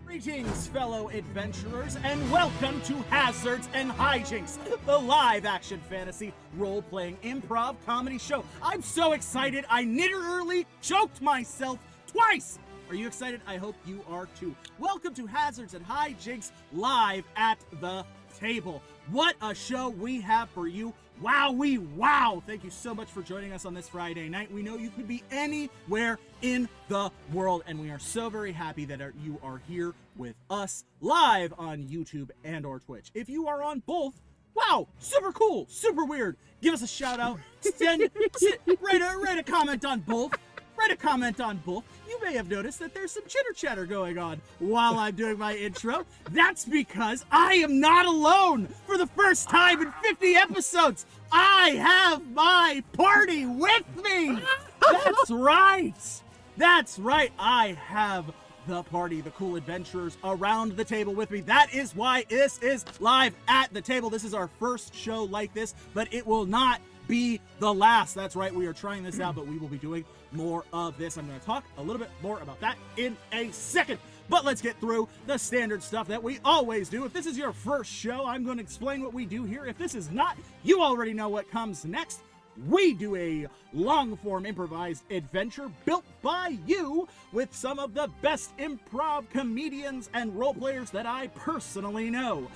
Greetings, fellow adventurers, and welcome to Hazards and Hijinks, the live-action fantasy role-playing improv comedy show. I'm so excited, I literally choked myself twice! Are you excited? I hope you are too. Welcome to Hazards and Hijinks, live at the table. What a show we have for you. Wowee wow! Thank you so much for joining us on this Friday night. We know you could be anywhere in the world, and we are so very happy that you are here with us live on YouTube and or Twitch. If you are on both, wow, super cool, super weird. Give us a shout out. Write a comment on both. Write a comment on both. You may have noticed that there's some chitter chatter going on while I'm doing my intro. That's because I am not alone for the first time in 50 episodes. I have my party with me. That's right. That's right. I have the party, the cool adventurers around the table with me. That is why this is live at the table. This is our first show like this, but it will not be the last. That's right, we are trying this out, but we will be doing more of this. I'm going to talk a little bit more about that in a second, but let's get through the standard stuff that we always do. If this is your first show, I'm going to explain what we do here. If this is not, you already know what comes next. We do a long-form improvised adventure built by you with some of the best improv comedians and role players that I personally know.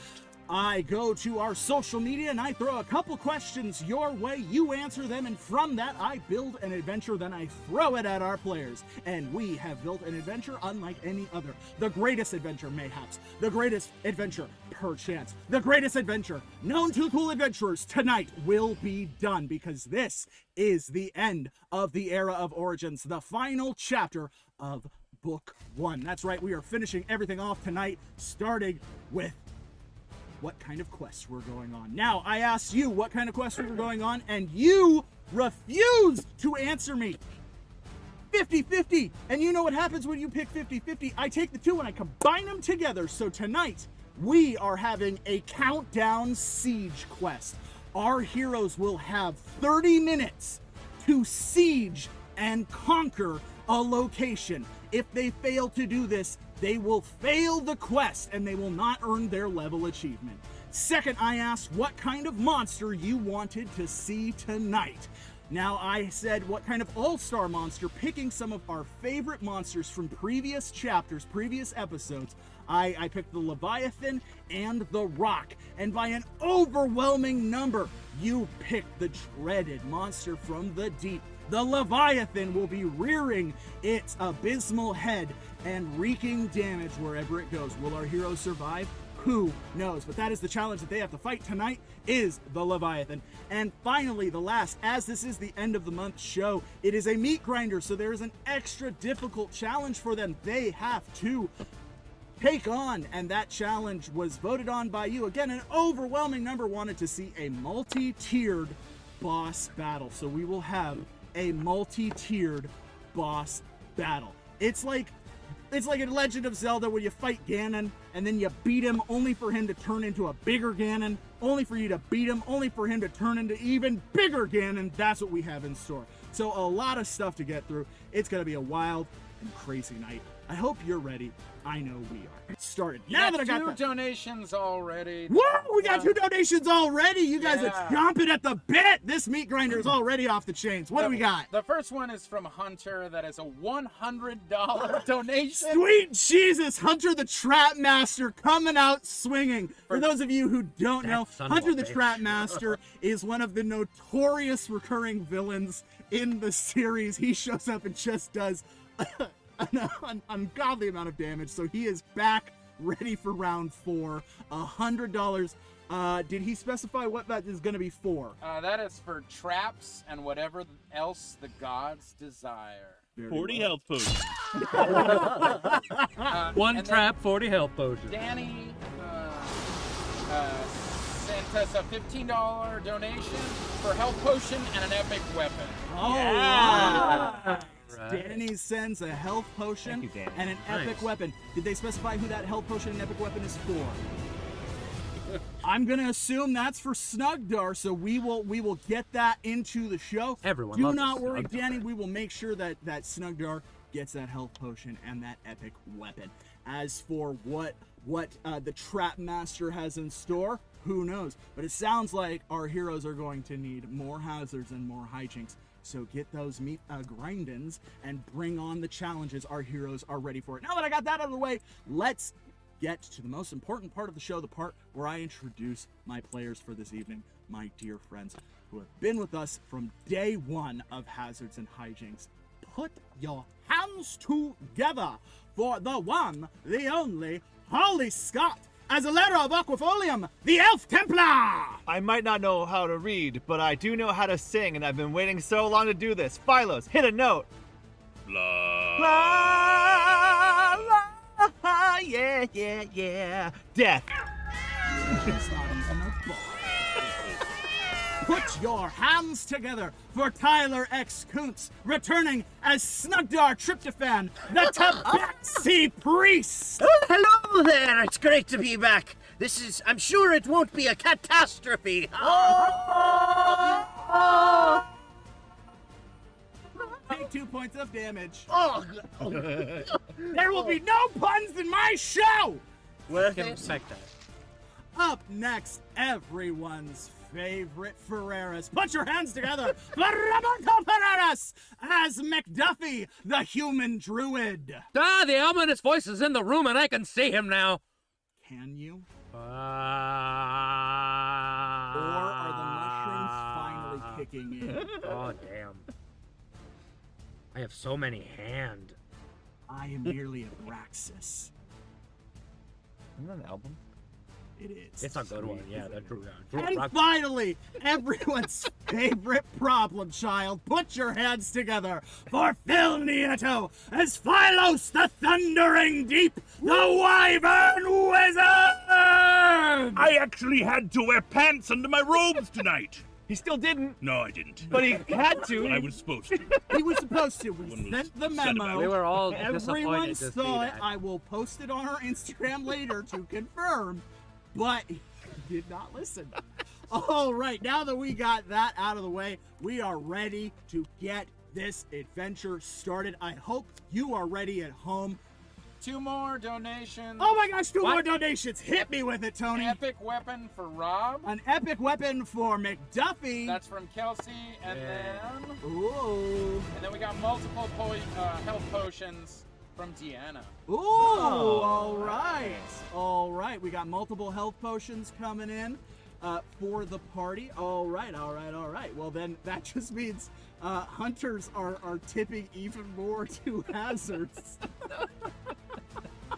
I go to our social media and I throw a couple questions your way, you answer them, and from that I build an adventure, then I throw it at our players. And we have built an adventure unlike any other. The greatest adventure, mayhaps. The greatest adventure, perchance. The greatest adventure known to cool adventurers tonight will be done, because this is the end of the Era of Origins, the final chapter of Book 1. That's right, we are finishing everything off tonight, starting with what kind of quests were going on. Now, I asked you what kind of quests were going on, and you refused to answer me. 50-50. And you know what happens when you pick 50-50? I take the two and I combine them together. So tonight, we are having a countdown siege quest. Our heroes will have 30 minutes to siege and conquer a location. If they fail to do this, they will fail the quest and they will not earn their level achievement. Second, I asked what kind of monster you wanted to see tonight. Now, I said what kind of all-star monster, picking some of our favorite monsters from previous chapters, previous episodes. I picked the Leviathan and the Rock, and by an overwhelming number, you picked the dreaded monster from the deep. The Leviathan will be rearing its abysmal head and wreaking damage wherever it goes. Will our heroes survive? Who knows? But that is the challenge that they have to fight tonight, is the Leviathan. And finally, the last, as this is the end of the month show, it is a meat grinder, so there is an extra difficult challenge for them. They have to take on, and that challenge was voted on by you. Again, an overwhelming number wanted to see a multi-tiered boss battle. So we will have a multi-tiered boss battle. It's like in Legend of Zelda where you fight Ganon and then you beat him only for him to turn into a bigger Ganon, only for you to beat him, only for him to turn into even bigger Ganon. That's what we have in store. So a lot of stuff to get through. It's going to be a wild and crazy night. I hope you're ready. I know we are. Started. Now that I got two donations already. Woo! We got 2 donations already. You guys are chomping at the bit. This meat grinder is already off the chains. What do we got? The first one is from Hunter. That is a $100 donation. Sweet Jesus, Hunter the Trap Master coming out swinging. For those of you who don't know, Hunter the Trap Master is one of the notorious recurring villains in the series. He shows up and just does an ungodly amount of damage, so he is back, ready for round 4. $100. Did he specify what that is going to be for? That is for traps and whatever else the gods desire. 40 health potions. One trap, 40 health potions. Danny sent us a $15 donation for health potion and an epic weapon. Oh, yeah. Right. Danny sends a health potion and an epic weapon. Did they specify who that health potion and epic weapon is for? I'm gonna assume that's for Snuggdar, so we will get that into the show. Everyone do loves not worry, Snuggdar. Danny. We will make sure that Snuggdar gets that health potion and that epic weapon. As for what the Trap Master has in store, who knows? But it sounds like our heroes are going to need more hazards and more hijinks. So get those grindins and bring on the challenges. Our heroes are ready for it. Now that I got that out of the way, let's get to the most important part of the show, the part where I introduce my players for this evening, my dear friends who have been with us from day one of Hazards and Hijinks. Put your hands together for the one, the only, Holy Scott, as Alera of Aquafolium, the Elf Templar! I might not know how to read, but I do know how to sing, and I've been waiting so long to do this. Philos, hit a note. Blah. La, la, yeah, yeah, yeah. Death. It's not even a bar. Put your hands together for Tyler X. Koontz, returning as Snuggdar Triptophan, the Tabaxi priest! Oh, hello there! It's great to be back. I'm sure it won't be a catastrophe. Take 2 points of damage. Oh, There will be no puns in my show! worth Give him it. sector. Up next, everyone's favorite Ferreras. Put your hands together for Roberto Ferreras as McDuffey, the human druid. Ah, the ominous voice is in the room and I can see him now. Can you? Or Or are the mushrooms finally kicking in? Oh, damn. I have so many hand. I am merely a Braxis. Isn't that an album? It is. It's a good one. Yeah, that Druid. And finally, everyone's favorite problem child. Put your hands together for Phil Nieto as Philos the Thundering Deep, the Wyvern Wizard! I actually had to wear pants under my robes tonight. He still didn't, No, I didn't. but he had to. I was supposed to. He was supposed to. We One was sent the sent memo. about We were all Everyone disappointed to see saw it. that. I will post it on our Instagram later to confirm, but he did not listen. All right, now that we got that out of the way, we are ready to get this adventure started. I hope you are ready at home. 2 more donations. Oh my gosh, 2 What? more donations. Hit me with it, Tony. Epic weapon for Rob. An epic weapon for McDuffey. That's from Kelsey, and Ooh. then we got multiple health potions from Deanna. Ooh, all right. All right, we got multiple health potions coming in for the party. All right. Well, then that just means hunters are tipping even more to hazards.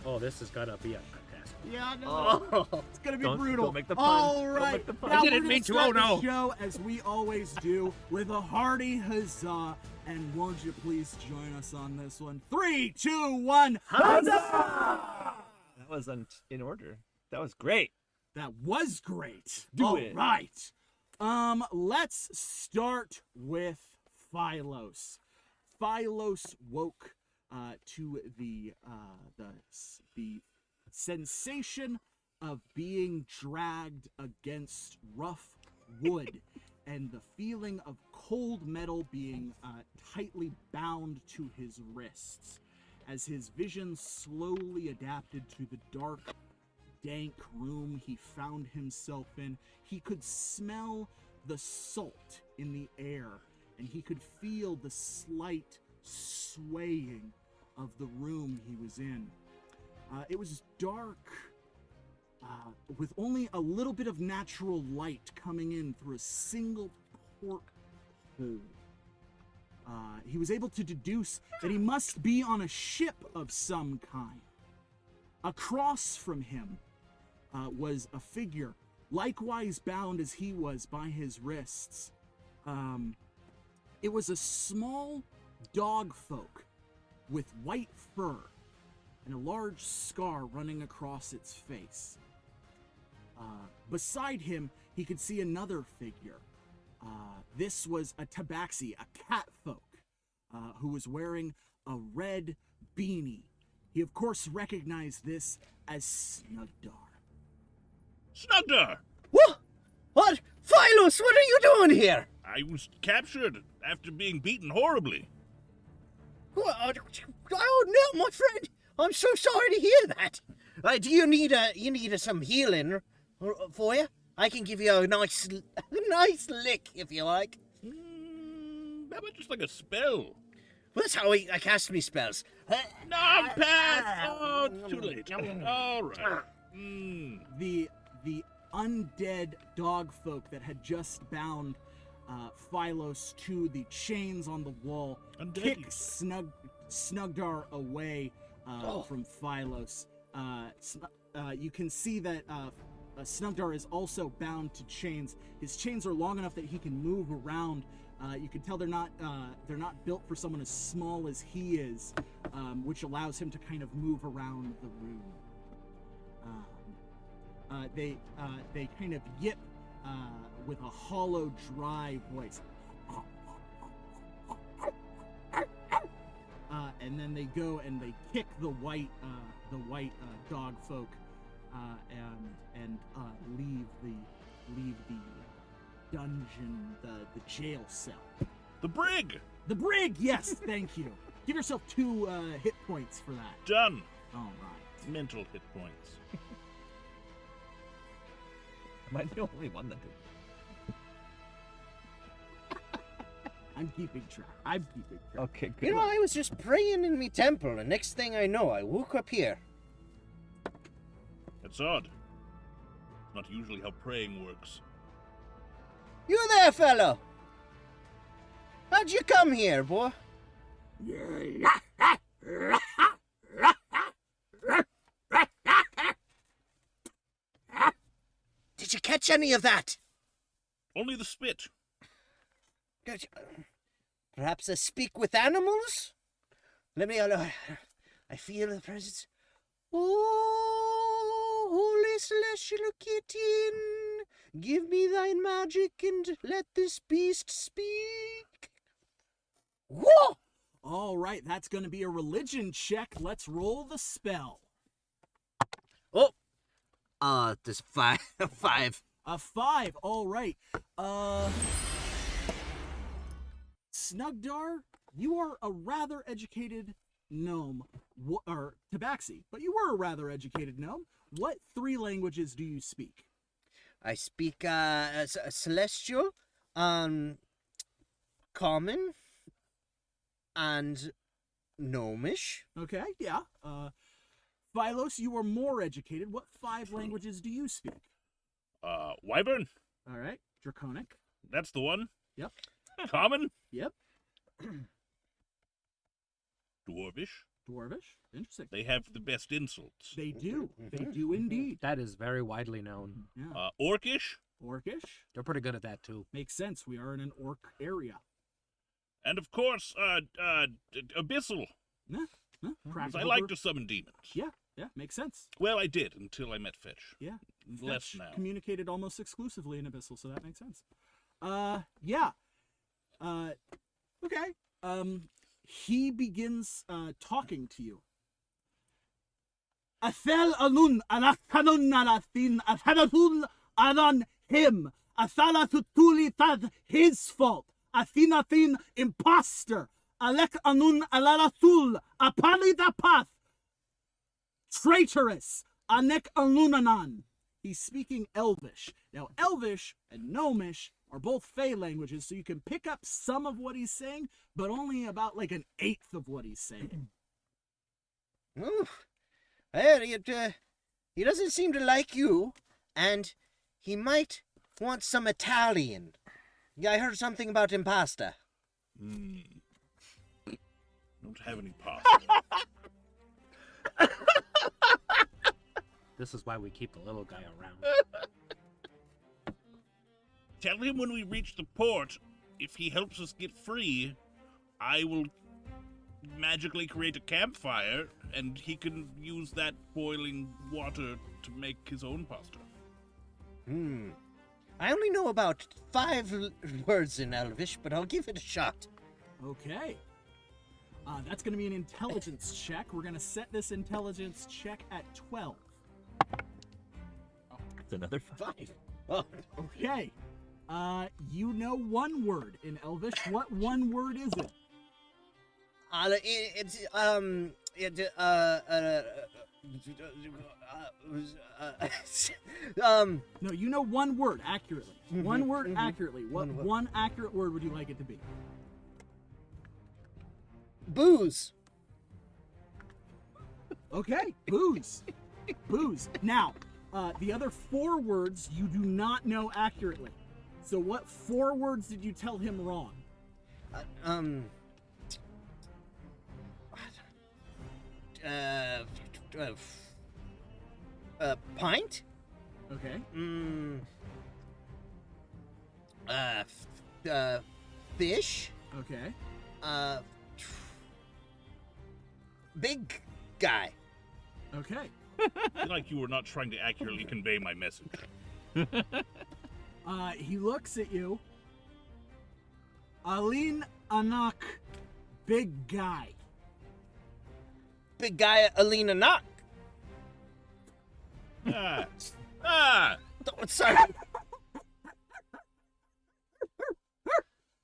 Oh, this is gonna be a fantastic. Yeah, no, it's gonna be brutal. don't make the pun. All Don't right, make the pun. now I didn't we're gonna mean to. start Oh, no. the show as we always do with a hearty huzzah. And won't you please join us on this one? 3, 2, 1, huzzah! That was in order. That was great. That was great. Do All it. right. Let's start with Philos. Philos woke to the sensation of being dragged against rough wood and the feeling of cold metal being tightly bound to his wrists. As his vision slowly adapted to the dark, dank room he found himself in, he could smell the salt in the air, and he could feel the slight swaying of the room he was in. It was dark, with only a little bit of natural light coming in through a single porthole. He was able to deduce that he must be on a ship of some kind. Across from him was a figure, likewise bound as he was by his wrists. It was a small dog folk with white fur and a large scar running across its face. Beside him, he could see another figure. This was a Tabaxi, a cat folk, who was wearing a red beanie. He, of course, recognized this as Snuggdar. Snuggdar! What? Philos, what are you doing here? I was captured after being beaten horribly. Oh no, my friend! I'm so sorry to hear that. Do you need some healing for you? I can give you a nice lick if you like. How about just like a spell? Well, that's how I cast me spells. No, pass! Oh, it's too late. All right. The undead dog folk that had just bound Philos to the chains on the wall kick Snuggdar away from Philos. You can see that Snuggdar is also bound to chains. His chains are long enough that he can move around. You can tell they're not built for someone as small as he is, which allows him to kind of move around the room. They kind of yip with a hollow, dry voice. And then they go and they kick the white dog folk and leave the dungeon, the jail cell. The brig! The brig, yes, thank you. Give yourself 2 hit points for that. Done. All right. Mental hit points. Am I the only one that did? I'm keeping track. Okay, good. You know, I was just praying in me temple, and next thing I know, I woke up here. That's odd. It's not usually how praying works. You there, fellow? How'd you come here, boy? Did you catch any of that? Only the spit. Perhaps I speak with animals? Let me, I feel the presence. Oh, holy celestial kitten, give me thine magic and let this beast speak. Whoa! All right, that's going to be a religion check. Let's roll the spell. Oh, there's 5. 5. A 5. All right. Snuggdar, you are a rather educated gnome, or Tabaxi, but you were a rather educated gnome. What 3 languages do you speak? I speak celestial, common, and gnomish. Okay, yeah. Philos, you are more educated. What 5 languages do you speak? Wyvern? All right. Draconic. That's the one. Yep. Common? Yep. Dwarvish? Dwarvish. Interesting. They have the best insults. They do. They do indeed. That is very widely known. Yeah. Orcish? Orcish. They're pretty good at that too. Makes sense. We are in an orc area. And of course, abyssal. Yeah. Because I like to summon demons. Yeah. Yeah. Makes sense. Well, I did until I met Fetch. Yeah. Less Fetch now. communicated almost exclusively in Abyssal, so that makes sense. Yeah. Okay. He begins talking to you. Athel alun alakhanun alathin athanatul alan him athala tutuli tad his fault athinathin imposter alek anun alalatul apalidapath traitorous anek alunanan. He's speaking Elvish. Now, Elvish and Gnomish are both Fey languages, so you can pick up some of what he's saying, but only about like 1/8 of what he's saying. Oof. Well, he doesn't seem to like you, and he might want some Italian. Yeah, I heard something about impasta. Don't have any pasta. This is why we keep the little guy around. Tell him when we reach the port, if he helps us get free, I will magically create a campfire, and he can use that boiling water to make his own pasta. I only know about 5 words in Elvish, but I'll give it a shot. Okay. That's going to be an intelligence check. We're going to set this intelligence check at 12. It's another 5. Oh, Okay. You know 1 word in Elvish. What 1 word is it? No, you know one word accurately. One word accurately. What One word. one accurate word would you like it to be? Booze. Okay, booze. Booze. Now, the other 4 words you do not know accurately. So what 4 words did you tell him wrong? Pint? Okay. Fish? Okay. Big guy. Okay. Like you were not trying to accurately convey my message. He looks at you. Alin Anak, big guy. Big guy, Alina Knock. Ah! Oh, sorry.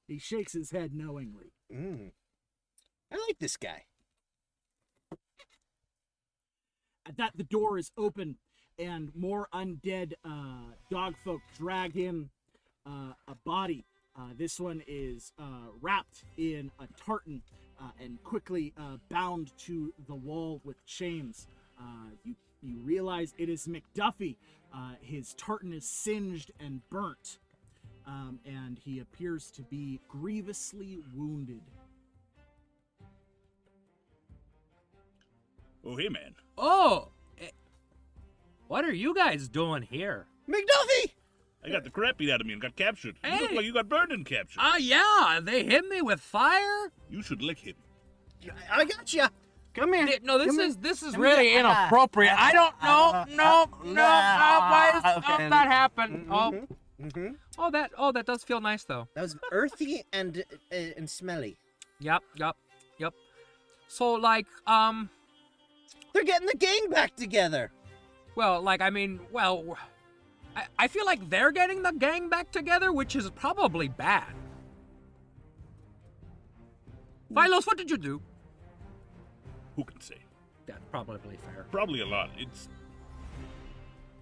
He shakes his head knowingly. I like this guy. At that, the door is open, and more undead dogfolk drag in a body. This one is wrapped in a tartan and quickly bound to the wall with chains. You realize it is McDuffey. His tartan is singed and burnt, and he appears to be grievously wounded. Oh, hey, man. Oh! What are you guys doing here? McDuffey! I got the crap beat out of me and got captured. You look Hey. like you got burned and captured. Yeah, they hit me with fire? You should lick him. I got you. Come here. No, this Come is here. this is Come really here. inappropriate. I don't know. No. Why is that happen? Oh, that does feel nice though. That was earthy and smelly. Yep. So like, They're getting the gang back together. well, like I mean, well, I feel like they're getting the gang back together, which is probably bad. Philos, what did you do? Who can say? That's probably fair. Probably a lot. It's.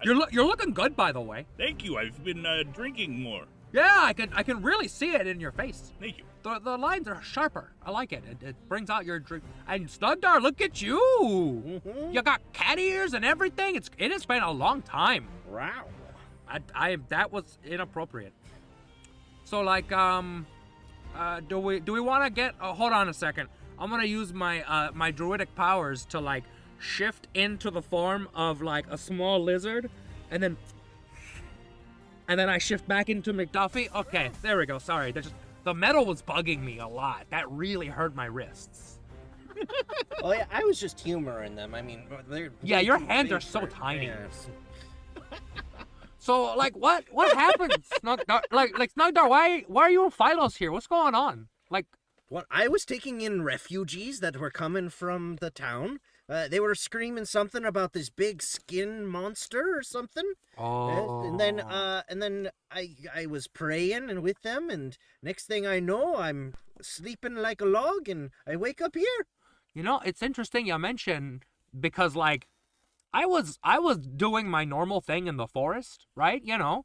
You're looking good, by the way. Thank you. I've been drinking more. Yeah, I can really see it in your face. Thank you. The lines are sharper. I like it. It brings out your drink. And Snuggdar, look at you. You got cat ears and everything. It has been a long time. Wow. That was inappropriate. So like do we want to get? Hold on a second. I'm gonna use my my druidic powers to like shift into the form of like a small lizard, and then I shift back into McDuffey. Okay, there we go. Sorry, the metal was bugging me a lot. That really hurt my wrists. Oh yeah, I was just humoring them. I mean, they're Yeah, your hands are so tiny. So like, what happened, Snuggdar? Like Snuggdar, why are you and Philos here? What's going on? Like, Well, I was taking in refugees that were coming from the town. They were screaming something about this big skin monster or something. And then I was praying and with them, and next thing I know, I'm sleeping like a log, and I wake up here. You know, it's interesting you mention, because like I was doing my normal thing in the forest, right? You know,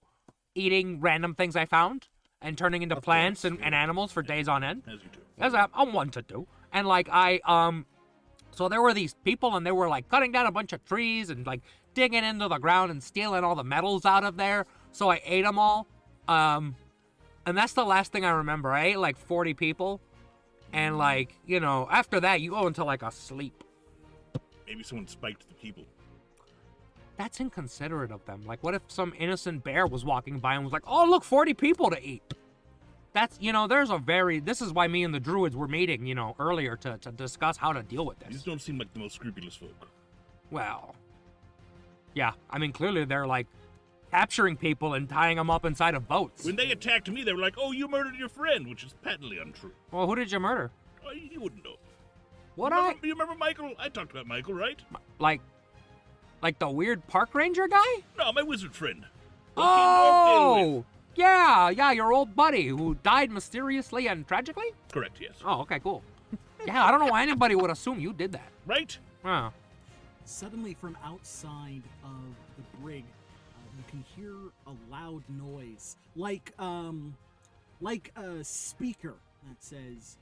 eating random things I found and turning into plants and animals for days on end. As you do. As I'm one to do. And like so there were these people, and they were like cutting down a bunch of trees and like digging into the ground and stealing all the metals out of there. So I ate them all. And that's the last thing I remember. I ate like 40 people. And like, you know, after that you go into like a sleep. Maybe someone spiked the people. That's inconsiderate of them. Like, what if some innocent bear was walking by and was like, oh, look, 40 people to eat. That's, you know, this is why me and the Druids were meeting, you know, earlier to discuss how to deal with These this. don't seem like the most scrupulous folk. Well, yeah, I mean, clearly they're like capturing people and tying them up inside of boats. When they attacked me, they were like, oh, you murdered your friend, which is patently untrue. Well, who did you murder? Oh, you wouldn't know. You What remember Michael? I talked about Michael, right? like the weird park ranger guy? No, my wizard friend. Who came to Oakdale with. Oh, yeah, your old buddy who died mysteriously and tragically? Correct, yes. Oh, okay, cool. Yeah, I don't know why anybody would assume you did that. Right? Huh. Suddenly, from outside of the brig, you can hear a loud noise, like a speaker that says,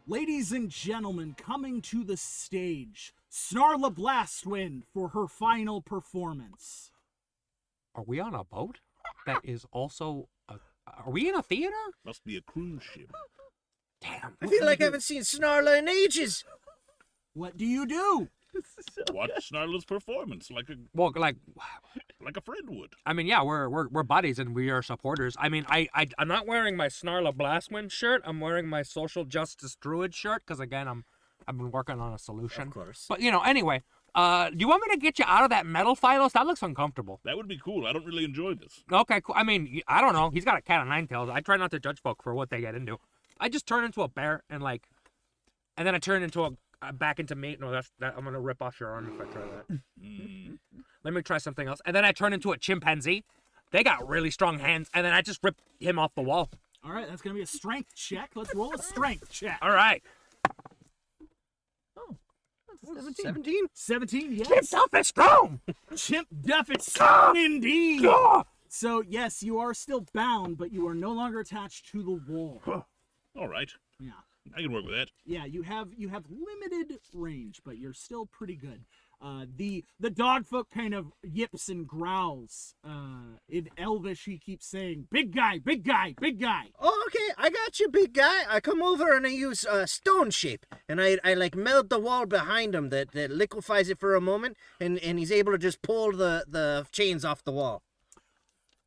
"Ladies and gentlemen, coming to the stage, Snarla Blastwind for her final performance." Are we on a boat? That is also. Are we in a theater? Must be a cruise ship. Damn. I feel like I haven't seen Snarla in ages. What do you do? Watch Snarla's performance like a Well, like, friend would. I mean, yeah, we're buddies and we are supporters. I mean, I'm not wearing my Snarla Blastwind shirt. I'm wearing my Social Justice Druid shirt because again, I've been working on a solution. Of course. But anyway, do you want me to get you out of that metal, Philos? That looks uncomfortable. That would be cool. I don't really enjoy this. Okay, cool. I mean, I don't know. He's got a cat of nine tails. I try not to judge folk for what they get into. I just turn into a bear and then I turn into a back into meat. No, that I'm gonna rip off your arm if I try that. Let me try something else. And then I turn into a chimpanzee. They got really strong hands, and then I just rip him off the wall. All right, that's going to be a strength check. Let's roll a strength check. All right. 17? 17, yes. Chimp Duff is strong. Chimp Duff is strong indeed. Ah! So, yes, you are still bound, but you are no longer attached to the wall. All right. Yeah. I can work with that. Yeah, you have limited range, but you're still pretty good. The dog folk kind of yips and growls. In Elvish, he keeps saying, "Big guy, big guy, big guy." Oh, okay, I got you, big guy. I come over and I use stone shape, and I like melt the wall behind him that liquefies it for a moment, and he's able to just pull the chains off the wall.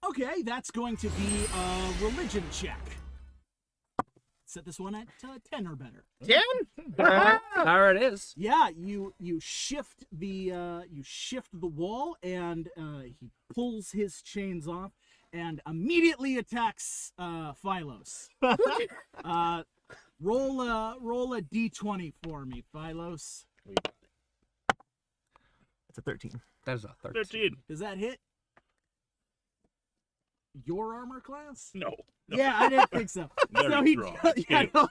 Okay, that's going to be a religion check. Set this one at 10 or better. 10? There it is. Yeah, you shift the wall, and he pulls his chains off, and immediately attacks Philos. Roll a d20 for me, Philos. It's a 13. That is a 13. 13. Does that hit your armor class? No. Yeah, I didn't think so. Very strong.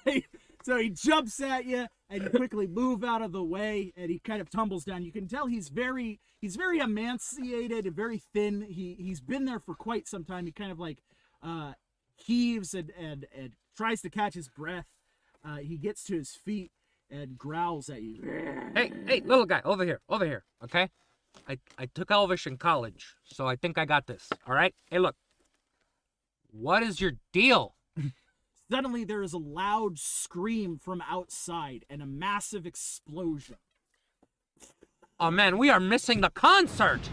So he jumps at you, and you quickly move out of the way, and he kind of tumbles down. You can tell he's very emaciated and very thin. He's been there for quite some time. He kind of heaves and tries to catch his breath. He gets to his feet and growls at you. Hey, little guy, over here, okay? I took Elvish in college, so I think I got this, all right? Hey, look. What is your deal? Suddenly, there is a loud scream from outside and a massive explosion. Oh, man, we are missing the concert.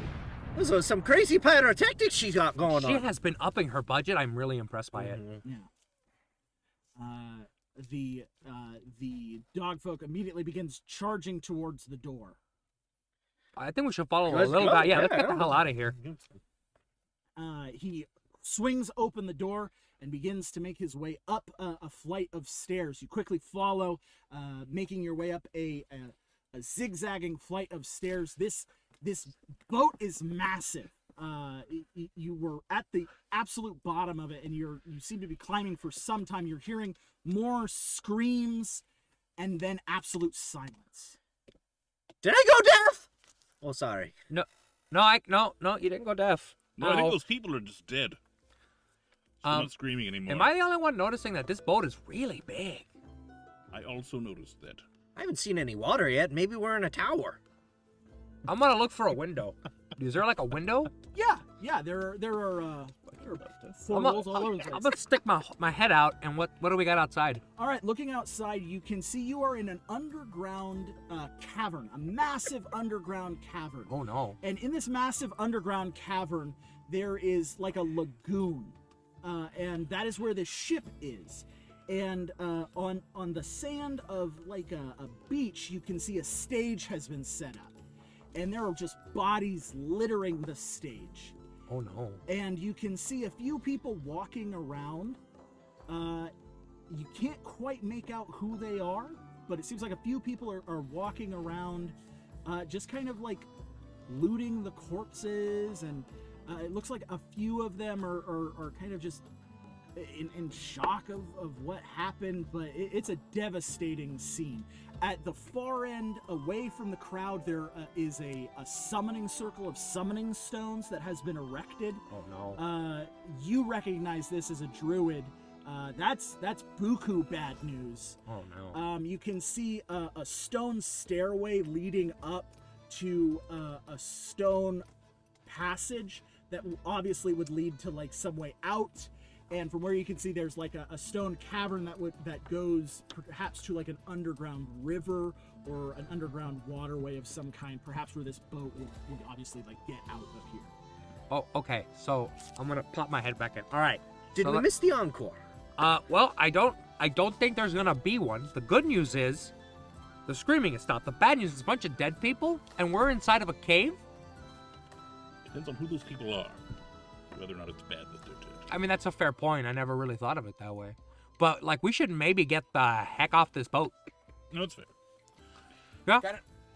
Those are some crazy pyrotechnics she's got going She on. has been upping her budget. I'm really impressed by it. Yeah. The dog folk immediately begins charging towards the door. I think we should follow the Let's little go. guy. Yeah, let's Yeah, get the hell out of here. He swings open the door and begins to make his way up a flight of stairs. You quickly follow, making your way up a zigzagging flight of stairs. This boat is massive. You were at the absolute bottom of it, and you seem to be climbing for some time. You're hearing more screams, and then absolute silence. Did I go deaf? Oh, sorry. No, you didn't go deaf. No, I think those people are just dead. They're not screaming anymore. Am I the only one noticing that this boat is really big? I also noticed that. I haven't seen any water yet. Maybe we're in a tower. I'm gonna look for a window. Is there like a window? Yeah. There are portals all over the place. I'm gonna stick my head out, and what do we got outside? All right, looking outside, you can see you are in an underground cavern, a massive underground cavern. Oh no. And in this massive underground cavern, there is like a lagoon, and that is where the ship is. And on the sand of like a beach, you can see a stage has been set up. And there are just bodies littering the stage. Oh no. And you can see a few people walking around. You can't quite make out who they are, but it seems like a few people are walking around, just kind of like looting the corpses, and it looks like a few of them are kind of just in shock of what happened, but it's a devastating scene. At the far end, away from the crowd, there is a summoning circle of summoning stones that has been erected. Oh no. You recognize this as a druid. That's buku bad news. Oh no. You can see a stone stairway leading up to a stone passage that obviously would lead to like some way out. And from where you can see, there's like a stone cavern that goes perhaps to like an underground river or an underground waterway of some kind, perhaps where this boat would obviously like get out of here. Oh, okay. So I'm gonna pop my head back in. All right. Did So we miss the encore? Well, I don't think there's gonna be one. The good news is, the screaming is stopped. The bad news is a bunch of dead people, and we're inside of a cave. Depends on who those people are, whether or not it's bad that they're dead. I mean, that's a fair point. I never really thought of it that way. But like, we should maybe get the heck off this boat. No, it's fair. Yeah.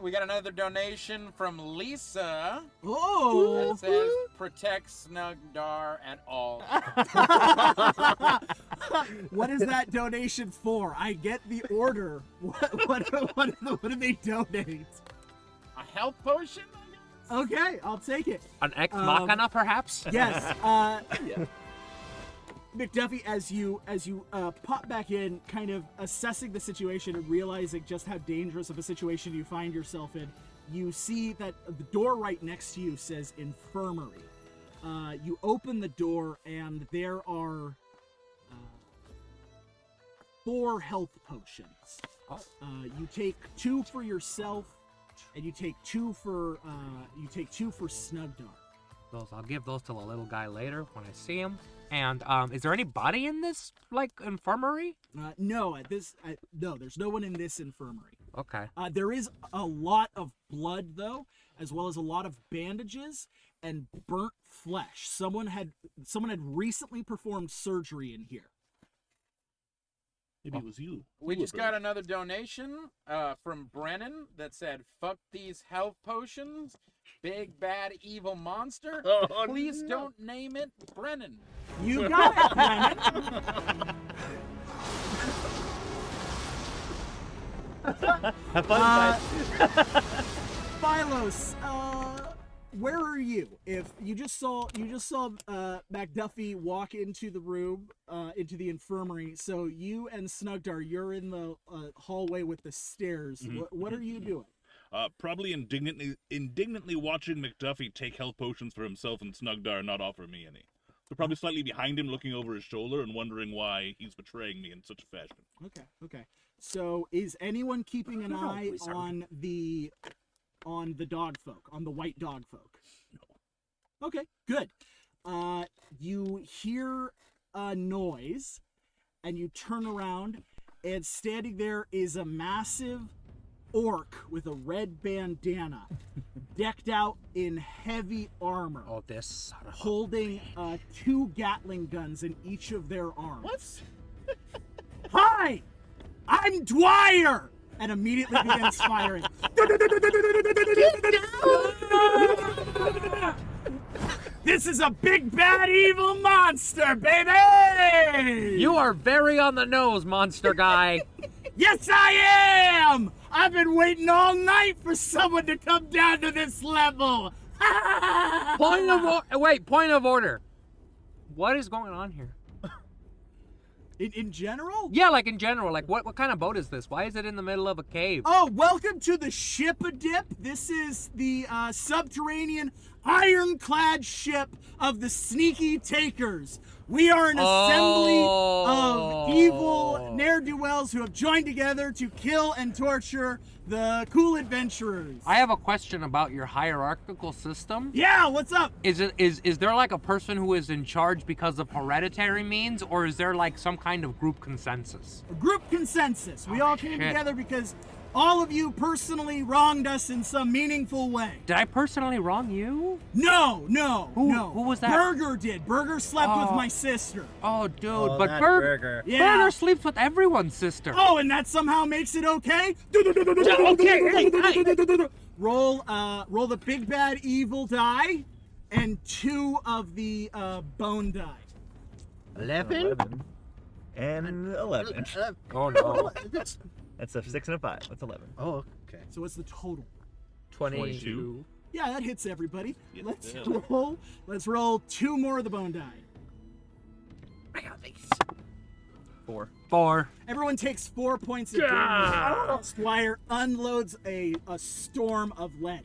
We got another donation from Lisa. Oh! That says, protect Snuggdar at all. What is that donation for? I get the order. What do they donate? A health potion? Okay, I'll take it. An ex machina, perhaps? Yes. McDuffie, as you pop back in, kind of assessing the situation and realizing just how dangerous of a situation you find yourself in, you see that the door right next to you says infirmary. You open the door and there are 4 health potions. You take 2 for yourself, and you take 2 for Snuggdar. I'll give those to the little guy later when I see him. And is there anybody in this like infirmary? No, there's no one in this infirmary. Okay. There is a lot of blood though, as well as a lot of bandages and burnt flesh. Someone had recently performed surgery in here. Maybe it was you. We just got another donation from Brennan that said, fuck these health potions, big bad evil monster. Oh, Please don't name it Brennan. You got it, Brennan. Have fun, guys. Philos, where are you? If you just saw McDuffie walk into the room, into the infirmary. So you and Snuggdar, you're in the hallway with the stairs. Mm-hmm. What are you doing? Probably indignantly watching McDuffie take health potions for himself and Snuggdar and not offer me any. So probably slightly behind him, looking over his shoulder and wondering why he's betraying me in such a fashion. Okay. So is anyone keeping an eye on the dog folk, on the white dog folk? No. Okay, good. You hear a noise, and you turn around, and standing there is a massive orc with a red bandana, decked out in heavy armor. Oh, this son of a holding 2 Gatling guns in each of their arms. What? Hi! I'm Dwyer! And immediately begins firing. This is a big bad evil monster, baby! You are very on the nose, monster guy. Yes, I am! I've been waiting all night for someone to come down to this level. Point of order. What is going on here? In general? Yeah, like in general. Like what kind of boat is this? Why is it in the middle of a cave? Oh, welcome to the Ship-a-Dip. This is the subterranean ironclad ship of the Sneaky Takers. We are an assembly of evil ne'er-do-wells who have joined together to kill and torture the cool adventurers. I have a question about your hierarchical system. Yeah, what's up? Is there like a person who is in charge because of hereditary means, or is there like some kind of group consensus? A group consensus. We all came together because all of you personally wronged us in some meaningful way. Did I personally wrong you? No. Who was that? Burger did. Burger slept with my sister. Oh, dude, Oh, but that Burger. Yeah. Burger sleeps with everyone's sister. Oh, and that somehow makes it okay? Okay, hey. Roll the big bad evil die and 2 of the bone die. 11? And 11. Oh no. That's, That's a 6 and a 5. That's 11. oh, okay. So what's the total? 22. Yeah, that hits everybody. Yes, Let's it does. roll. Let's roll 2 more of the bone die. I got these. 4. 4. Everyone takes 4 points of Yeah. damage. Squire unloads a storm of lead.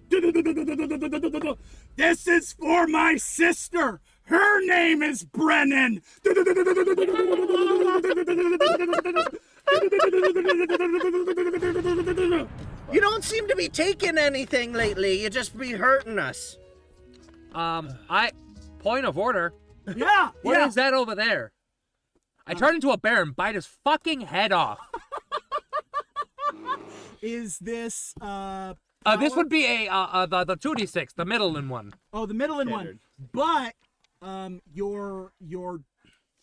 This is for my sister. Her name is Brennan. You don't seem to be taking anything lately. You just be hurting us. Point of order. Yeah, What is that over there? I turn into a bear and bite his fucking head off. Is this This would be the 2d6, the middle one. Oh, the middle one. Standard. But your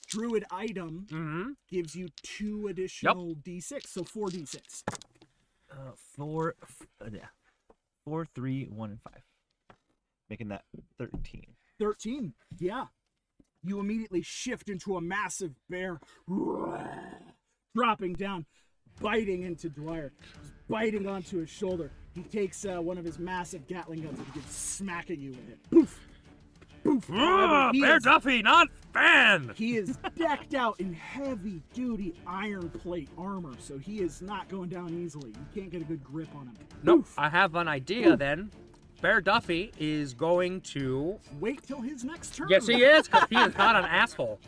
druid item Mm-hmm. gives you 2 additional d6, so 4 d6. 4, 3, 1, and 5. Making that 13. 13. Yeah. You immediately shift into a massive bear, dropping down, biting into Dwyer, biting onto his shoulder. He takes one of his massive Gatling guns and begins smacking you with it. Poof! Poof! However, he Bear is- Duffey, not fan! He is decked out in heavy-duty iron plate armor, so he is not going down easily. You can't get a good grip on him. Nope, Poof. I have an idea then. Bear Duffey is going to... Wait till his next turn. Yes, he is, because he is not an asshole.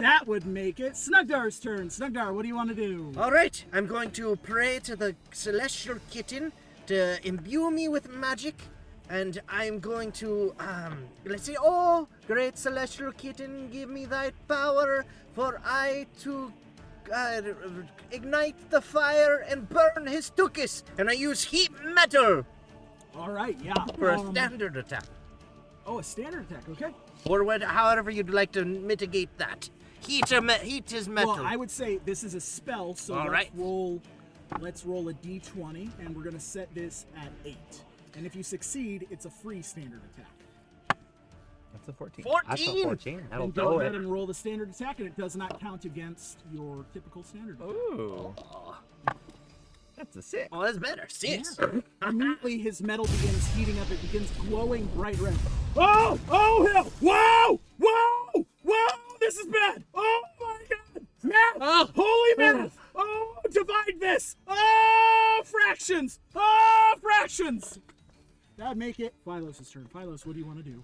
that would make it Snuggdar's turn. Snuggdar, what do you want to do? All right, I'm going to pray to the celestial kitten to imbue me with magic, and I'm going to, let's see, oh, great celestial kitten, give me thy power, for I to ignite the fire and burn his tuchus, and I use heat metal All right, yeah. for a standard attack. Oh, a standard attack, okay. Or however you'd like to mitigate that. Heat is metal. Well, I would say this is a spell, so All let's right. roll a d20, and we're gonna set this at 8. And if you succeed, it's a free standard attack. That's a 14. 14! That's a 14. That'll And go do ahead it. and roll the standard attack, and it does not count against your typical standard attack. Ooh. That's a 6. Oh, that's better. 6. Yeah. Immediately, his metal begins heating up. It begins glowing bright red. Oh! Oh, hell! Whoa! Whoa! Whoa! This is bad! Oh, my God! Math! Oh. Holy math! Oh, divide this! Oh, fractions! Oh, fractions! That'd make it Philos' turn. Philos, what do you want to do?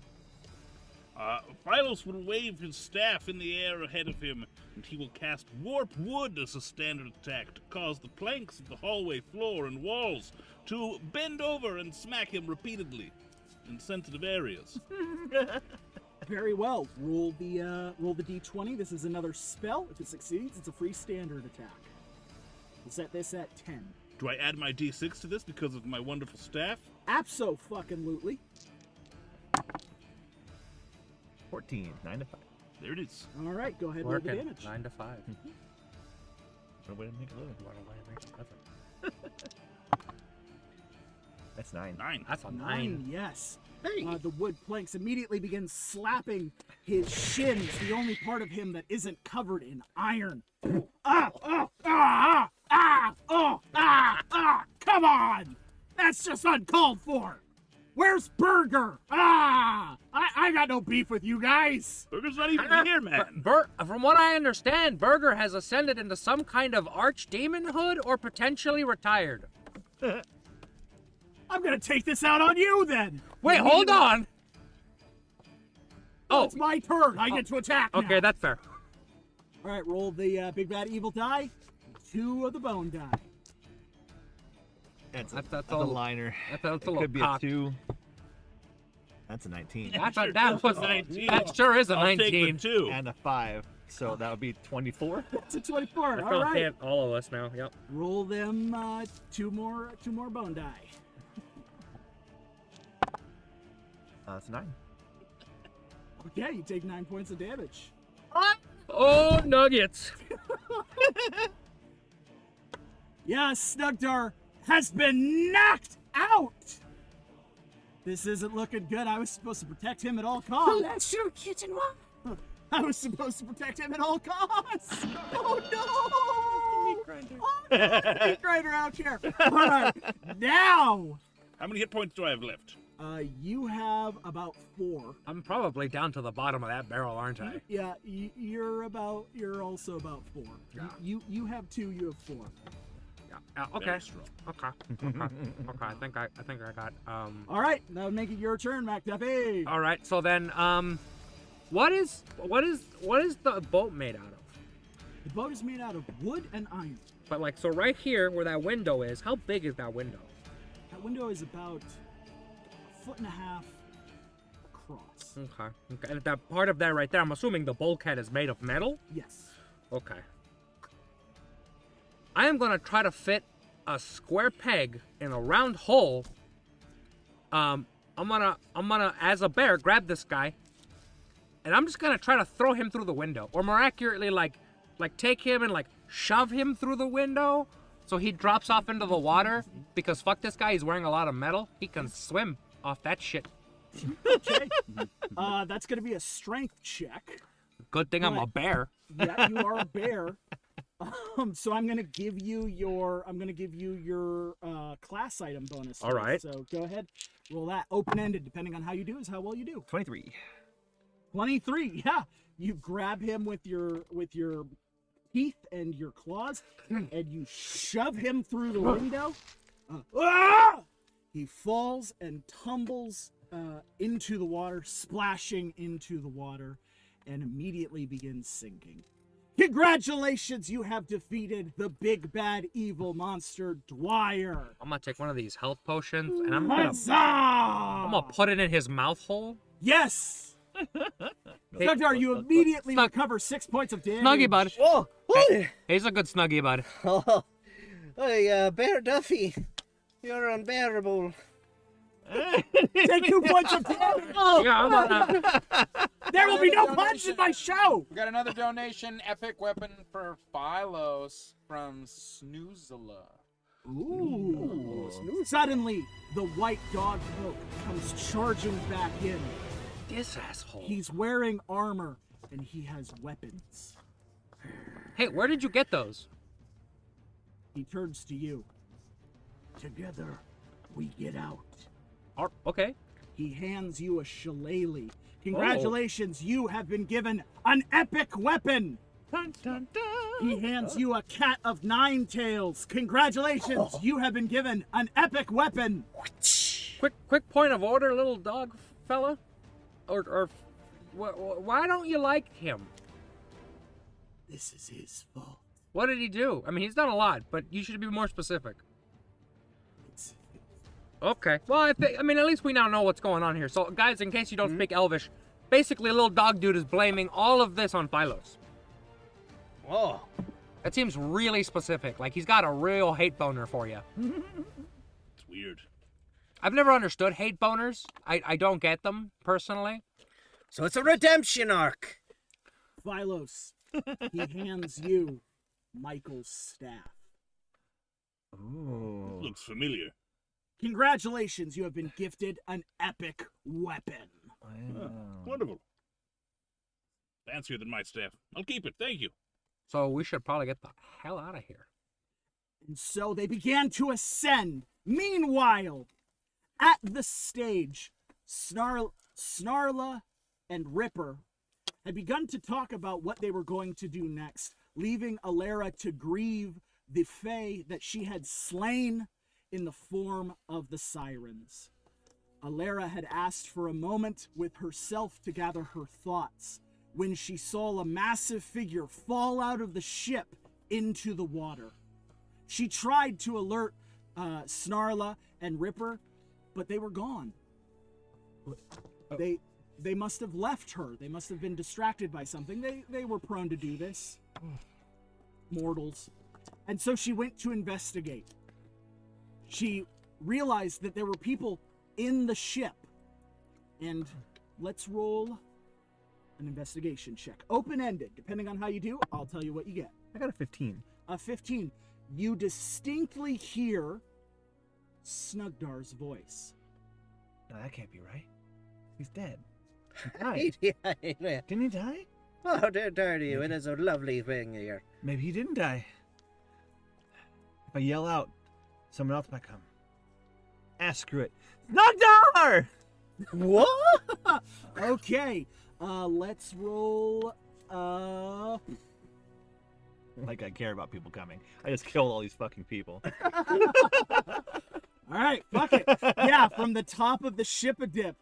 Philos will wave his staff in the air ahead of him, and he will cast Warp Wood as a standard attack to cause the planks of the hallway floor and walls to bend over and smack him repeatedly in sensitive areas. Very well. Roll the d20. This is another spell. If it succeeds, it's a free standard attack. We'll set this at 10. Do I add my d6 to this because of my wonderful staff? Abso-fucking-lutely. 14. 9 to 5. There it is. All right, go ahead and roll the Working. damage. 9 to 5. What a way to make a living. What a way to make a living. That's 9. 9. That's a 9. 9, yes. Hey. The wood planks immediately begin slapping his shins, the only part of him that isn't covered in iron. Ah! Oh! Ah! Ah! Oh! Ah! Ah! Come on! That's just uncalled for! Where's Burger? Ah! I got no beef with you guys! Burger's not even here, man. From what I understand, Burger has ascended into some kind of archdemonhood or potentially retired. I'm gonna take this out on you then! Wait, hold on! Oh, Oh, it's my turn! I get to attack now. okay, that's fair. Alright, roll the big bad evil die. 2 of the bone die. That's a, That's that's a a little- liner. That's a It little could be cocked. a 2. That's a 19. That sure is a I'll 19. take the 2. And a 5. So that would be 24. It's a 24. That's All gonna right. hit all of us now. Yep. Roll them 2 more bone die. It's 9. Okay, you take 9 points of damage. Oh, nuggets! Yeah, Snuggdar has been knocked out. This isn't looking good. I was supposed to protect him at all costs. Celestial kitten, what? I was supposed to protect him at all costs. Oh no! Meat grinder. Oh, no, meat grinder out here. All right, now. How many hit points do I have left? You have about 4. I'm probably down to the bottom of that barrel, aren't I? Yeah, you're also about 4. Yeah. You have 2. You have 4. Yeah. Okay. Very strong. Okay. Okay. I think I got. All right, that would make it your turn, Mac Duffey. All right. So then, what is the boat made out of? The boat is made out of wood and iron. But like, so right here where that window is, how big is that window? That window is about 1.5 feet across. Okay. Okay. And that part of that right there, I'm assuming the bulkhead is made of metal. Yes. Okay. I am gonna try to fit a square peg in a round hole. I'm gonna, as a bear, grab this guy, and I'm just gonna try to throw him through the window, or more accurately, like take him and like shove him through the window, so he drops off into the water. Because fuck this guy, he's wearing a lot of metal. He can swim off that shit. Okay. That's gonna be a strength check. Good thing I'm a bear. Yeah, you are a bear. So I'm gonna give you your class item bonus. All right. So go ahead, roll that open-ended. Depending on how you do, is how well you do. 23. 23. Yeah, you grab him with your teeth and your claws, and you shove him through the window. He falls and tumbles into the water, splashing into the water, and immediately begins sinking. Congratulations, you have defeated the big bad evil monster Dwyer. I'm gonna take one of these health potions, and I'm gonna Huzzah! put it in his mouth hole. Yes! Snuggdar, you immediately recover 6 points of damage. Snuggie, bud. Oh, what? He's a good snuggie, bud. Oh, hey, Bear Duffey, you're unbearable. Take 2 points of damage. Yeah, I'm gonna... There will be no puns in my show. We got another donation, epic weapon for Philos from Snoozela. Ooh. Suddenly, the white dog folk comes charging back in. This asshole. He's wearing armor, and he has weapons. Hey, where did you get those? He turns to you. Together, we get out. Okay. He hands you a shillelagh. Congratulations, you have been given an epic weapon. Dun, dun, dun. He hands you a cat of 9 tails. Congratulations, you have been given an epic weapon. Quick point of order, little dog fella. Or why don't you like him? This is his fault. What did he do? I mean, he's done a lot, but you should be more specific. It's Okay. Well, I mean, at least we now know what's going on here. So, guys, in case you don't speak Elvish, basically, little dog dude is blaming all of this on Philos. Oh. That seems really specific. Like, he's got a real hate boner for you. It's weird. I've never understood hate boners. I don't get them, personally. So it's a redemption arc. Philos, he hands you Michael's staff. Ooh. Looks familiar. Congratulations, you have been gifted an epic weapon. Oh, wonderful. Fancier than my staff. I'll keep it. Thank you. So we should probably get the hell out of here. And so they began to ascend. Meanwhile, at the stage, Snarla and Ripper had begun to talk about what they were going to do next, leaving Alera to grieve the fae that she had slain in the form of the sirens. Alera had asked for a moment with herself to gather her thoughts when she saw a massive figure fall out of the ship into the water. She tried to alert Snarla and Ripper, but they were gone. They must have left her. They must have been distracted by something. They were prone to do this. Mortals. And so she went to investigate. She realized that there were people in the ship. And let's roll an investigation check. Open-ended. Depending on how you do, I'll tell you what you get. I got a 15. A 15. You distinctly hear Snuggdar's voice. No, that can't be right. He's dead. He died. Yeah. Didn't he die? Oh, dear dirty, it is a lovely thing here. Maybe he didn't die. If I yell out, someone else might come. Screw it. Snuggdar! What? Okay, let's roll. Like I care about people coming. I just killed all these fucking people. All right, fuck it. Yeah, from the top of the ship-a-dip,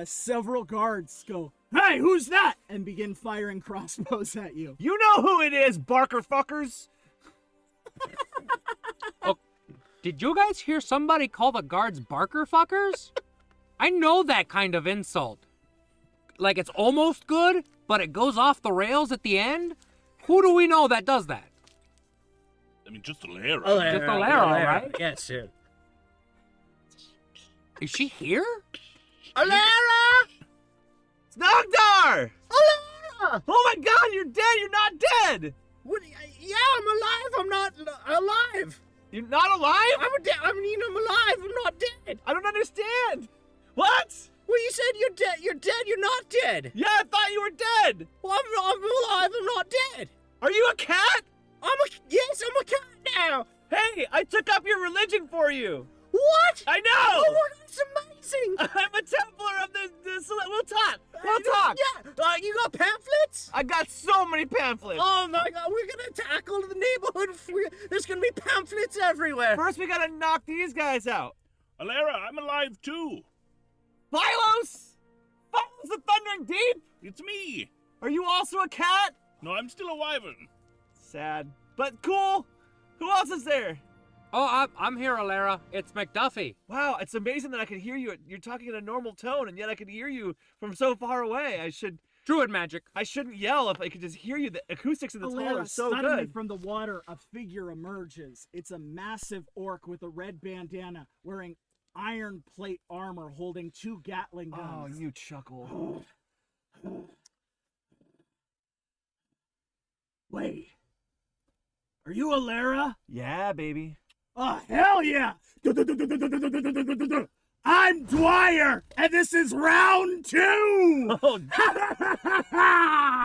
several guards go, "Hey, who's that?" and begin firing crossbows at you. You know who it is, barker fuckers! Did you guys hear somebody call the guards barker fuckers? I know that kind of insult. Like it's almost good, but it goes off the rails at the end? Who do we know that does that? I mean, just Alera. Just Alera, right? Yes, sir. Is she here? Alera! Snuggdar! Alera! Oh my god, you're dead! You're not dead! What, yeah, I'm alive. I'm not alive. You're not alive? I'm alive. I'm not dead. I don't understand! What? Well, you said you're dead. You're dead. You're not dead. Yeah, I thought you were dead! Well, I'm alive. I'm not dead. Are you a cat? Yes, I'm a cat now. Hey, I took up your religion for you! What? I know! Oh, that's amazing. I'm a Templar of the we'll talk! We'll talk! Yeah. You got pamphlets? I got so many pamphlets! Oh my God, we're gonna tackle the neighborhood. There's gonna be pamphlets everywhere. First, we gotta knock these guys out. Alera, I'm alive too. Philos! Philos the Thundering Deep? It's me. Are you also a cat? No, I'm still a wyvern. Sad. But cool! Who else is there? Oh, I'm here, Alera. It's McDuffey. Wow, it's amazing that I can hear you. You're talking in a normal tone, and yet I can hear you from so far away. Druid magic. I shouldn't yell if I could just hear you. The acoustics in this hall are Alera, so suddenly good. from the water, a figure emerges. It's a massive orc with a red bandana, wearing iron plate armor, holding 2 Gatling Oh, guns. you chuckle. Wait, are you Alera? Yeah, baby. Oh, hell yeah! I'm Dwyer, and this is round 2! Oh,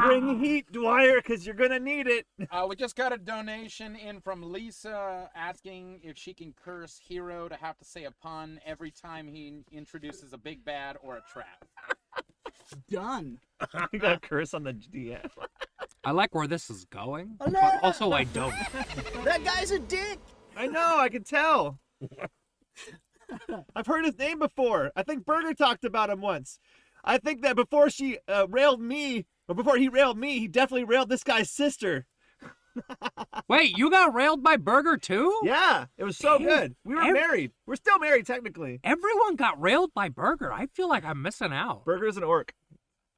bring heat, Dwyer, because you're gonna need it. We just got a donation in from Lisa asking if she can curse Hero to have to say a pun every time he introduces a big bad or a trap. Done. You got a curse on the DM. I like where this is going, but Alera! also I don't. That guy's a dick. I know, I can tell. I've heard his name before. I think Burger talked about him once. I think that before she railed me, or before he railed me, he definitely railed this guy's sister. Wait, you got railed by Burger too? Yeah, it was so Damn. good. We were married. We're still married, technically. Everyone got railed by Burger. I feel like I'm missing out. Burger's an orc.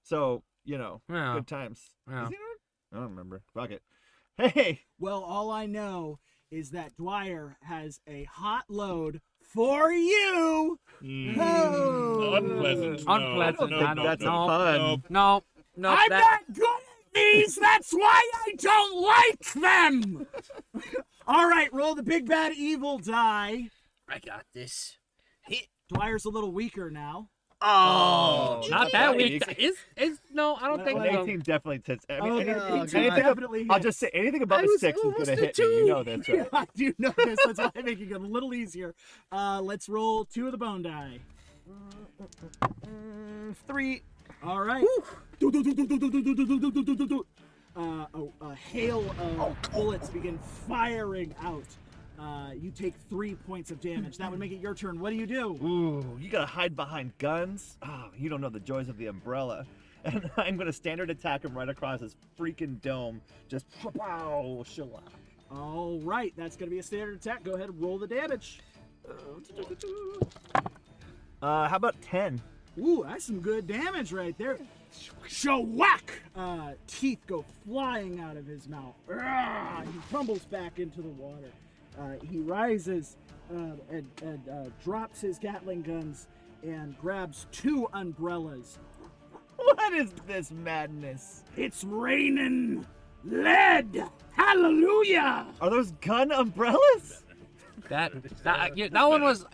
So, you know, Yeah. good times. Yeah. Is he an orc? I don't remember. Fuck it. Hey, Well, all I know is that Dwyer has a hot load for you. Oh. Unpleasant. Unpleasant. No, I no, don't- that's a no, pun. no. No, I'm that, not good at these. That's why I don't like them. All right, roll the big bad evil die. I got this. Dwyer's a little weaker now. Oh. not that weak. Is no, I don't Well, think an so. 18 definitely hits. I mean, Oh, anything, no, anything definitely I'll hits. just say anything above I a was 6 is almost going to a hit me. You 2. know this, right? Yeah, I do know this. That's why I'm making it a little easier. Let's roll 2 of the bone die. 3. All right. A hail of bullets begin firing out. You take 3 points of damage. That would make it your turn. What do you do? Ooh, you gotta hide behind guns? Oh, you don't know the joys of the umbrella. And I'm gonna standard attack him right across his freaking dome. Just pow, shilla. All right, that's going to be a standard attack. Go ahead and roll the damage. How about 10? Ooh, that's some good damage right there. Shawak! Teeth go flying out of his mouth. He tumbles back into the water. He rises and drops his Gatling guns and grabs 2 umbrellas. What is this madness? It's raining lead! Hallelujah! Are those gun umbrellas? That one was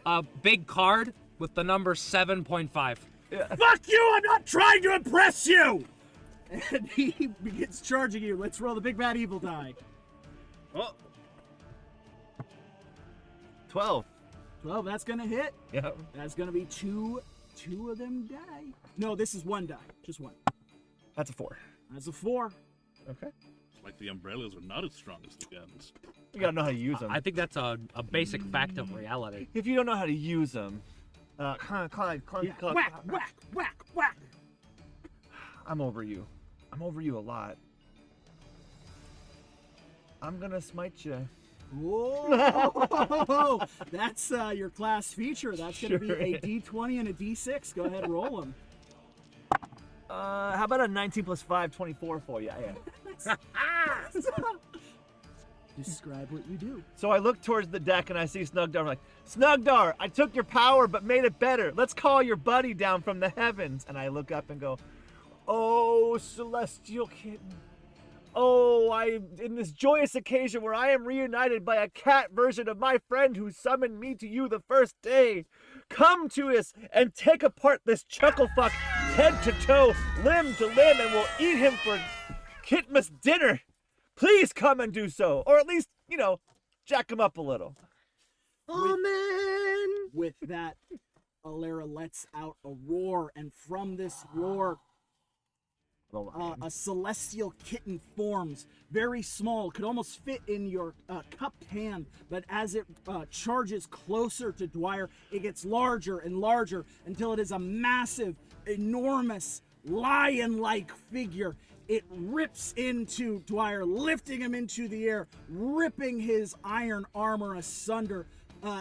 a big card with the number 7.5. Fuck you! I'm not trying to impress you! and he begins charging you. Let's roll the big bad evil die. Oh, 12. 12, that's gonna hit. Yep. That's gonna be two of them die. No, this is one die. Just one. That's a 4. That's a 4. Okay. Like the umbrellas are not as strong as the guns. You gotta know how to use them. I think that's a basic fact of reality. If you don't know how to use them, Clyde, Whack, whack, whack, whack. I'm over you. I'm over you a lot. I'm gonna smite you. Whoa! That's your class feature. That's going to Sure be a is. D20 and a D6. Go ahead, roll them. How about a 19 plus 5, 24 for you? Yeah. Describe what you do. So I look towards the deck and I see Snuggdar. I'm like, Snuggdar, I took your power but made it better. Let's call your buddy down from the heavens. And I look up and go, oh, celestial kitten. Oh, in this joyous occasion where I am reunited by a cat version of my friend who summoned me to you the first day. Come to us and take apart this chucklefuck head to toe, limb to limb, and we'll eat him for Kitmas dinner. Please come and do so. Or at least, jack him up a little. Amen. With that, Alera lets out a roar, and from this roar, a celestial kitten forms, very small, could almost fit in your cupped hand, but as it charges closer to Dwyer, it gets larger and larger until it is a massive, enormous, lion-like figure. It rips into Dwyer, lifting him into the air, ripping his iron armor asunder.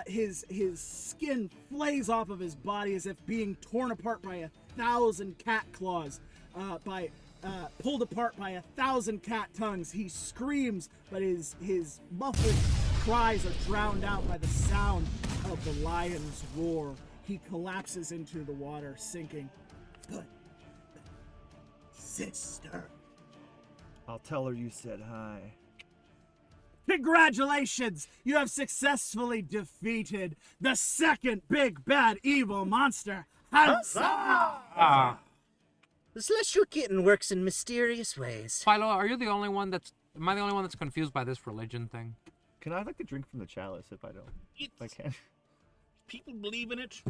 His skin flays off of his body as if being torn apart by 1,000 cat claws. Pulled apart by 1,000 cat tongues. He screams, but his muffled cries are drowned out by the sound of the lion's roar. He collapses into the water, sinking. But, sister, I'll tell her you said hi. congratulations! You have successfully defeated the second big bad evil monster. Huzzah! The celestial kitten works in mysterious ways. Philo, am I the only one that's confused by this religion thing? Can I like to drink from the chalice if I don't? If I can. People believe in it,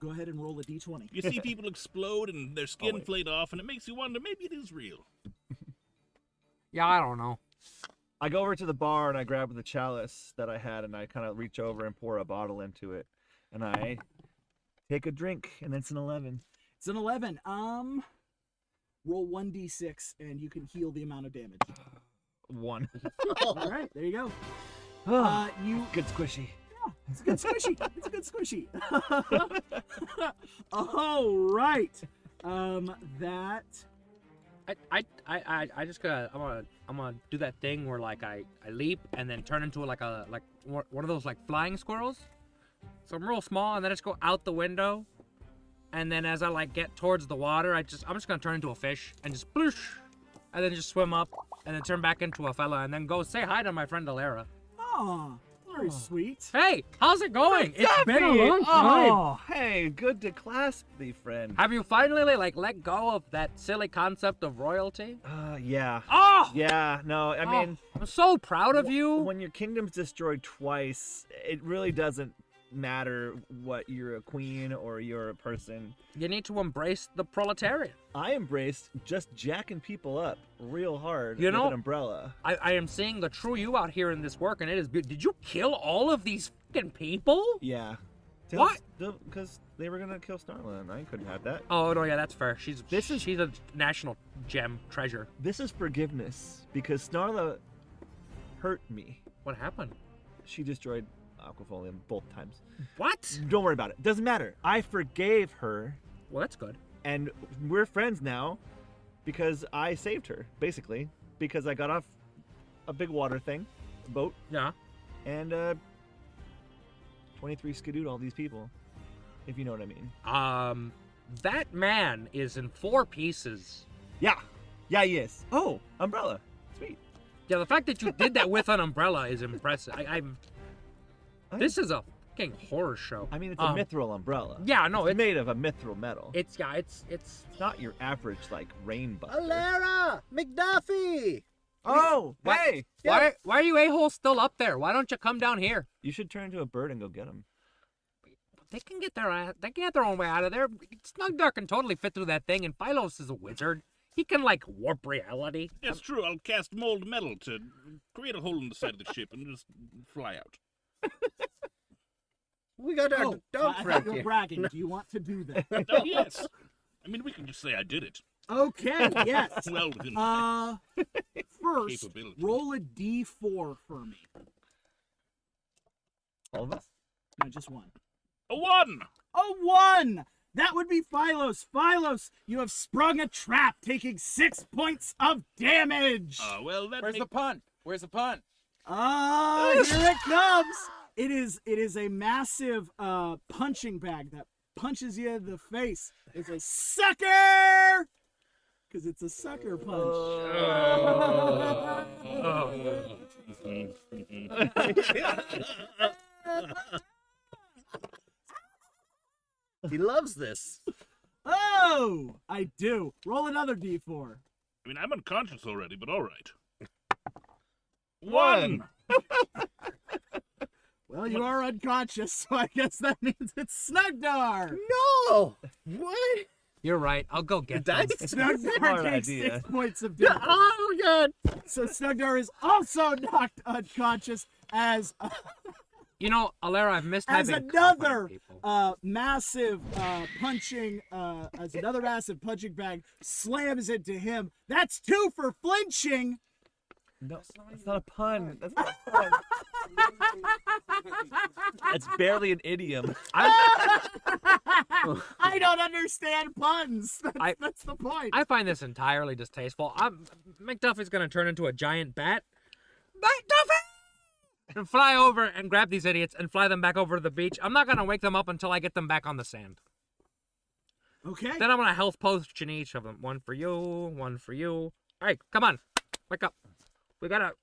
Go ahead and roll a d20. You see people explode and their skin wait. flayed off, and it makes you wonder, maybe it is real. Yeah, I don't know. I go over to the bar and I grab the chalice that I had and I kind of reach over and pour a bottle into it. And I take a drink and it's an 11. It's an 11. Roll 1d6 and you can heal the amount of damage. 1. All right, there you go. You Good squishy. It's a good squishy. It's a good squishy. All right. That. I just gotta I'm gonna do that thing where like I leap and then turn into like one of those like flying squirrels. So I'm real small and then I just go out the window, and then as I like get towards the water, I'm just gonna turn into a fish and just sploosh, and then just swim up and then turn back into a fella and then go say hi to my friend Alera. Oh, very sweet. Hey, how's it going? It's been a long time. Oh, hey, good to clasp thee, friend. Have you finally like let go of that silly concept of royalty? Yeah. Oh! Yeah, no, I mean, I'm so proud of you. when your kingdom's destroyed twice, it really doesn't matter what you're a queen or you're a person. You need to embrace the proletariat. I embraced just jacking people up real hard You with know- an umbrella. I am seeing the true you out here in this work, and it is beautiful. Did you kill all of these fucking people? Yeah. What? Because they were gonna kill Starla, and I couldn't have that. Oh no, yeah, that's fair. She's This she's a national gem treasure. This is forgiveness because Snarla hurt me. What happened? She destroyed Aquafolium both times. What? Don't worry about it. Doesn't matter. I forgave her, Well, that's good. and we're friends now because I saved her, basically. Because I got off a big water thing, boat, Yeah. and 23 skidooed all these people, if you know what I mean. That man is in 4 pieces. Yeah. Yeah, he is. Oh, umbrella. Sweet. Yeah, the fact that you did that with an umbrella is impressive. This is a fucking horror show. I mean, it's a mithril umbrella. Yeah, no, it's made of a mithril metal. It's not your average like rain buster. Alera! McDuffey! Oh, hey! Why are you a-holes still up there? Why don't you come down here? You should turn into a bird and go get them. They can get their own way out of there. Snuggdar can totally fit through that thing, and Philos is a wizard. He can like warp reality. That's true. I'll cast mold metal to create a hole in the side of the ship and just fly out. We got our dog I friend thought you were here. bragging. Do you want to do that? Oh, yes. I mean, we can just say I did it. Okay, yes. Well within my First, capability. roll a d4 for me. All of us? No, just one. A 1! A 1! That would be Philos. Philos, you have sprung a trap, taking 6 points of damage. Well, that Where's the pun? Where's the pun? Here it comes. It is a massive punching bag that punches you in the face. It's a sucker! Because it's a sucker punch. He loves this. Oh, I do. Roll another d4. I mean, I'm unconscious already, but all right. 1. Well, you are unconscious, so I guess that means it's Snuggdar. No! What? You're right. I'll go get them. Snuggdar Smart takes idea. 6 points of damage. Oh, God! So Snuggdar is also knocked unconscious as You know, Alera, I've missed as having another people. massive punching bag slams into him. That's 2 for flinching. No, that's not a pun. That's not a pun. That's barely an idiom. I don't understand puns. That's the point. I find this entirely distasteful. McDuffie's gonna turn into a giant bat. McDuffie! And fly over and grab these idiots and fly them back over to the beach. I'm not gonna wake them up until I get them back on the sand. Okay. Then I'm gonna health potion each of them. One for you, one for you. All right, come on, wake up. We gotta.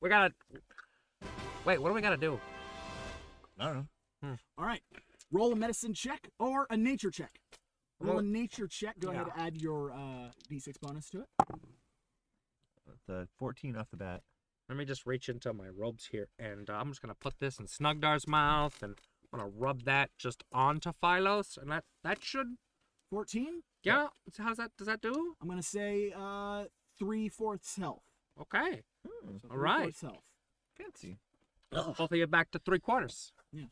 Wait, what do we gotta do? I don't know. All right. Roll a medicine check or a nature check. Roll a nature check. Go ahead and add your d6 bonus to it. The 14 off the bat. Let me just reach into my robes here, and I'm just gonna put this in Snuggdar's mouth, and I'm gonna rub that just onto Philos, and that should. 14? Yeah. How's that? Does that do? I'm going to say 3/4 health. Okay. So All right. 3/4 health. Fancy. Both of you back to 3/4. Yeah.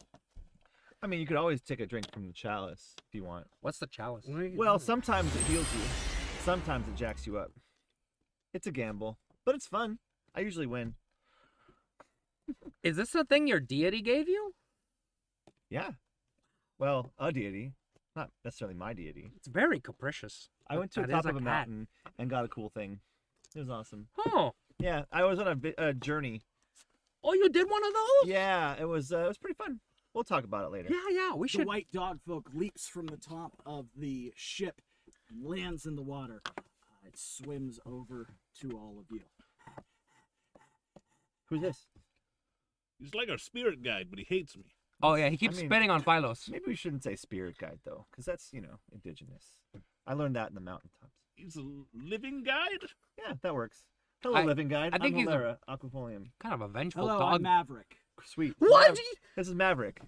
I mean, you could always take a drink from the chalice if you want. What's the chalice? Well, sometimes it heals you. Sometimes it jacks you up. It's a gamble, but it's fun. I usually win. Is this the thing your deity gave you? Yeah. Well, a deity. Not necessarily my deity. It's very capricious. I went to the That top is of a cat. mountain and got a cool thing. It was awesome. Oh. Yeah, I was on a journey. Oh, you did one of those? Yeah, it was pretty fun. We'll talk about it later. Yeah. We The should. white dog folk leaps from the top of the ship and lands in the water. It swims over to all of you. Who's this? He's like our spirit guide, but he hates me. Oh yeah, he keeps spitting on Philos. Maybe we shouldn't say spirit guide though, because that's indigenous. I learned that in the mountaintops. He's a living guide? Yeah, that works. Hello, living guide. I think I'm he's Alera, Aquafolium. Kind of a vengeful Hello, dog. I'm Maverick. Sweet. What? This is Maverick.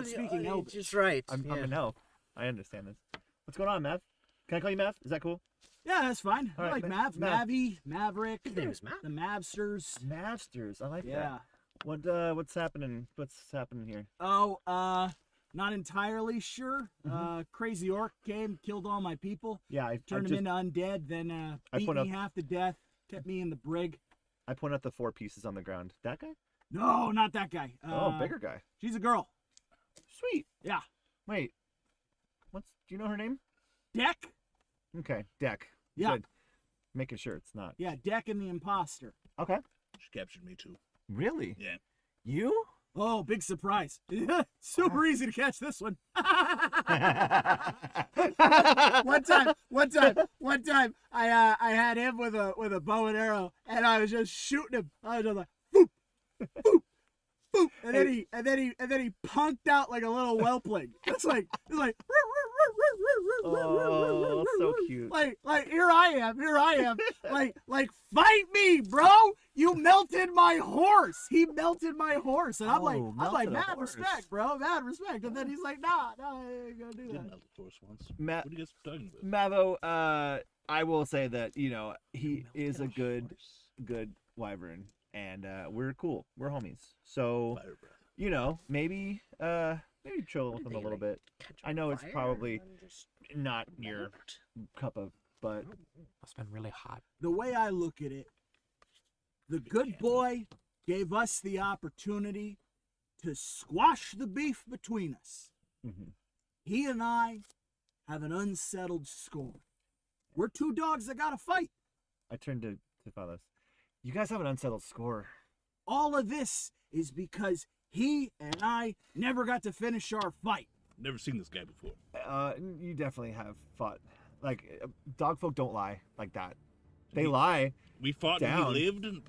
Speaking Elvish. Just right. I'm an elf. I understand this. What's going on, Mav? Can I call you Mav? Is that cool? Yeah, that's fine. All I right, like Mav. Mav. Mavy, Maverick. His name is Mav. The Mavsters. Masters. I like Yeah. that. What's happening? What's happening here? Oh, not entirely sure. Crazy orc came, killed all my people, Yeah, I turned them into undead, then I beat put me up- half to death, kept me in the brig. I point out the 4 pieces on the ground. That guy? No, not that guy. Bigger guy. She's a girl. Sweet. Yeah. Wait. Do you know her name? Deck? Okay, Deck. Yeah. Good. Making sure it's not. Yeah, Deck and the imposter. Okay. She captured me too. Really? Yeah. You? Oh, big surprise. Super easy to catch this one. One time, I had him with a bow and arrow, and I was just shooting him. I was just like, boop, boop, boop, and then he punked out like a little whelpling. It's like Oh, so cute. Like here I am. Like fight me, bro. You melted my horse. He melted my horse, and I'm like melted a mad horse. respect, bro, mad respect. And then he's like, nah, I ain't gonna do Didn't that. melt the horse once. Matt, What are you guys talking about? Mavo, I will say that he is a good wyvern, and we're cool. We're homies. So Fire breath. maybe chill with him a little bit. I know it's probably not your cup of, but Must have been really hot. The way I look at it, the good boy gave us the opportunity to squash the beef between us. He and I have an unsettled score. We're two dogs that gotta fight. I turned to Philos. You guys have an unsettled score. All of this is because he and I never got to finish our fight. Never seen this guy before. You definitely have fought. Like, dogfolk don't lie like that. They lie. We fought Down. and he lived and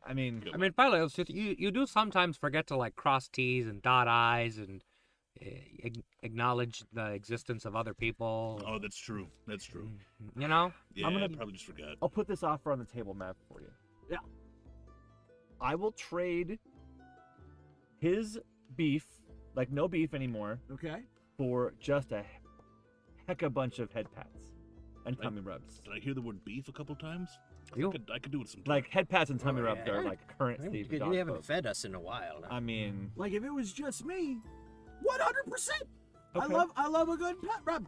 I mean, Philos, you do sometimes forget to like cross T's and dot I's and acknowledge the existence of other people. Oh, that's true. That's true. You know? Yeah, I'm gonna- I probably just forgot. I'll put this offer on the table, Matt, for you. Yeah. I will trade his beef, like no beef anymore, Okay? for just a heck of a bunch of head pats and tummy rubs. Did I hear the word beef a couple times? You- I could do it sometime. Like head pats and tummy Oh, rubs yeah. are like currency for You dog haven't folk. fed us in a while. I mean, Like if it was just me, 100%. Okay. I love a good pet rub.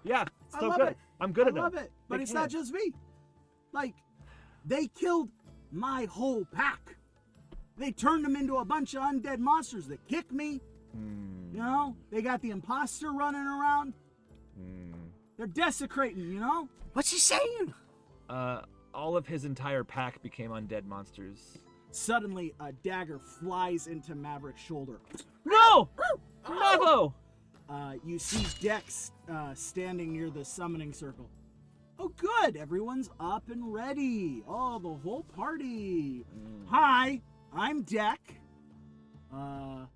yeah, I still love good. it. I'm good I at them. love it. But Big it's fan. not just me. Like, they killed my whole pack. They turned them into a bunch of undead monsters that kick me. Hmm. You know? They got the imposter running around. They're desecrating, you know? What's he saying? All of his entire pack became undead monsters. Suddenly, a dagger flies into Maverick's shoulder. No! Mavo! You see Dex standing near the summoning circle. Oh, good. Everyone's up and ready. Oh, the whole party. Hi, I'm Deck. Oh,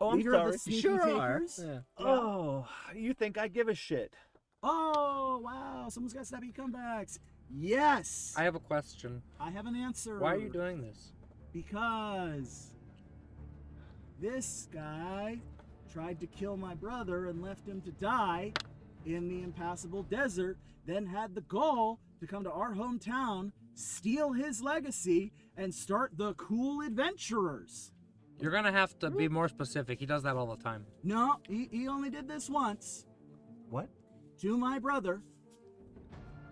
I'm Leader sorry. of the Sneaky Sure are. Takers. Yeah. Oh, you think I give a shit? Oh, wow. Someone's got snappy comebacks. Yes. I have a question. I have an answer. Why are you doing this? Because this guy tried to kill my brother and left him to die in the impassable desert, then had the gall to come to our hometown, steal his legacy, and start the Cool Adventurers. You're gonna have to be more specific. He does that all the time. No, he only did this once What? to my brother.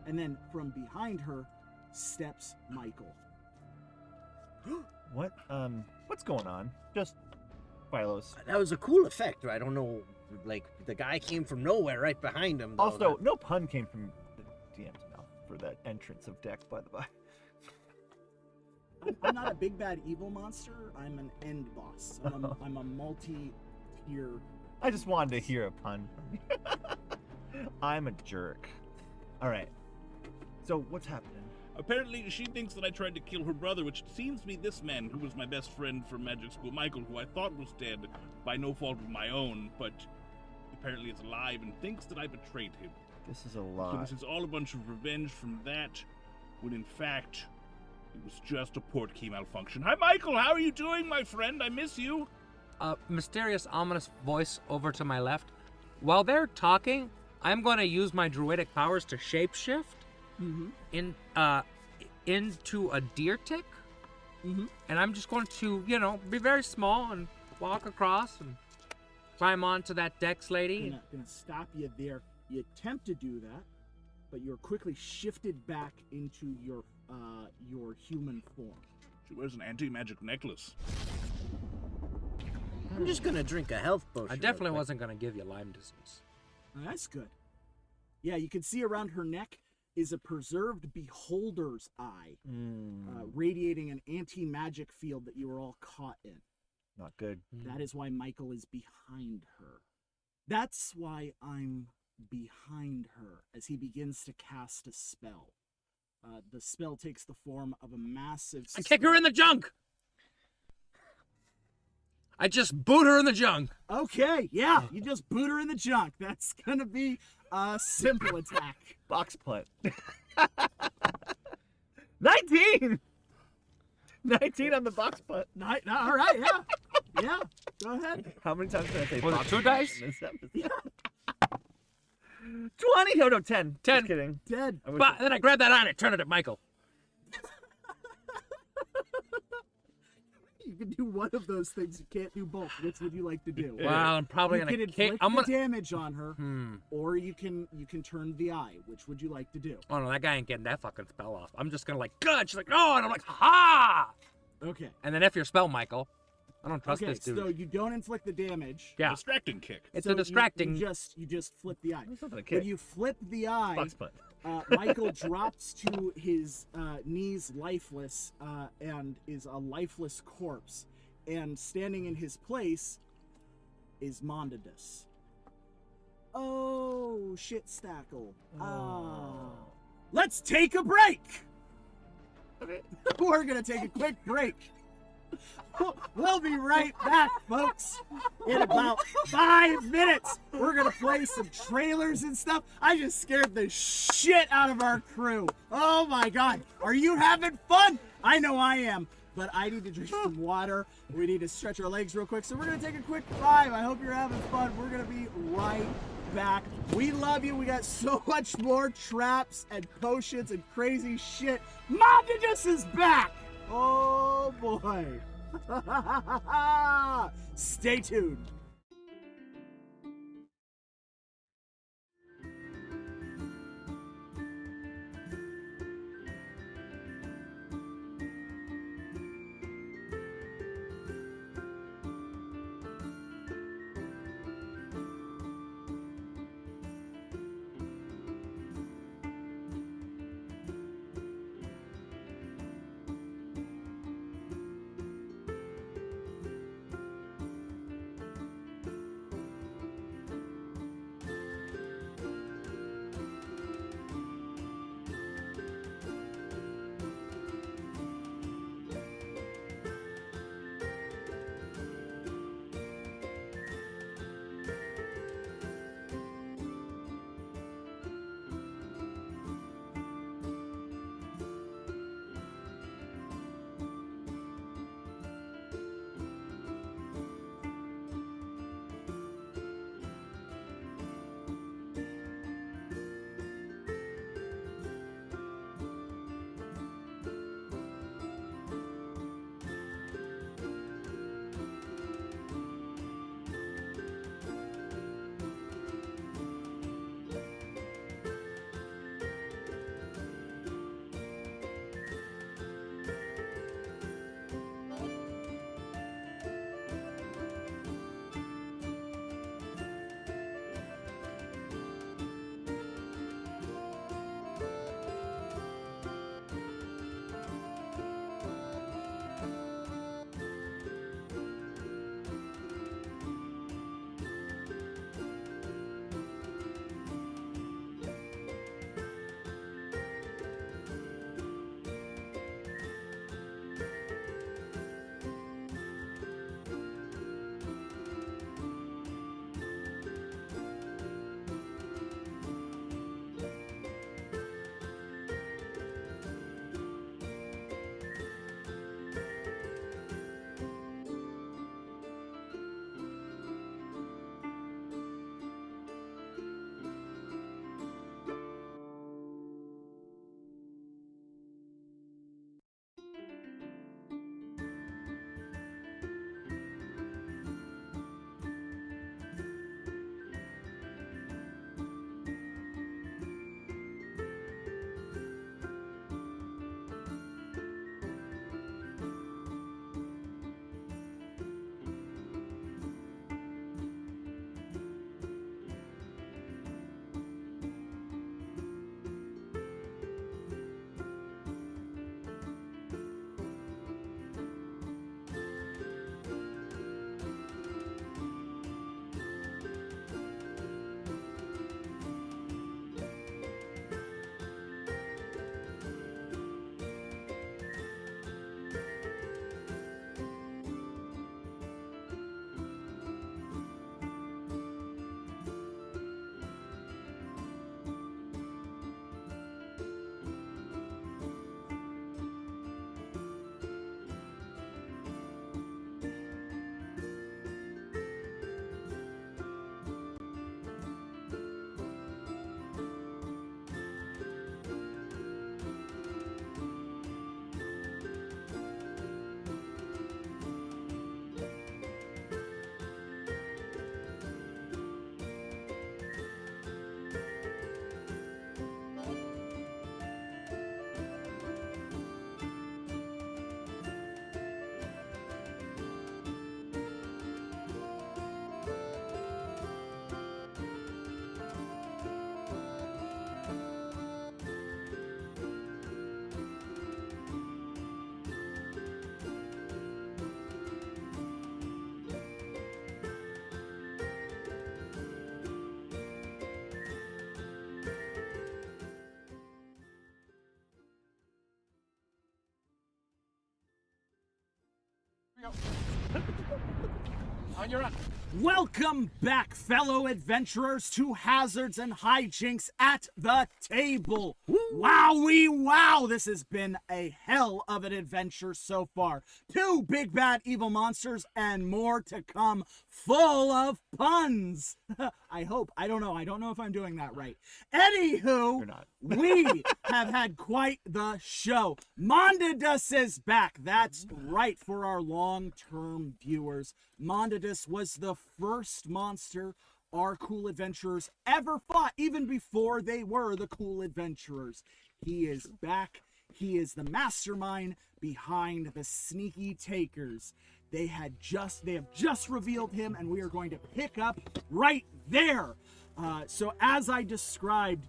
And then from behind her steps Michael. What? What's going on? Just Philos. That was a cool effect. I don't know. Like, the guy came from nowhere right behind him. Though. Also, no pun came from the DM's mouth for that entrance of Deck, by the by. I'm not a big bad evil monster. I'm an end boss. I'm a multi-tier. I just wanted to hear a pun. I'm a jerk. All right. So what's happening? Apparently, she thinks that I tried to kill her brother, which seems to be this man who was my best friend from magic school, Michael, who I thought was dead by no fault of my own, but apparently is alive and thinks that I betrayed him. This is a So lot. this is all a bunch of revenge from that, when in fact, it was just a port key malfunction. Hi, Michael! How are you doing, my friend? I miss you! A mysterious, ominous voice over to my left. While they're talking, I'm going to use my druidic powers to shapeshift into a deer tick. And I'm just going to, be very small and walk across and climb onto that Dex lady. Gonna stop you there. You attempt to do that, but you're quickly shifted back into your human form. She wears an anti-magic necklace. I'm just gonna drink a health potion. I definitely wasn't going to give you Lyme disease. Now, that's good. Yeah, you can see around her neck is a preserved beholder's eye, radiating an anti-magic field that you were all caught in. Not good. That is why Michael is behind her. That's why I'm behind her as he begins to cast a spell. The spell takes the form of a massive. I kick her in the junk. I just boot her in the junk. Okay, yeah, you just boot her in the junk. That's gonna be a simple attack. Box punt. 19! 19 on the box punt. All right, yeah. Yeah, go ahead. How many times did I say Was it box 2 punt dice? in this episode? 20? Oh, no, 10. 10. Just kidding. Dead. But then I grab that on it, turn it at Michael. You can do one of those things. You can't do both. Which would you like to do? Well, I'm probably You gonna can kick. inflict I'm the gonna. damage on her, or you can turn the eye. Which would you like to do? Oh no, that guy ain't getting that fucking spell off. I'm just gonna like, good. She's like, no, and I'm like, ha! Okay. And then F your spell, Michael. I don't trust Okay, this dude. so you don't inflict the damage. Yeah, Distracting kick. it's So a distracting. You just flip the eye. It's not gonna When kick. you flip the eye, Box punt. Michael drops to his knees lifeless and is a lifeless corpse. And standing in his place is Mondadus. Oh, shit, Stackle. Let's take a break! Okay. We're gonna take a quick break. We'll be right back, folks. In about 5 minutes, we're gonna play some trailers and stuff. I just scared the shit out of our crew. Oh my god, are you having fun? I know I am, but I need to drink some water. We need to stretch our legs real quick, so we're gonna take a quick 5. I hope you're having fun. We're gonna be right back. We love you. We got so much more traps and potions and crazy shit. Mondadus is back. Oh boy. Stay tuned. On your run. Welcome back, fellow adventurers, to Hazards and Hijinks at the Table. Wowee wow, this has been a hell of an adventure so far. 2 big bad evil monsters and more to come, full of puns. I hope. I don't know if I'm doing that right. Anywho, You're not. we have had quite the show. Mondadus is back. That's right, for our long-term viewers. Mondadus was the first monster our cool adventurers ever fought, even before they were the cool adventurers. He is back. He is the mastermind behind the sneaky takers. They have just revealed him, and we are going to pick up right there. So as I described,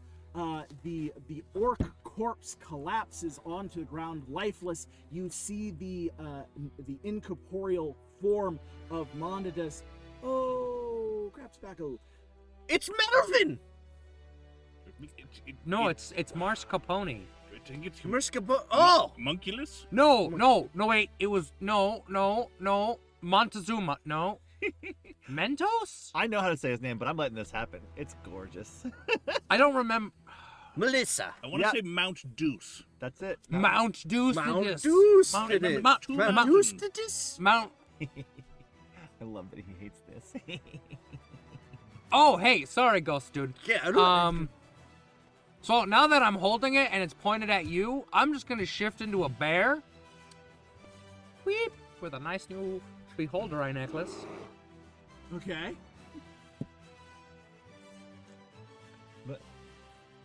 the orc corpse collapses onto the ground, lifeless. You see the incorporeal form of Mondadus. Oh, crap tobacco. It's Melvin! No, it's Mars Capone. I think it's Oh! Munculus? No, wait. It was no. Montezuma. No. Mentos? I know how to say his name, but I'm letting this happen. It's gorgeous. I don't remember. Melissa. I want to Yep. say Mount Deuce. That's it. Mount Deuce. Mount Deuce. Deuce Mount- did it. Mount- Mount Mount- Deuce did this? Mount. I love that he hates this. Oh, hey, sorry, Ghost Dude. Yeah, I don't So now that I'm holding it and it's pointed at you, I'm just gonna shift into a bear. Weep, with a nice new beholder eye necklace. Okay.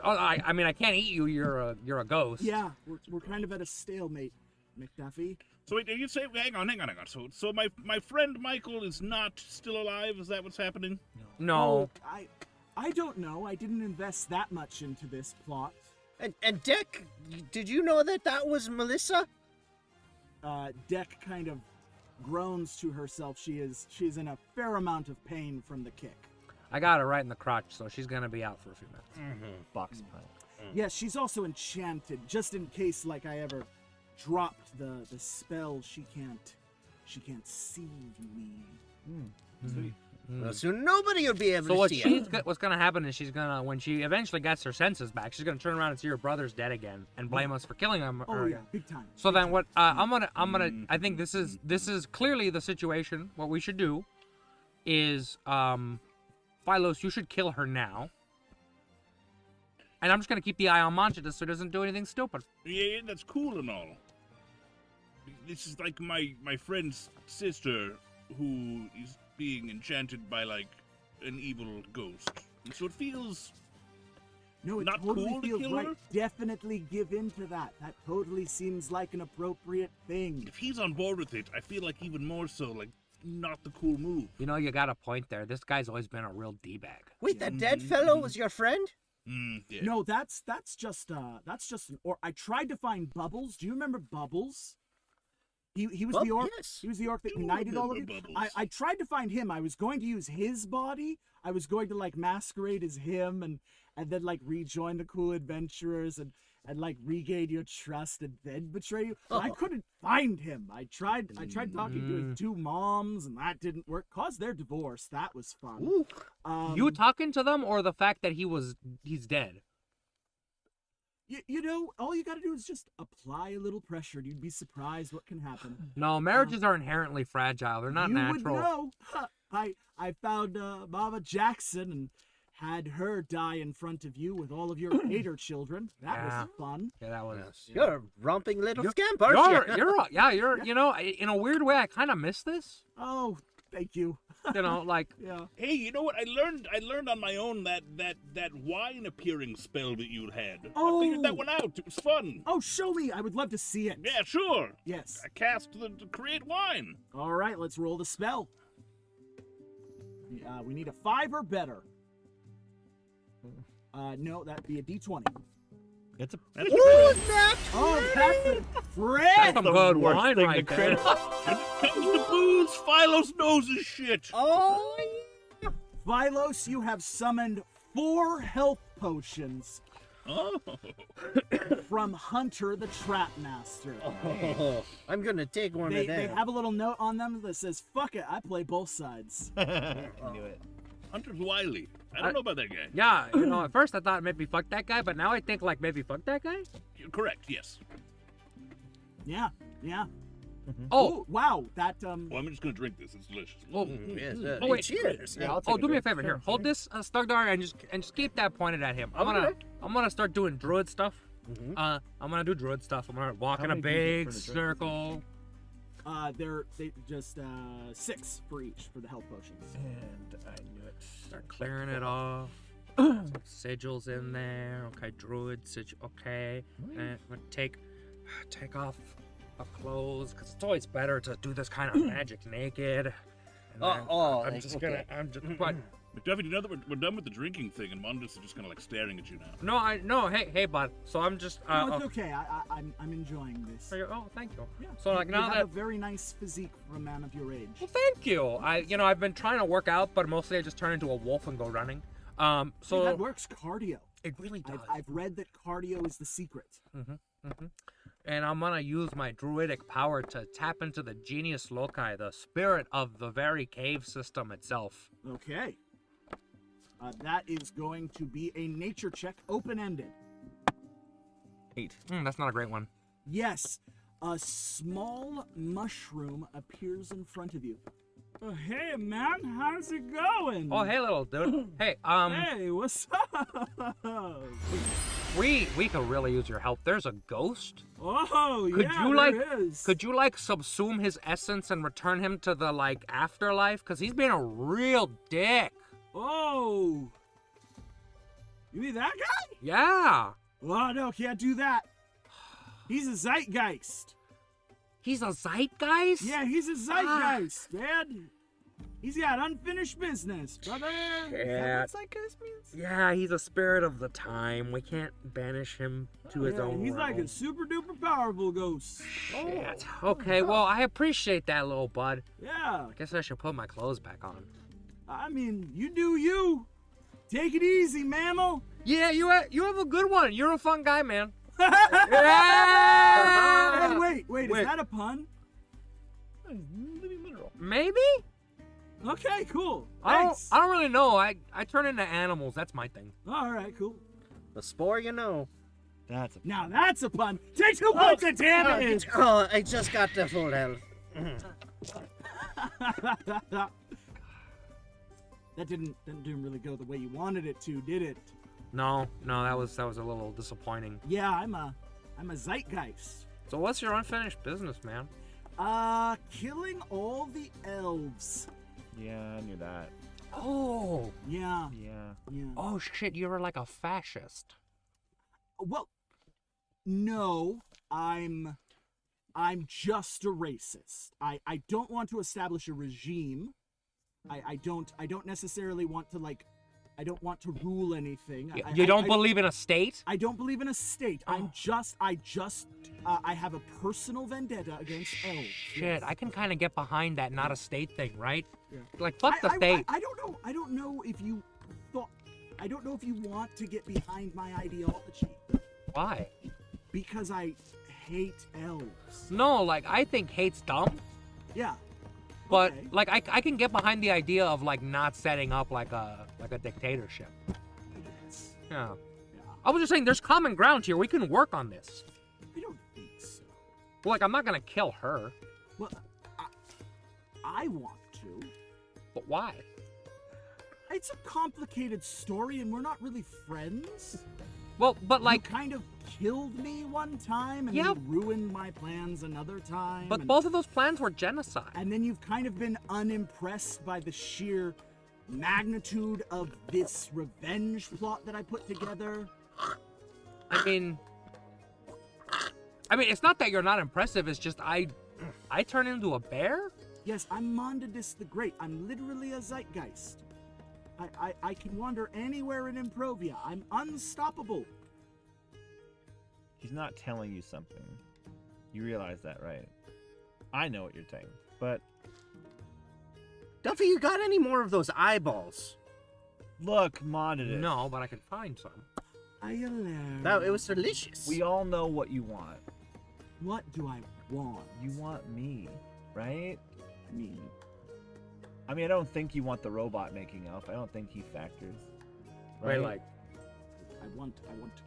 Oh, I mean, I can't eat you. You're a ghost. Yeah, we're kind of at a stalemate, McDuffie. So wait, you say, hang on. So my friend Michael is not still alive? Is that what's happening? No. Oh, I don't know. I didn't invest that much into this plot. And Deck, did you know that was Melissa? Deck kind of groans to herself. She's in a fair amount of pain from the kick. I got her right in the crotch, so she's gonna be out for a few minutes. Box pile. Yes, she's also enchanted, just in case like I ever dropped the spell. She can't see me. Sweet. Well, so nobody will be able So to see her. what's gonna happen is she's gonna, when she eventually gets her senses back, she's gonna turn around and see her brother's dead again and blame us for killing him. Oh yeah, big time. So then what? I'm gonna. I think this is clearly the situation. What we should do is, Philos, you should kill her now. And I'm just gonna keep the eye on Monchidus so he doesn't do anything stupid. Yeah, that's cool and all. This is like my friend's sister who is being enchanted by like an evil ghost. And so it feels No, it not totally cool to feels kill right. her? Definitely give in to that. That totally seems like an appropriate thing. if he's on board with it, I feel like even more so like not the cool move. You know, you got a point there. This guy's always been a real d-bag. Wait, that dead fellow was your friend? Yeah. No, that's just an orc. I tried to find Bubbles. Do you remember Bubbles? He was the orc. Yes. He was the orc that Do united all of you. remember I Bubbles. tried to find him. I was going to use his body. I was going to like masquerade as him and then like rejoin the cool adventurers and like regain your trust and then betray you. But I couldn't find him. I tried talking to his 2 moms and that didn't work. Caused their divorce. That was fun. Ooh. You talking to them, or the fact that he's dead? You know, all you gotta do is just apply a little pressure. You'd be surprised what can happen. No, marriages are inherently fragile. They're not you natural. would know. I found Mama Jackson and had her die in front of you with all of your hater children. That Yeah. was fun. Yeah, that was. You're a romping little scamp, aren't you? You're. You know, in a weird way, I kind of miss this. Oh, thank you. You know, like. Yeah. Hey, you know what? I learned on my own that wine appearing spell that you had. I figured that Oh. one out. It was fun. Oh, show me. I would love to see it. Yeah, sure. Yes. I cast the create wine. All right, let's roll the spell. We need a 5 or better. No, that'd be a D20. It's a That's Ooh, Nat! Oh, that's a That's friend. some the good worst wine thing to right crit there. When it comes to booze, Philos knows his shit. Oh, Philos, you have summoned 4 health potions. Oh. from Hunter the Trap Master. Oh, I'm gonna take one They of them. have a little note on them that says, "Fuck it, I play both sides." I knew it. Hunter's wily. I don't know about that guy. Yeah, at first I thought maybe fuck that guy, but now I think like maybe fuck that guy. You're correct, yes. Yeah. Oh, Ooh, wow, that Well, I'm just gonna drink this. It's delicious. Yes, Oh, wait. cheers. Yeah, I'll take oh, do me a drink. favor here. Hold this Snuggdar and just keep that pointed at him. I'm gonna start doing druid stuff. I'm gonna do druid stuff. I'm gonna walk How in a many do you get big for the druid? circle. they just 6 for each for the health potions. And I knew it. Start clearing it off. Sigils in there. Okay, druid sigil. Okay, and I'm gonna take off my clothes because it's always better to do this kind of magic naked. And then I'm just gonna. What? McDuffie, do you know that we're done with the drinking thing, and Mondus is just kind of like staring at you now? No. Hey, bud. So I'm just. No, it's okay. I'm enjoying this. Oh, thank you. Yeah. So like you now have that. a very nice physique for a man of your age. Well, thank you. I've been trying to work out, but mostly I just turn into a wolf and go running. See, So that works. Cardio. it really does. I've read that cardio is the secret. And I'm gonna use my druidic power to tap into the genius loci, the spirit of the very cave system itself. Okay. That is going to be a nature check, open-ended. 8. That's not a great one. Yes, a small mushroom appears in front of you. Hey, man, how's it going? Oh, hey, little dude. Hey, Hey, what's up? we could really use your help. There's a ghost. Oh, Could yeah, you like there is. could you like subsume his essence and return him to the like afterlife? Cause he's being a real dick. Oh. You mean that guy? Yeah. Oh, no, can't do that. He's a zeitgeist. He's a zeitgeist? Yeah, he's a zeitgeist, man. He's got unfinished business, brother. Is that Yeah. what zeitgeist means? Yeah, he's a spirit of the time. We can't banish him to his Yeah, own he's like a realm. super duper powerful ghost. Shit. Okay, well, I appreciate that, little bud. Yeah, I guess I should put my clothes back on. I mean, you do you. Take it easy, mammal. Yeah, you have a good one. You're a fun guy, man. Hey, Yeah! wait, Wait. is that a pun? Living literal. Maybe? Okay, cool. I Thanks. don't really know. I turn into animals. That's my thing. All right, cool. The spore, you know. That's a Now that's a pun. Take 2 points of damage. Oh, I just got the full health. That didn't really go the way you wanted it to, did it? No, that was a little disappointing. Yeah, I'm a zeitgeist. So what's your unfinished business, man? Killing all the elves. Yeah, I knew that. Oh. Yeah, Yeah. Oh shit, you were like a fascist. Well, no, I'm just a racist. I don't want to establish a regime. I don't necessarily want to I don't want to rule anything. You don't I- believe in a state? I don't believe in a state. I have a personal vendetta against elves. Shit, Yes. I can kind of get behind that not a state thing, right? Yeah. Like fuck the state. I don't know if you thought. I don't know if you want to get behind my ideology Why? because I hate elves. No, like I think hate's dumb, Yeah. but Okay. like I can get behind the idea of like not setting up like a dictatorship. Yes. Yeah. Yeah. I was just saying there's common ground here. We can work on this. I don't think so. Well, like I'm not gonna kill her, Well, I want to. but why? It's a complicated story, and we're not really friends. Well, but like you kind of killed me one time, and Yeah. you ruined my plans another time. but and, both of those plans were genocide. and then you've kind of been unimpressed by the sheer magnitude of this revenge plot that I put together. I mean, it's not that you're not impressive. It's just I turn into a bear. Yes, I'm Mondadus the Great. I'm literally a zeitgeist. I can wander anywhere in Improvia. I'm unstoppable. He's not telling you something. You realize that, right? I know what you're saying, but Duffy, you got any more of those eyeballs? look, Monadus. No, but I can find some. Alera. Wow, it was delicious. We all know what you want. What do I want? You want me, right? Me. I mean, I don't think you want the robot making elf. I don't think he factors. Wait, like, I want to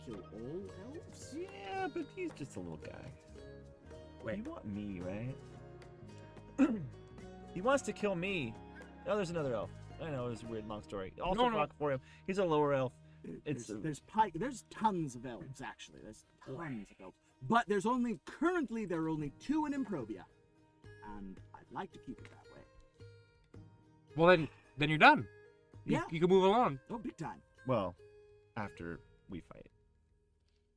kill all elves? Yeah, but he's just a little guy. wait. You want me, right? He wants to kill me. Oh, there's another elf. I know, it's a weird long story. Also, No. Aquafolium. He's a lower elf. There's tons of elves actually. There's tons of elves. But currently there are only 2 in Improvia. And I'd like to keep it that way. Well, then you're done. Yeah. You can move along. Oh, big time. Well, after we fight.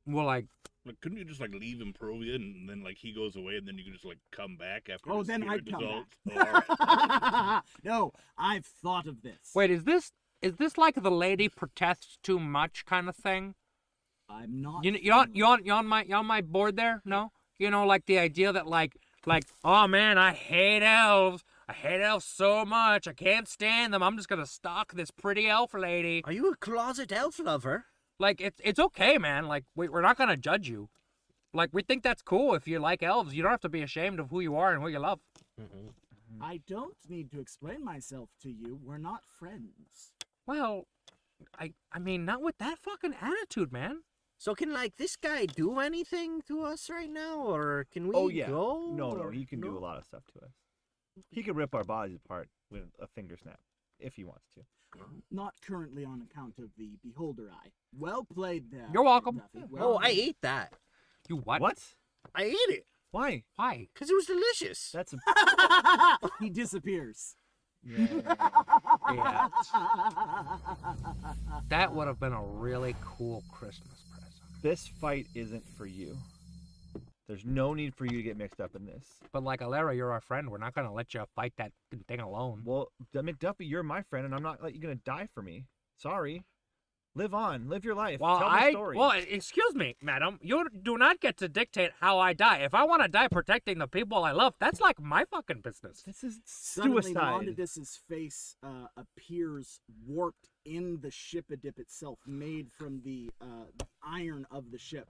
Well, like, Like, couldn't you just like leave Improvia and then like he goes away and then you can just like come back after? Oh, the then spirit I'd come dissolves? back. Oh, all right. No, I've thought of this. wait, is this like the lady protests too much kind of thing? I'm not. You on my board there? No? You know, like the idea that like, oh man, I hate elves. I hate elves so much. I can't stand them. I'm just gonna stalk this pretty elf lady. Are you a closet elf lover? Like, it's okay, man. Like, we're not gonna judge you. Like, we think that's cool if you like elves. You don't have to be ashamed of who you are and who you love. I don't need to explain myself to you. We're not friends. Well, I mean, not with that fucking attitude, man. So can like this guy do anything to us right now, or can we Oh, yeah. go? No, or- he can do a lot of stuff to us. He can rip our bodies apart with a finger snap, if he wants to. Not currently on account of the beholder eye. Well played there. You're welcome. Duffy. Oh, I ate that. You what? What? I ate it Why? Why? because it was delicious. That's a... He disappears. Yeah. Yeah. That would have been a really cool Christmas present. This fight isn't for you. There's no need for you to get mixed up in this. But like, Alera, you're our friend. We're not gonna let you fight that thing alone. Well, McDuffie, you're my friend, and I'm not like you gonna die for me. Sorry. Live on. Live your life. Well, Tell the story. well, excuse me, madam. You do not get to dictate how I die. If I want to die protecting the people I love, that's like my fucking business. This is Suddenly, suicide. Mondidus's face appears warped in the ship-a-dip itself, made from the iron of the ship.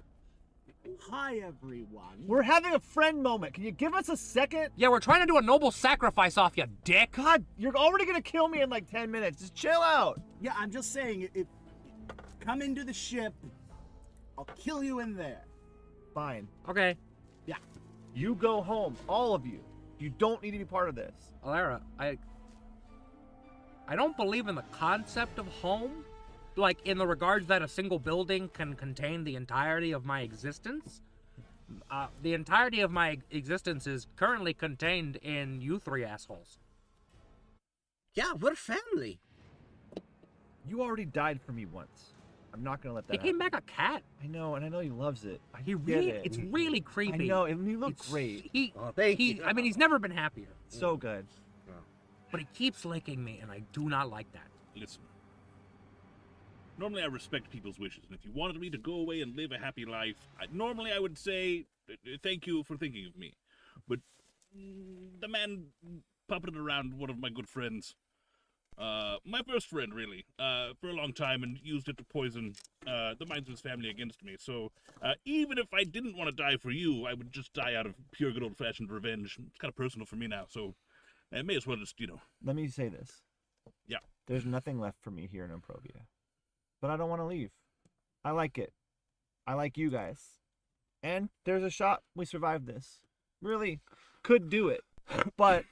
Hi, everyone. We're having a friend moment. Can you give us a second? Yeah, we're trying to do a noble sacrifice off you, dick. God, you're already gonna kill me in like 10 minutes. Just chill out. Yeah, I'm just saying, if come into the ship, I'll kill you in there. Fine. Okay, You go home, all of you. You don't need to be part of this. Alera, I don't believe in the concept of home, like in the regards that a single building can contain the entirety of my existence. The entirety of my existence is currently contained in you 3 assholes. Yeah, we're family. You already died for me once. I'm not gonna let that He came happen. back a cat. I know, and I know he loves it. I He get really, it. it's really creepy. I know, and you look It's- great. He, Oh, thank you. I mean, he's never been happier. So good. But he keeps licking me, and I do not like that. Listen. Normally I respect people's wishes, and if you wanted me to go away and live a happy life, normally I would say, thank you for thinking of me. But the man puppeted around one of my good friends, my first friend really, for a long time, and used it to poison the minds of his family against me. So even if I didn't want to die for you, I would just die out of pure good old-fashioned revenge. It's kind of personal for me now, so I may as well just, Let me say this. Yeah. There's nothing left for me here in Improvia. But I don't want to leave. I like it. I like you guys. And there's a shot we survived this. Really could do it. But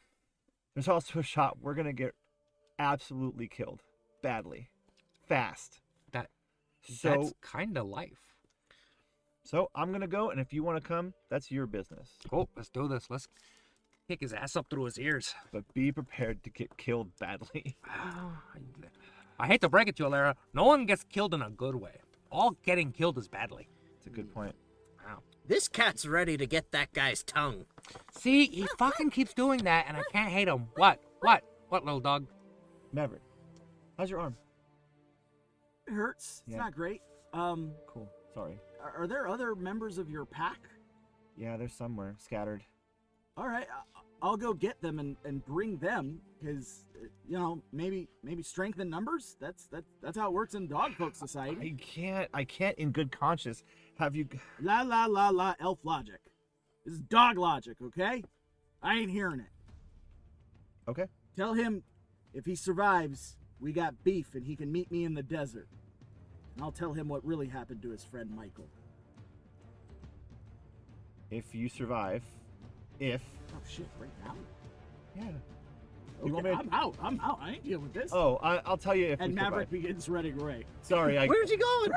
there's also a shot we're going to get absolutely killed. Badly. Fast. That's kind of life. So I'm going to go, and if you want to come, that's your business. Cool, let's do this. Let's kick his ass up through his ears. But be prepared to get killed badly. I hate to break it to you, Alera. No one gets killed in a good way. All getting killed is badly. It's a good point. Wow. This cat's ready to get that guy's tongue. See, he fucking keeps doing that, and I can't hate him. What, little dog? Maverick, how's your arm? It hurts. It's Yeah. not great. Cool. Sorry. Are there other members of your pack? Yeah, they're somewhere scattered. All right. I'll go get them and bring them, because maybe strength in numbers. That's how it works in dog folk society. I can't in good conscience have you. La elf logic. This is dog logic, okay? I ain't hearing it. Okay. Tell him if he survives, we got beef and he can meet me in the desert. And I'll tell him what really happened to his friend Michael. If you survive, if. Oh shit! Right now? Yeah. Okay, want me to- I'm out. I ain't dealing with this. Oh, I'll tell you if. and we Maverick survive. begins running away. Sorry, Where's he going?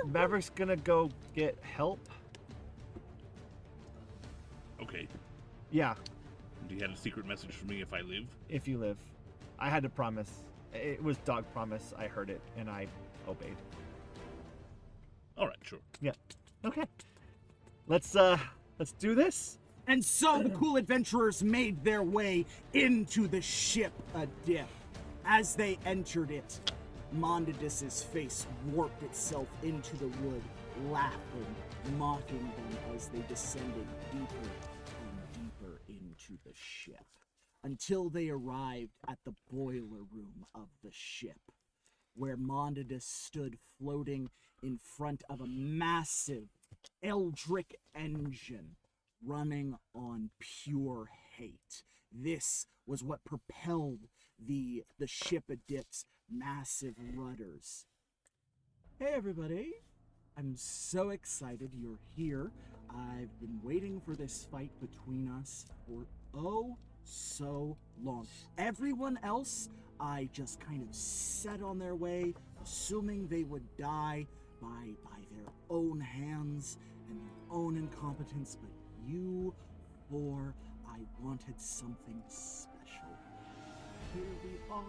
Maverick's gonna go get help. Okay. Yeah, Do you have a secret message for me if I live? if you live. I had to promise. It was dog promise. I heard it and I obeyed. All right, sure. Yeah. Okay. Let's do this. And so the cool adventurers made their way into the ship Adip. As they entered it, Mondidus's face warped itself into the wood, laughing, mocking them as they descended deeper and deeper into the ship, until they arrived at the boiler room of the ship, where Mondidus stood floating in front of a massive eldritch engine running on pure hate. This was what propelled the ship Adip's massive rudders. Hey everybody, I'm so excited you're here. I've been waiting for this fight between us for oh so long. Everyone else I just kind of set on their way, assuming they would die by their own hands and their own incompetence, but you four, I wanted something special. Here we are.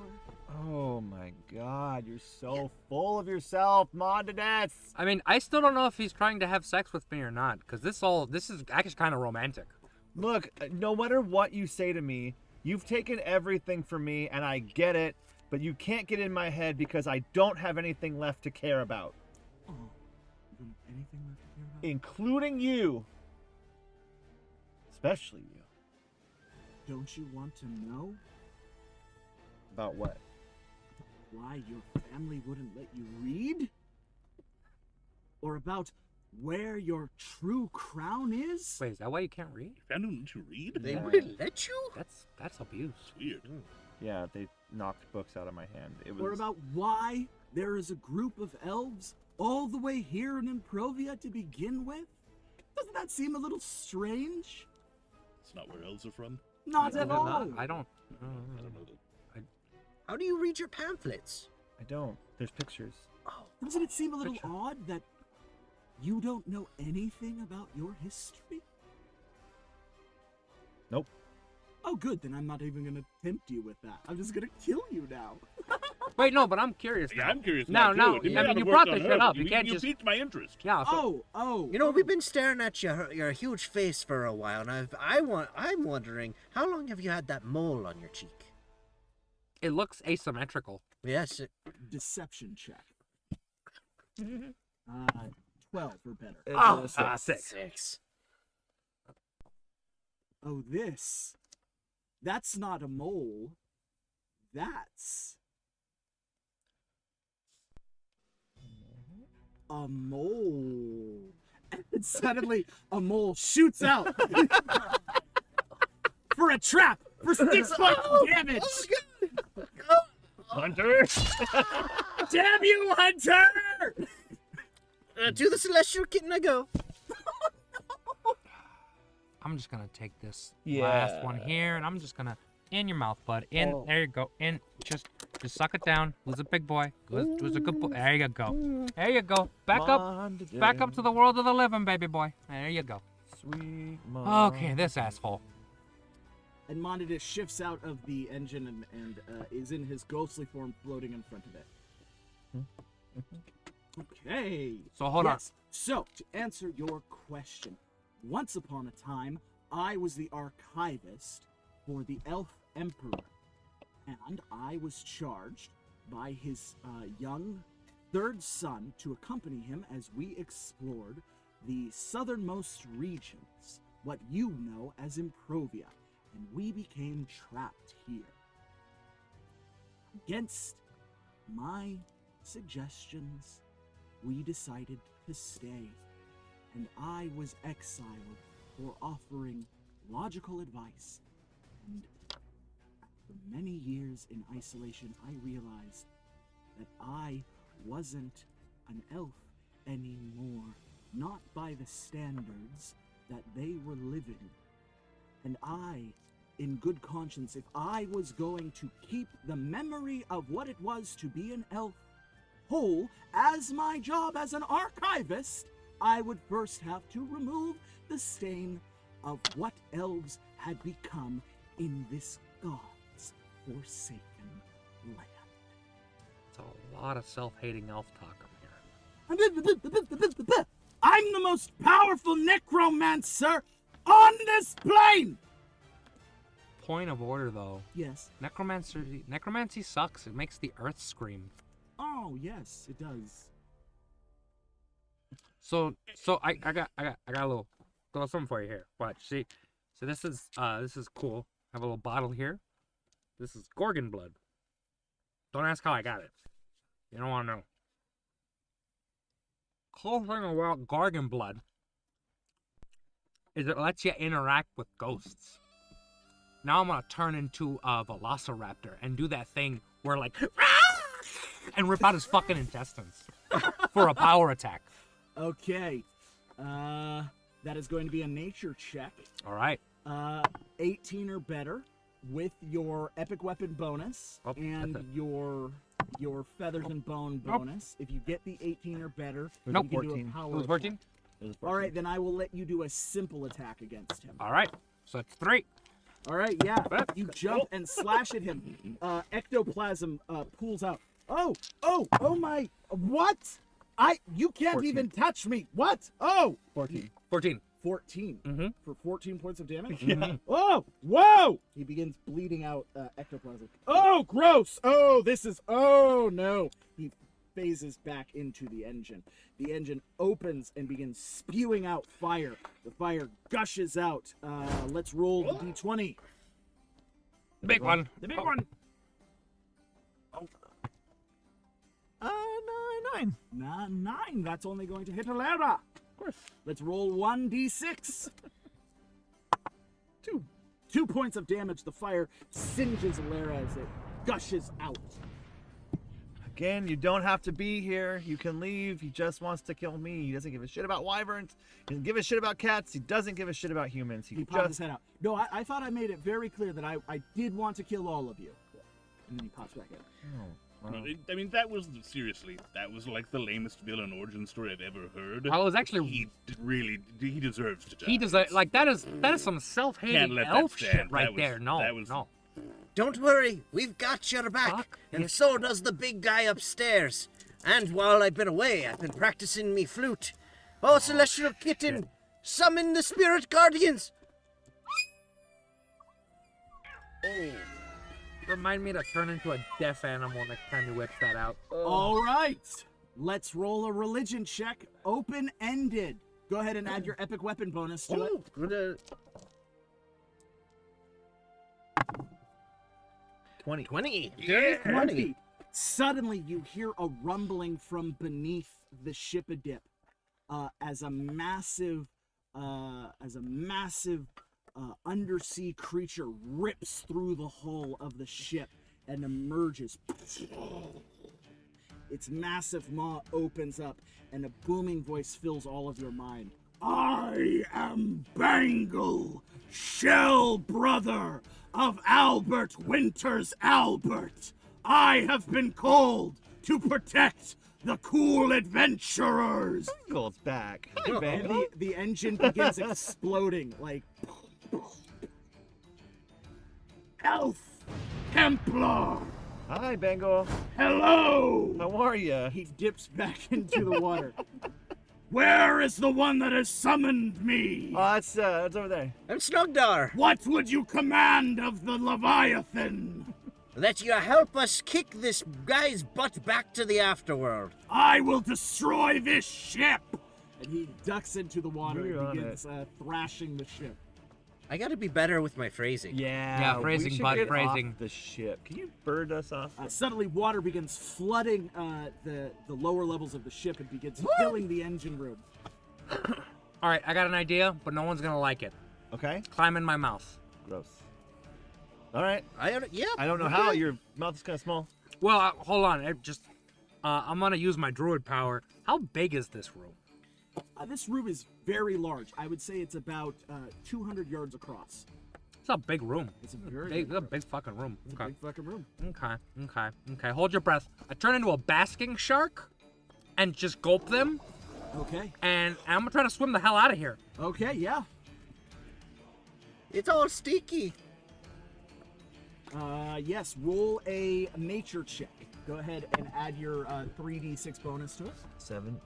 Oh my God, you're so full of yourself, Mondidus. I mean, I still don't know if he's trying to have sex with me or not, because this is actually kind of romantic. Look, no matter what you say to me, you've taken everything from me, and I get it, but you can't get in my head because I don't have anything left to care about. Oh, you don't have anything left to care about? Including you. Especially you. Don't you want to know About what? why your family wouldn't let you read? Or about where your true crown is? Wait, is that why you can't read? I don't need to read. They Yeah. wouldn't let you? That's abuse. Weird. Yeah, they knocked books out of my hand. It was. Or about why there is a group of elves all the way here in Improvia to begin with? Doesn't that seem a little strange? It's not where elves are from. Not Is at it not? all. I don't. I don't know that. How do you read your pamphlets? I don't. There's pictures. Doesn't it seem a little Picture. odd that you don't know anything about your history? Nope. Oh, good. Then I'm not even going to tempt you with that. I'm just going to kill you now. Wait, no, but I'm curious Yeah, now. I'm curious. No, now, no, too. I might mean, have you worked brought on this shit her. up. You can't just- piqued my interest. Yeah. So, Oh. You know, we've been staring at your huge face for a while, and I'm wondering, how long have you had that mole on your cheek? it looks asymmetrical. Yes. Deception check. 12 or better. It's Ah, six. 6. Oh, this. That's not a mole. That's a mole. And suddenly, a mole shoots out for a trap for 6 points of damage. Hunter. Damn you, Hunter! To the celestial kitten I go. I'm just gonna take this Yeah. last one here, and I'm just gonna in your mouth, bud. In. Oh. There you go. In. Just suck it down. Who's a big boy? Who's a good boy? There you go. There you go. Back up to the world of the living, baby boy. There you go. Sweet Okay, this asshole. And Mondidus shifts out of the engine and is in his ghostly form floating in front of it. Okay. So hold on. So, to answer your question, once upon a time, I was the archivist for the Elf Emperor, and I was charged by his young third son to accompany him as we explored the southernmost regions, what you know as Improvia. and we became trapped here. Against my suggestions, we decided to stay, and I was exiled for offering logical advice. And after many years in isolation, I realized that I wasn't an elf anymore, not by the standards that they were living. And I, in good conscience, if I was going to keep the memory of what it was to be an elf whole as my job as an archivist, I would first have to remove the stain of what elves had become in this God's forsaken land. It's a lot of self-hating elf talk up here. I'm the most powerful necromancer on this plane! Point of order, though. Yes. Necromancy sucks. It makes the earth scream. Oh, yes, it does. So I got a little something for you here. Watch, see. So this is cool. I have a little bottle here. This is Gorgon blood. Don't ask how I got it. You don't want to know. Cool thing about Gorgon blood is it lets you interact with ghosts. Now I'm gonna turn into a velociraptor and do that thing where like and rip out his fucking intestines for a power attack. Okay. That is going to be a nature check. All right. 18 or better with your epic weapon bonus Oh, and that's it. your feathers and bone Nope. bonus. If you get the 18 or better, Nope. you can do a 14. power It was attack. 14? All right, then I will let you do a simple attack against him. All right. So it's 3. All right, yeah. You jump and slash at him. Ectoplasm pulls out. Oh my! What? You can't 14. even touch me. What? Oh! 14. 14. 14 Mhm. for 14 points of damage. Mhm. Oh! Whoa! He begins bleeding out ectoplasm. Oh, gross! Oh, this is. Oh no! He phases back into the engine. The engine opens and begins spewing out fire. The fire gushes out. Let's roll the d20. The big one. The big one. 9. 9. That's only going to hit Alera. Of course. Let's roll 1d6. 2. 2 points of damage. The fire singes Alera as it gushes out. Again, you don't have to be here. You can leave. He just wants to kill me. He doesn't give a shit about wyverns. He doesn't give a shit about cats. He doesn't give a shit about humans. He pops his head out. No, I thought I made it very clear that I did want to kill all of you. And then he pops back in. Oh, No, wow. I mean, that was like the lamest villain origin story I've ever heard. I was actually He deserves to die. he does like that is some Can't self-hating let that elf stand. shit right That was- there. No, that was- no. Don't worry, we've got your back, Fuck and it. so does the big guy upstairs. And while I've been away, I've been practicing me flute. Oh, celestial kitten, summon the spirit guardians! Remind me to turn into a deaf animal next time you whip that out. All right. Let's roll a religion check. Open-ended. Go ahead and add your epic weapon bonus to it. Good, 20. 20. Dirty 20. Suddenly, you hear a rumbling from beneath the ship-a-dip as a massive undersea creature rips through the hull of the ship and emerges. Its massive maw opens up, and a booming voice fills all of your mind. I am Bangle, shell brother of Albert Winters Albert. I have been called to protect the cool adventurers. Gold's back. Hi, And Bangle. the engine begins exploding like Elf Templar. Hi, Bangle. Hello. How are ya? He dips back into the water. Where is the one that has summoned me? Oh, it's over there. I'm Snuggdar. What would you command of the Leviathan? That you help us kick this guy's butt back to the afterworld. I will destroy this ship. And he ducks into the water You're and on begins thrashing the ship. I gotta be better with my phrasing. Yeah, phrasing, we should bud, get phrasing. off the ship. Can you bird us off? Suddenly, water begins flooding the lower levels of the ship and begins filling the engine room. All right, I got an idea, but no one's gonna like it. Okay. Climb in my mouth. Gross. All right. I don't know how. Your mouth is kind of small. Well, hold on. I'm gonna use my druid power. How big is this room? This room is very large. I would say it's about 200 yards across. It's a big room. It's a very Big, big a big fucking room. It's a big fucking room. Okay. Hold your breath. I turn into a basking shark and just gulp them, Okay. and I'm gonna try to swim the hell out of here. Okay, yeah. It's all sticky. Yes, roll a nature check. Go ahead and add your 3d6 bonus to it. 7.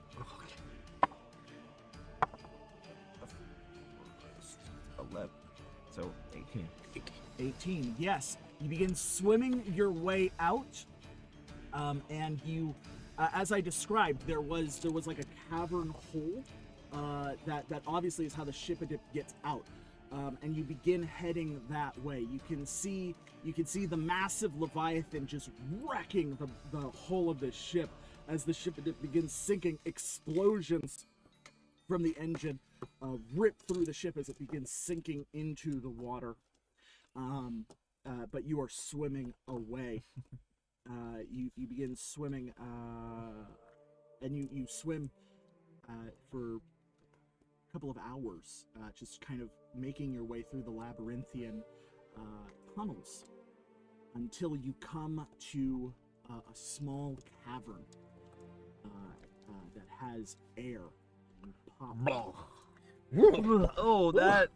11. So 18. 18. Yes, you begin swimming your way out, and you, as I described, there was like a cavern hole that obviously is how the ship gets out, and you begin heading that way. You can see the massive Leviathan just wrecking the hull of the ship as the ship begins sinking. Explosions from the engine rip through the ship as it begins sinking into the water. But you are swimming away. You begin swimming, and you swim for a couple of hours, just kind of making your way through the labyrinthian tunnels until you come to a small cavern that has air. Oh, that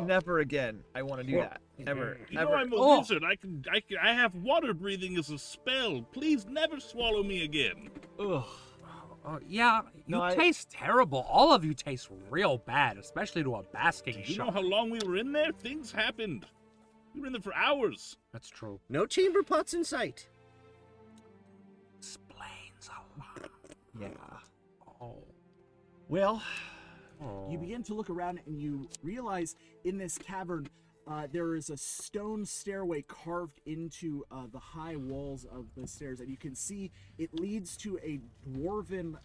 never again. I want to do that. Ever. You know I'm a wizard. I have water breathing as a spell. Please never swallow me again. Ugh. Yeah, you taste terrible. All of you taste real bad, especially to a basking You know shark. how long we were in there? Things happened. We were in there for hours. That's true. No chamber pots in sight. Explains a lot. Yeah. Oh. Well, You begin to look around and you realize in this cavern there is a stone stairway carved into the high walls of the stairs, and you can see it leads to a dwarven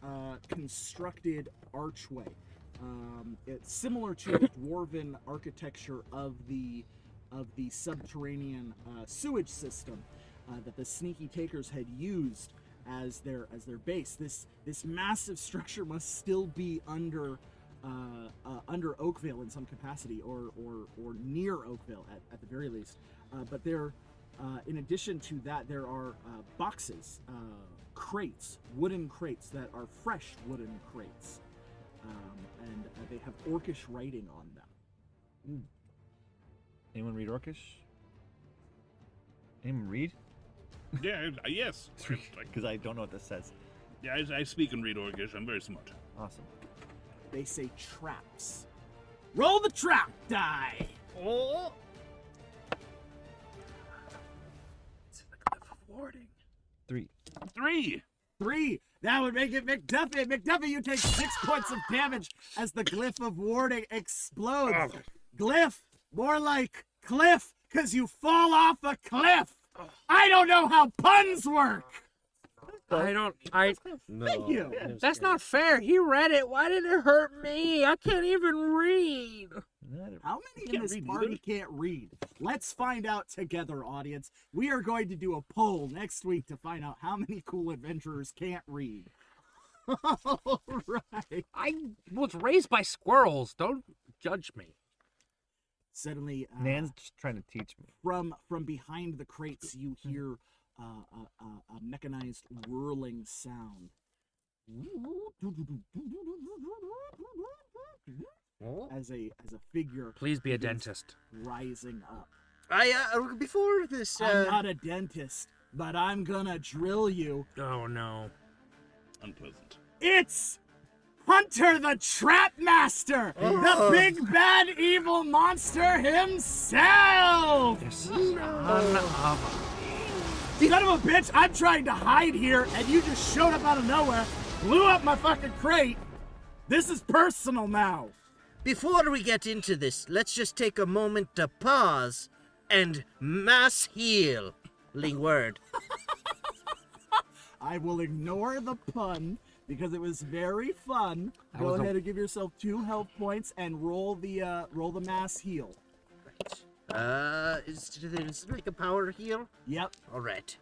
constructed archway. It's similar to the dwarven architecture of the subterranean sewage system that the sneaky takers had used as their base. This massive structure must still be under Oakvale in some capacity, or near Oakvale at the very least. But there, in addition to that, there are boxes, crates, wooden crates that are fresh wooden crates, and they have Orcish writing on them. anyone read Orcish? Anyone read? Yeah, yes. Because I don't know what this says. Yeah, I speak and read Orcish. I'm very smart. Awesome. They say traps. Roll the trap die. Oh. It's the cliff of warding. 3. 3. 3. That would make it McDuffie. McDuffie, you take 6 points of damage as the glyph of warding explodes. Glyph, more like cliff, because you fall off a cliff. I don't know how puns work. No. Thank you. That's not fair. He read it. Why did it hurt me? I can't even read. How many in this party can't read? Let's find out together, audience. We are going to do a poll next week to find out how many cool adventurers can't read. All right. I was raised by squirrels. Don't judge me. Suddenly, Nan's just trying to teach me. from behind the crates, you hear a mechanized whirling sound. As a figure. Please be a begins dentist. Rising up. Before this, I'm not a dentist, but I'm gonna drill you. Oh no. Unpleasant. It's Hunter the Trap Master, the big bad evil monster himself. This son of a... Son of a bitch, I'm trying to hide here, and you just showed up out of nowhere, blew up my fucking crate. This is personal now. before we get into this, let's just take a moment to pause and mass heal. Word. I will ignore the pun because it was very fun. Go ahead and give yourself 2 health points and roll the mass heal. Is it like a power heal? Yep. All right.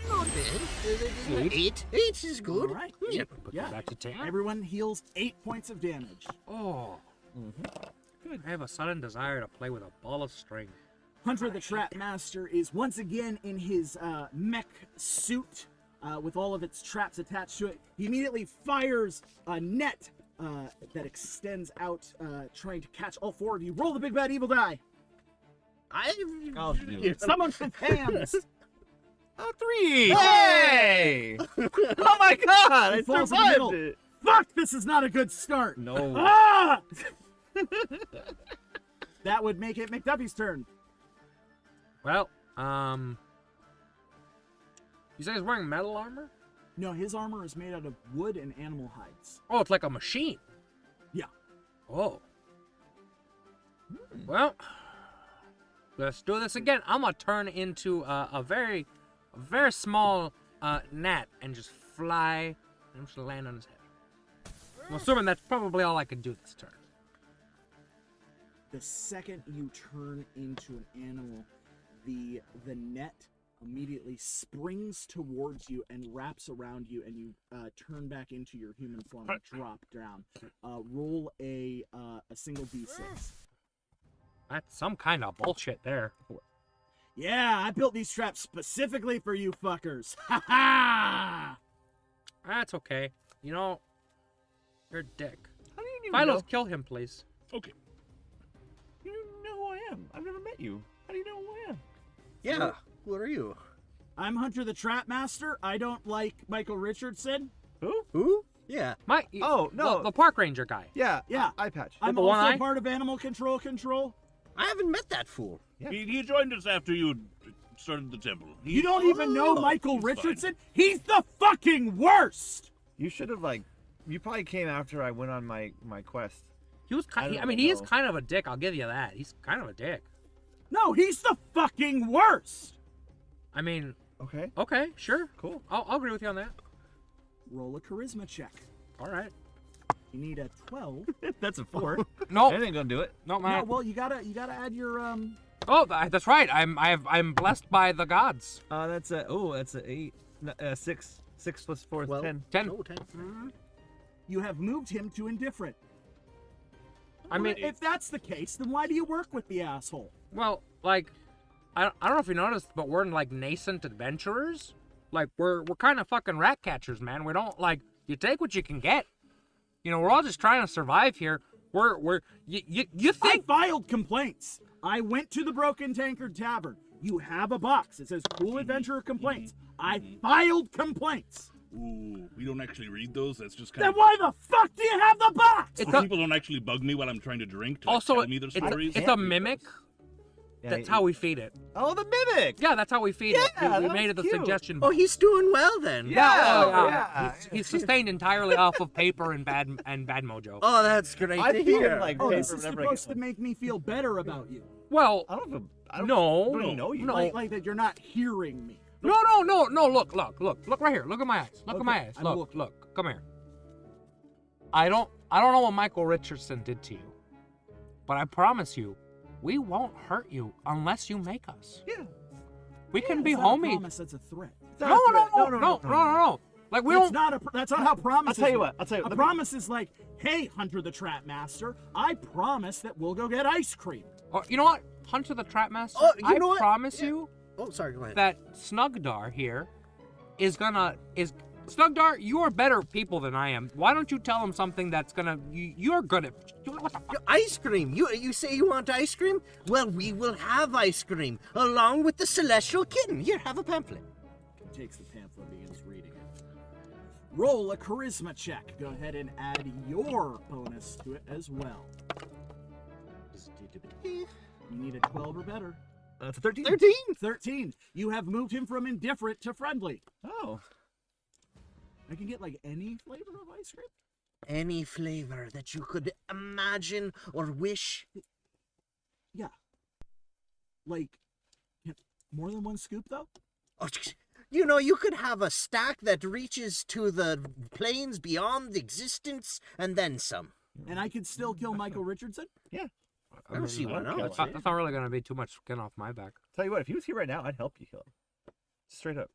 Not bad. 8 is good. All right. Yeah. Put Yeah. that back to 10. Everyone heals 8 points of damage. Oh. Good. I have a sudden desire to play with a ball of string. Hunter the Trap Master is once again in his mech suit with all of its traps attached to it. He immediately fires a net that extends out, trying to catch all 4 of you. Roll the big bad evil die. I'll do it. Someone with hands. 3! Hey! Oh my god! I He falls in the middle. survived it! Fuck, this is not a good start. No. Ah! That would make it McDuffie's turn. Well, you say he's wearing metal armor? No, his armor is made out of wood and animal hides. Oh, it's like a machine. Yeah. Oh. Well, let's do this again. I'm gonna turn into a very small gnat and just fly. I'm just gonna land on his head. I'm assuming that's probably all I can do this turn. The second you turn into an animal, the net immediately springs towards you and wraps around you, and you turn back into your human form and drop down. Roll a single d6. That's some kind of bullshit there. Yeah, I built these traps specifically for you fuckers. Ha ha! That's okay. You know, you're a dick. How do you even Philos, know? kill him, please. Okay. You know who I am. I've never met you. How do you know who I am? Yeah. What are you? I'm Hunter the Trap Master. I don't like Michael Richardson. Who? Yeah. Oh, no. The park ranger guy. Yeah. Yeah. Eye patch. I'm the one also eye? part of Animal Control. I haven't met that fool. Yeah. He joined us after you started the temple. You don't even know Michael he's fine. Richardson? He's the fucking worst! You should have, you probably came after I went on my quest. He was I kind. don't I mean, he is know. kind of a dick. I'll give you that. He's kind of a dick. No, he's the fucking worst! I mean, Okay. okay, sure, Cool. I'll agree with you on that. Roll a charisma check. All right. You need a 12. That's a 4. No, That ain't gonna do it. no, No, man. well, you gotta add your Oh, that's right. I'm blessed by the gods. That's a 8. No, 6. 6 plus 4 is 12. 10. 10. Oh, 10. you have moved him to indifferent. I mean, If that's the case, then why do you work with the asshole? well, like, I don't know if you noticed, but we're like nascent adventurers. Like, we're kind of fucking rat catchers, man. We don't you take what you can get. You know, we're all just trying to survive here. You I think filed complaints. I went to the Broken Tankard Tavern. You have a box. It says Cool Adventurer Complaints. I filed complaints. Ooh, we don't actually read those. That's just kind Then of. why the fuck do you have the box? it's So a, people don't actually bug me while I'm trying to drink to also tell me their it's stories. a mimic. Yeah, That's how we feed it. Oh, the mimic! Yeah, that's how we feed it. Yeah, We that made was it the cute. suggestion. Oh, he's doing well then. Yeah. He's sustained entirely off of paper and bad mojo. Oh, that's great I to feel hear. like Oh, paper this is whenever I supposed get to make me feel better about you. Well, I don't no, even know you. no. Like that you're not hearing me. No. Look right here. Look at my eyes. Look at my Okay, eyes. I'm Look, looking. look. Come here. I don't know what Michael Richardson did to you, but I promise you, we won't hurt you unless you make us. Yeah. We can be It's not a homies. promise, that's a threat. It's not a threat. No. Like we It's don't. not that's not how promises I'll tell you work. what. A promise is like, hey, Hunter the Trap Master, I promise that we'll go get ice cream. Oh, you know what, Hunter the Trap Master? Oh, you I know what? promise Yeah. you Oh, sorry, go ahead. that Snuggdar here is Snuggdar, you are better people than I am. Why don't you tell him something that's gonna you're good at? What the fuck? Ice cream. You say you want ice cream? Well, we will have ice cream along with the celestial kitten. Here, have a pamphlet. Takes the pamphlet, begins reading it. Roll a charisma check. Go ahead and add your bonus to it as well. You need a 12 or better. That's a 13. 13. 13. You have moved him from indifferent to friendly. Oh. I can get like any flavor of ice cream. Any flavor that you could imagine or wish. Yeah. Like, more than one scoop, though? Oh, you know, you could have a stack that reaches to the planes beyond existence and then some. And I could still kill Michael Richardson? I don't see why not. That's not really gonna be too much skin off my back. Tell you what, if he was here right now, I'd help you kill him. Straight up.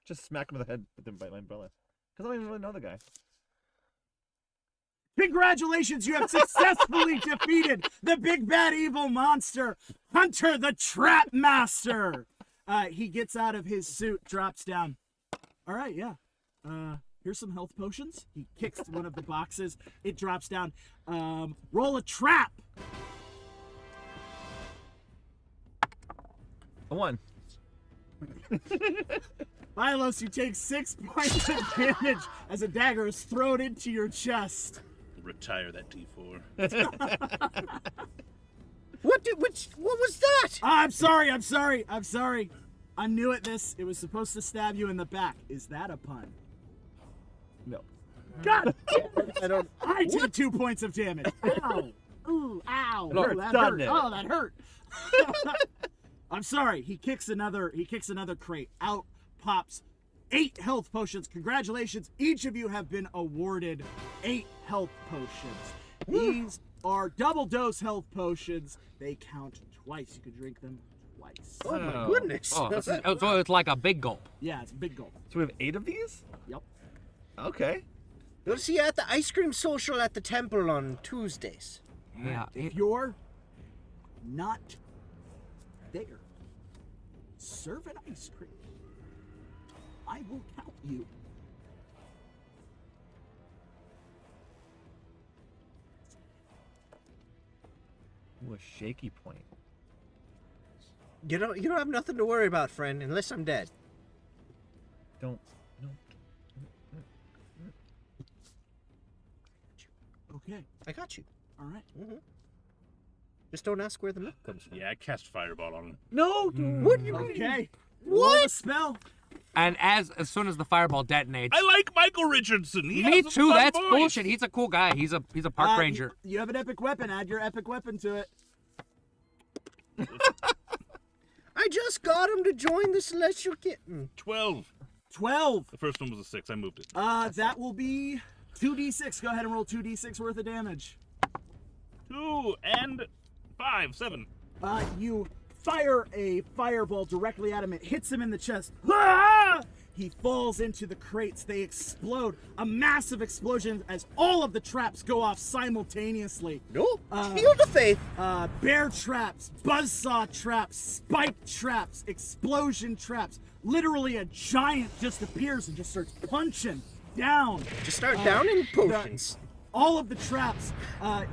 Just smack him in the head with my umbrella. Because I don't even really know the guy. Congratulations, you have successfully defeated the big bad evil monster, Hunter the Trap Master. He gets out of his suit, drops down. All right, yeah. Here's some health potions. He kicks one of the boxes. It drops down. Roll a trap. A 1. Philos, you take 6 points of damage as a dagger is thrown into your chest. Retire that D4. What was that? I'm sorry. I'm new at this. It was supposed to stab you in the back. Is that a pun? No. God damn it. I don't. I did 2 points of damage. Ow. Ooh, ow. Look, Ooh, that done hurt. it. Oh, that hurt. I'm sorry. He kicks another crate. Out pops 8 health potions. Congratulations. Each of you have been awarded 8 health potions. These are double dose health potions. They count twice. You can drink them twice. Oh my goodness. Oh, so it's like a big gulp. Yeah, it's a big gulp. So we have 8 of these? Yep. Okay. You'll see you at the ice cream social at the temple on Tuesdays. Yeah. If you're not there, serve an ice cream. I will count you. Ooh, a shaky point. You don't have nothing to worry about, friend, unless I'm dead. Don't. No. Okay. I got you. All right. Just don't ask where the milk comes from. Yeah, I cast Fireball on him. No, dude. What do you Okay. What? Roll the spell. And as soon as the fireball detonates, I like Michael Richardson. He me has a too. fun That's voice. bullshit. He's a cool guy. He's a park ranger. You have an epic weapon. Add your epic weapon to it. I just got him to join the Celestial Kitten. 12. 12. The first one was a 6. I moved it. That will be 2d6. Go ahead and roll 2d6 worth of damage. 2 and 5. 7. You fire a fireball directly at him. It hits him in the chest. Ah! He falls into the crates. They explode. A massive explosion as all of the traps go off simultaneously. No. Shield of Faith. Bear traps, buzzsaw traps, spike traps, explosion traps. Literally a giant just appears and just starts punching down. Just start downing potions. All of the traps.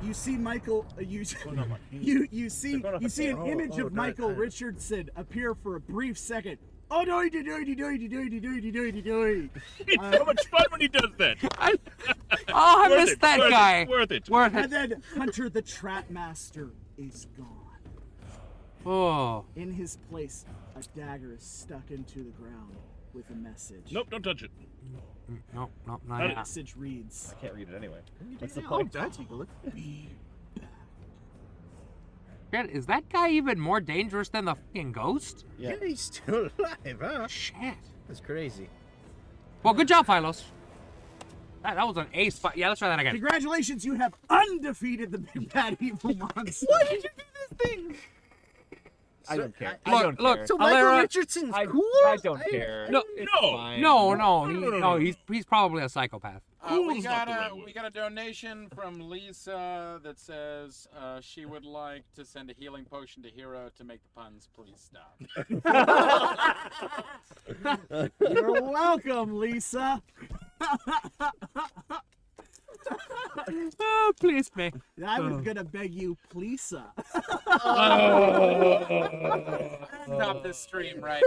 You see Michael. You see an image of Michael Richardson appear for a brief second. Oh no! It's so much fun when he does that. I Worth missed it, that worth it, guy. worth it. Worth And it. then Hunter the Trap Master is gone. Oh. In his place, a dagger is stuck into the ground with a message. Nope, don't touch it. No, not The yet. message reads, I can't read it anyway. What's the "Oh, point? I'll take a look. Shit, is that guy even more dangerous than the fucking ghost? Yeah, he's still alive, huh? Shit. That's crazy. Well, good job, Philos. That was an ace fight. Yeah, let's try that again. Congratulations, you have undefeated the big bad evil monster. Why did you do this thing? I don't care. Look, I don't look, care. So Michael Alera- Richardson's I, cool? I don't care. No, It's no, fine. No, he's probably a psychopath. We Cool's got not the right a word. we got a donation from Lisa that says she would like to send a healing potion to Hero to make the puns. Please stop. You're welcome, Lisa. Oh, please, me. I was gonna beg you, Lisa. Stop this stream right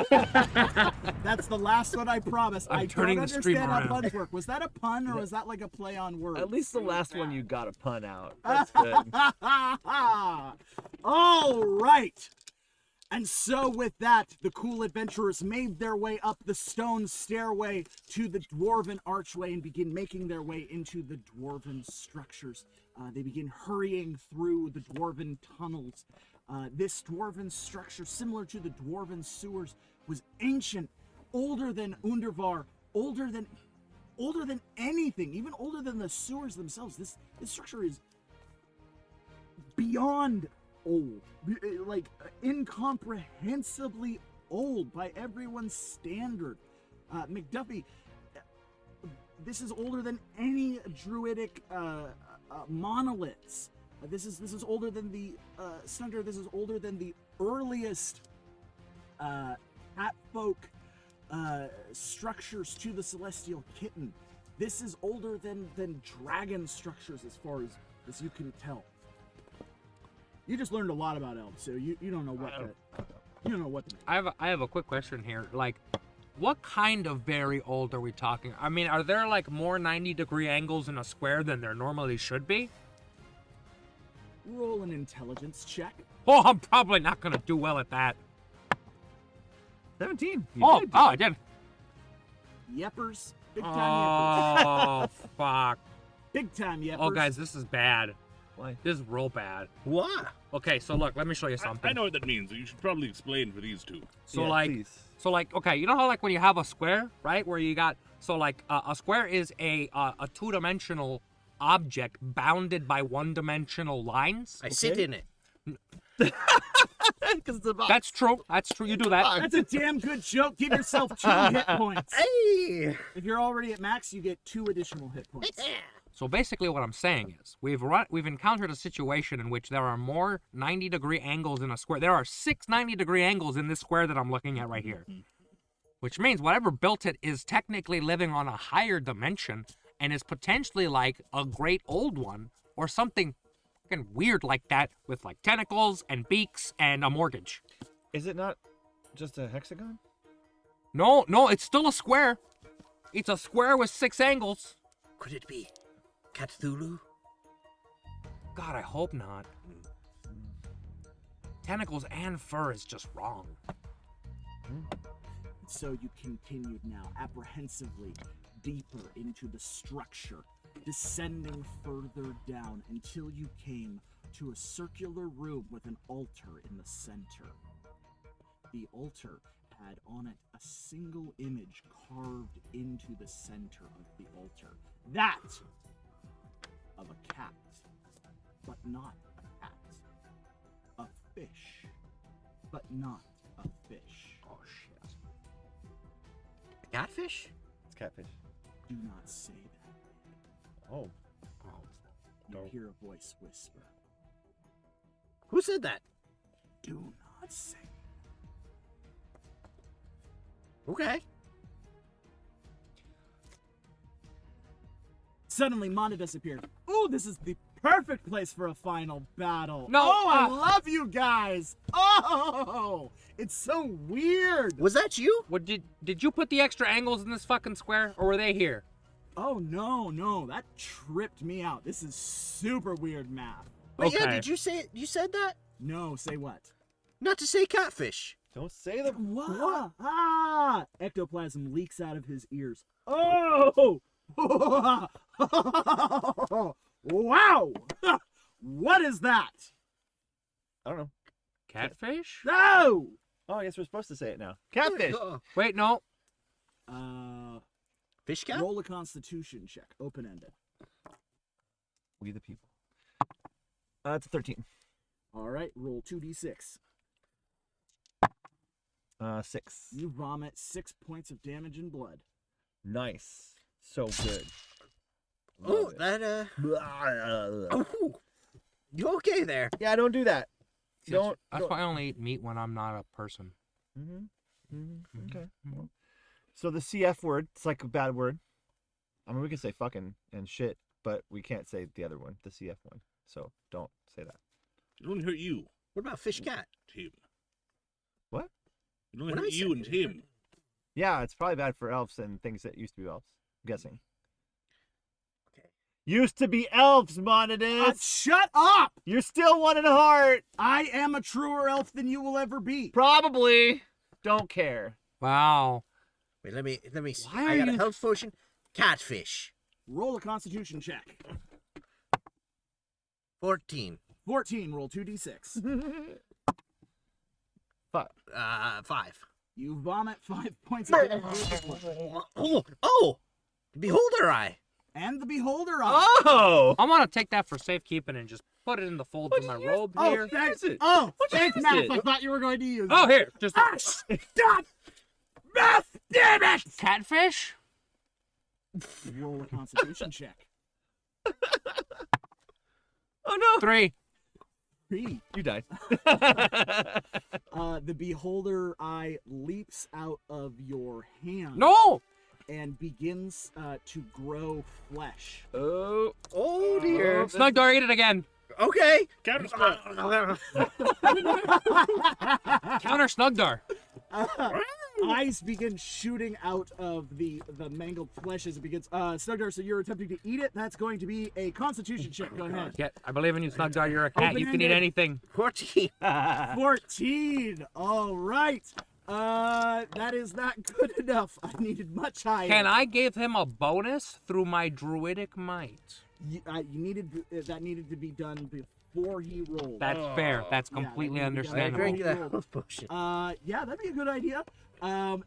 now. That's the last one I promise. I'm I turning don't the stream understand how around. puns work. Was that a pun or was that like a play on words? At least the last one you got a pun out. That's good. All right. And so with that, the cool adventurers made their way up the stone stairway to the dwarven archway and begin making their way into the dwarven structures. They begin hurrying through the dwarven tunnels. This dwarven structure, similar to the dwarven sewers, was ancient, older than Undervar, older than anything, even older than the sewers themselves. This structure is beyond old, like incomprehensibly old by everyone's standard. McDuffie, this is older than any druidic monoliths. This is older than the Snuggdar. This is older than the earliest hat folk structures to the celestial kitten. This is older than dragon structures as far as you can tell. You just learned a lot about elves, so you don't know what you don't know what to do. I have a quick question here. Like, what kind of very old are we talking? I mean, are there like more 90-degree angles in a square than there normally should be? Roll an intelligence check. Oh, I'm probably not gonna do well at that. 17. I did. Yeppers. Big time yeppers. Oh, fuck. Big time yeppers. Oh, guys, this is bad. Why? This is real bad. What? Okay, so look, let me show you something. I know what that means. You should probably explain for these two. So Yeah, like, please. okay, you know how like when you have a square, right? Where you got, so like a square is a two-dimensional object bounded by one-dimensional lines. I sit in it. Because it's a box. That's true. That's true. You do that. That's a damn good joke. Give yourself 2 hit points. Hey! If you're already at max, you get 2 additional hit points. So basically what I'm saying is we've encountered a situation in which there are more 90-degree angles in a square. There are 6 90-degree angles in this square that I'm looking at right here. Which means whatever built it is technically living on a higher dimension and is potentially like a great old one or something fucking weird like that with like tentacles and beaks and a mortgage. Is it not just a hexagon? No, it's still a square. It's a square with 6 angles. Could it be Cthulhu? God, I hope not. Tentacles and fur is just wrong. So you continued now, apprehensively, deeper into the structure, descending further down until you came to a circular room with an altar in the center. The altar had on it a single image carved into the center of the altar. That of a cat, but not a cat. A fish, but not a fish. Oh, shit. Catfish? It's catfish. Do not say that. Oh. You No. hear a voice whisper. Who said that? Do not say. Okay. Suddenly, Mana disappeared. Ooh, this is the perfect place for a final battle. No, Oh, I love you guys. Oh, it's so weird. Was that you? What did you put the extra angles in this fucking square, or were they here? Oh, no, that tripped me out. This is super weird math. Wait, yeah, Okay. did you say it? You said that? No, say what? Not to say catfish. Don't say the. What? Ah! Ectoplasm leaks out of his ears. Oh! Wow! What is that? I don't know. Catfish? No! Oh, I guess we're supposed to say it now. Catfish. Wait, no. Fish cat? Roll a constitution check, open-ended. We the people. It's a 13. All right, roll 2d6. 6. You vomit 6 points of damage and blood. Nice. So good. Oh, Love it. that, Oh, you okay there? Yeah, don't do that. Don't. That's why I only eat meat when I'm not a person. Okay. Well, so the CF word, it's like a bad word. I mean, we can say fucking and shit, but we can't say the other one, the CF one. So don't say that. It only hurt you, What about fish cat? Tim. What? It only What hurt I you said and was Tim. Yeah, it's probably bad for elves and things that used to be elves. I'm guessing. Used to be elves, Monidus. Shut up! You're still one in heart. I am a truer elf than you will ever be. Probably. Don't care. Wow. Wait, let me see. Why I are got a you- health potion. Catfish. Roll a constitution check. 14. 14, roll 2d6. 5. You vomit 5 points of damage. Oh! Beholder eye. And the beholder eye. Oh! I want to take that for safekeeping and just put it in the folds of my robe Oh, here. thanks. it? Oh, What'd you thanks, use Math. it? I thought you were going to use Oh, it. here. Just Stop! Math, damn it! catfish. Roll a constitution check. Oh no! 3. 3. You died. The beholder eye leaps out of your hand. No. And begins to grow flesh. Oh. Oh dear. Snuggdar, eat it again. Okay. Counterspell. Counter Snuggdar. Eyes begin shooting out of the mangled flesh as it begins. Snuggdar, so you're attempting to eat it. That's going to be a constitution check. Go ahead. Yeah, I believe in you, Snuggdar. You're a cat. You can eat Open-ended. anything. 14. 14. All right. That is not good enough. I needed much higher. Can I give him a bonus through my druidic might? You needed that needed to be done before he rolled. That's fair. That's Yeah, completely that needed to be done. I understandable. drank that health potion. Yeah, that'd be a good idea.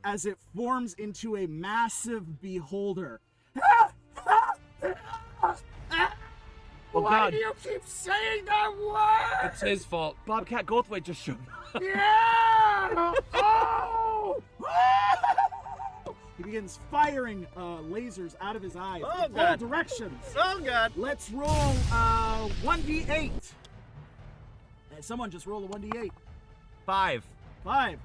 As it forms into a massive beholder. Why God. do you keep saying that word? It's his fault. Bobcat Goldthwait just showed up. Yeah! Oh! He begins firing lasers out of his eyes Oh, in all God. directions. Oh god. Let's roll 1d8. Someone just roll a 1d8. 5. 5.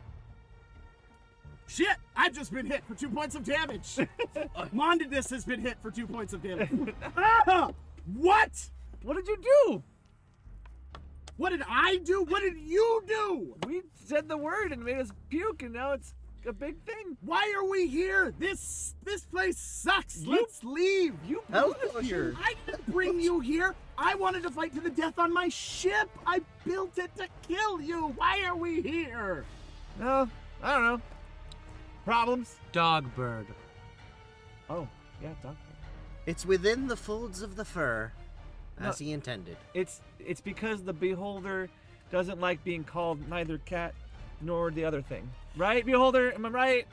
Shit! I've just been hit for 2 points of damage. Mondidus has been hit for 2 points of damage. Ah! What? What did you do? What did I do? What did you do? We said the word and made us puke, and now it's a big thing. Why are we here? This place sucks. You- Let's leave. You Health brought us potion. here. I didn't bring you here. I wanted to fight to the death on my ship. I built it to kill you. Why are we here? No, I don't know. Problems? Dogbird. Oh, yeah, dog. It's within the folds of the fur, as No. he intended. It's because the beholder doesn't like being called neither cat nor the other thing. Right, beholder? Am I right?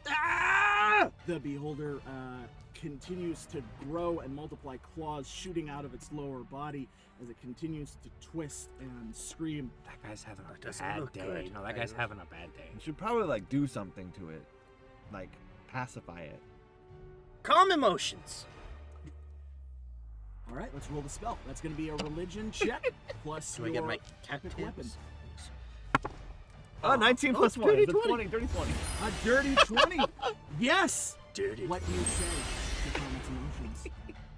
Ah! The beholder continues to grow and multiply, claws shooting out of its lower body as it continues to twist and scream. That guy's having a doesn't bad look day. good. No, that guy's having a bad day. You should probably like do something to it, like pacify it. Calm emotions. All right, let's roll the spell. That's going to be a religion check plus Do I your get my epic weapon. tactics? Oh, 19 plus 1. dirty It's a 20. 20, dirty 20. A dirty 20. Yes. Dirty. What you say to calm its emotions.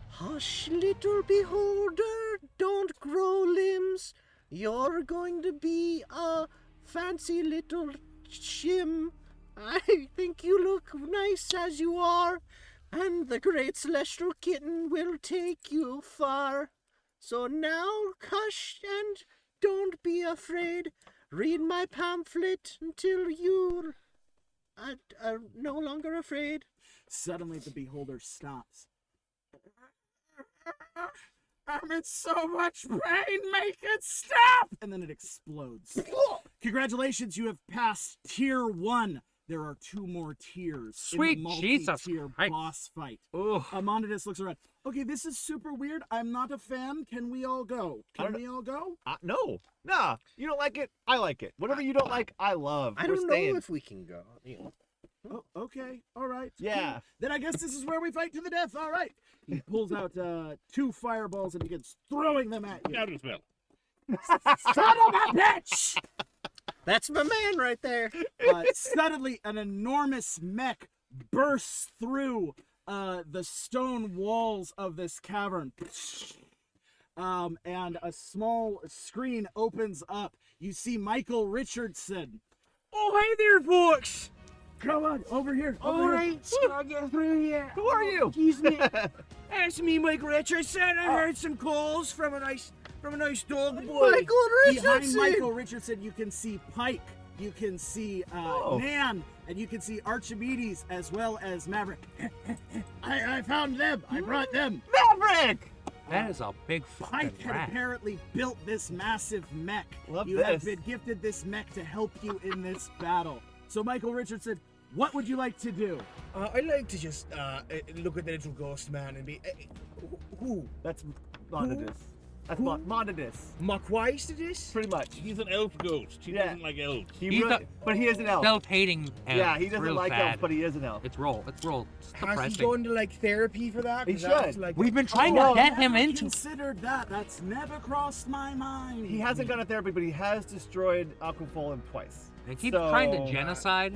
Hush, little beholder, don't grow limbs. You're going to be a fancy little shim. I think you look nice as you are, and the great celestial kitten will take you far. So now, hush and don't be afraid. Read my pamphlet until you're no longer afraid. Suddenly, the beholder stops. I'm in so much pain. Make it stop! And then it explodes. Congratulations, you have passed tier 1. There are 2 more tiers. Sweet in the Jesus multi-tier Christ. boss fight. Oh, Amonidus looks around. Okay, this is super weird. I'm not a fan. Can we all go? Can we all go? no. Nah, you don't like it, I like it. Whatever you don't like, I love. I We're don't staying. know if we can go. Oh, okay. All right. Yeah. Cool. Then I guess this is where we fight to the death. All right. He pulls out 2 fireballs and begins throwing them at you. Counterspell. Son of a bitch! That's my man right there. Suddenly, an enormous mech bursts through the stone walls of this cavern. And a small screen opens up. You see Michael Richardson. Oh, hey there, folks. come on, over here. All right, I'll get through here. Who are you? Excuse me. It's me, Michael Richardson. I heard some calls from a nice dog boy. Michael Behind Richardson! Michael Richardson, you can see Pike, you can see Nan, and you can see Archimedes as well as Maverick. I found them. I brought them. Maverick! That is a big fucking Pike had rat. apparently built this massive mech. Love you this. have been gifted this mech to help you in this battle. So, Michael Richardson, what would you like to do? I'd like to just look at the little ghost man and be... who? That's Monidus. That's Monidus. Makwise to this? Pretty much. He's an elf ghost. He Yeah. doesn't like elves. He's But he is an elf. Self-hating elf. Yeah, he doesn't Real like bad. elves, but he is an elf. It's real. It's Has he depressing. gone to like therapy for that? He 'Cause that's, should. Like, We've been trying Oh, to get him never into. considered that. That's never crossed my mind. He hasn't gone to therapy, but he has destroyed Aquafolium twice. They keep So- trying to genocide.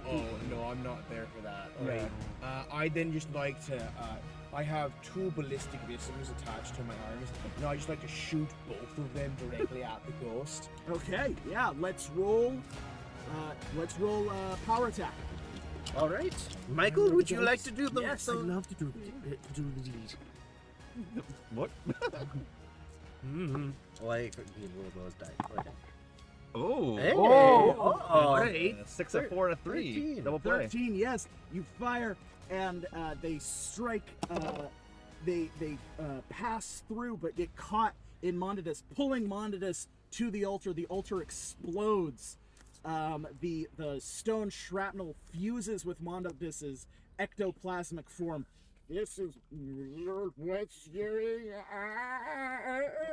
Oh no, I'm not there for that. Yeah. Right. I then just like to. I have 2 ballistic missiles attached to my arms, and I just like to shoot both of them directly at the ghost. Okay, yeah, let's roll. Power attack. All right. Michael, would you like to do the... Yes, the- I'd love to do the deed. What? Oh, I couldn't roll those dice. Okay. Oh. Hey. Oh. Right. 6, a 4, and a 3. 13. Double play. 13, yes. You fire, and they strike. They pass through, but get caught in Monidus, pulling Monidus to the altar. The altar explodes. The stone shrapnel fuses with Monidus's ectoplasmic form. This is what's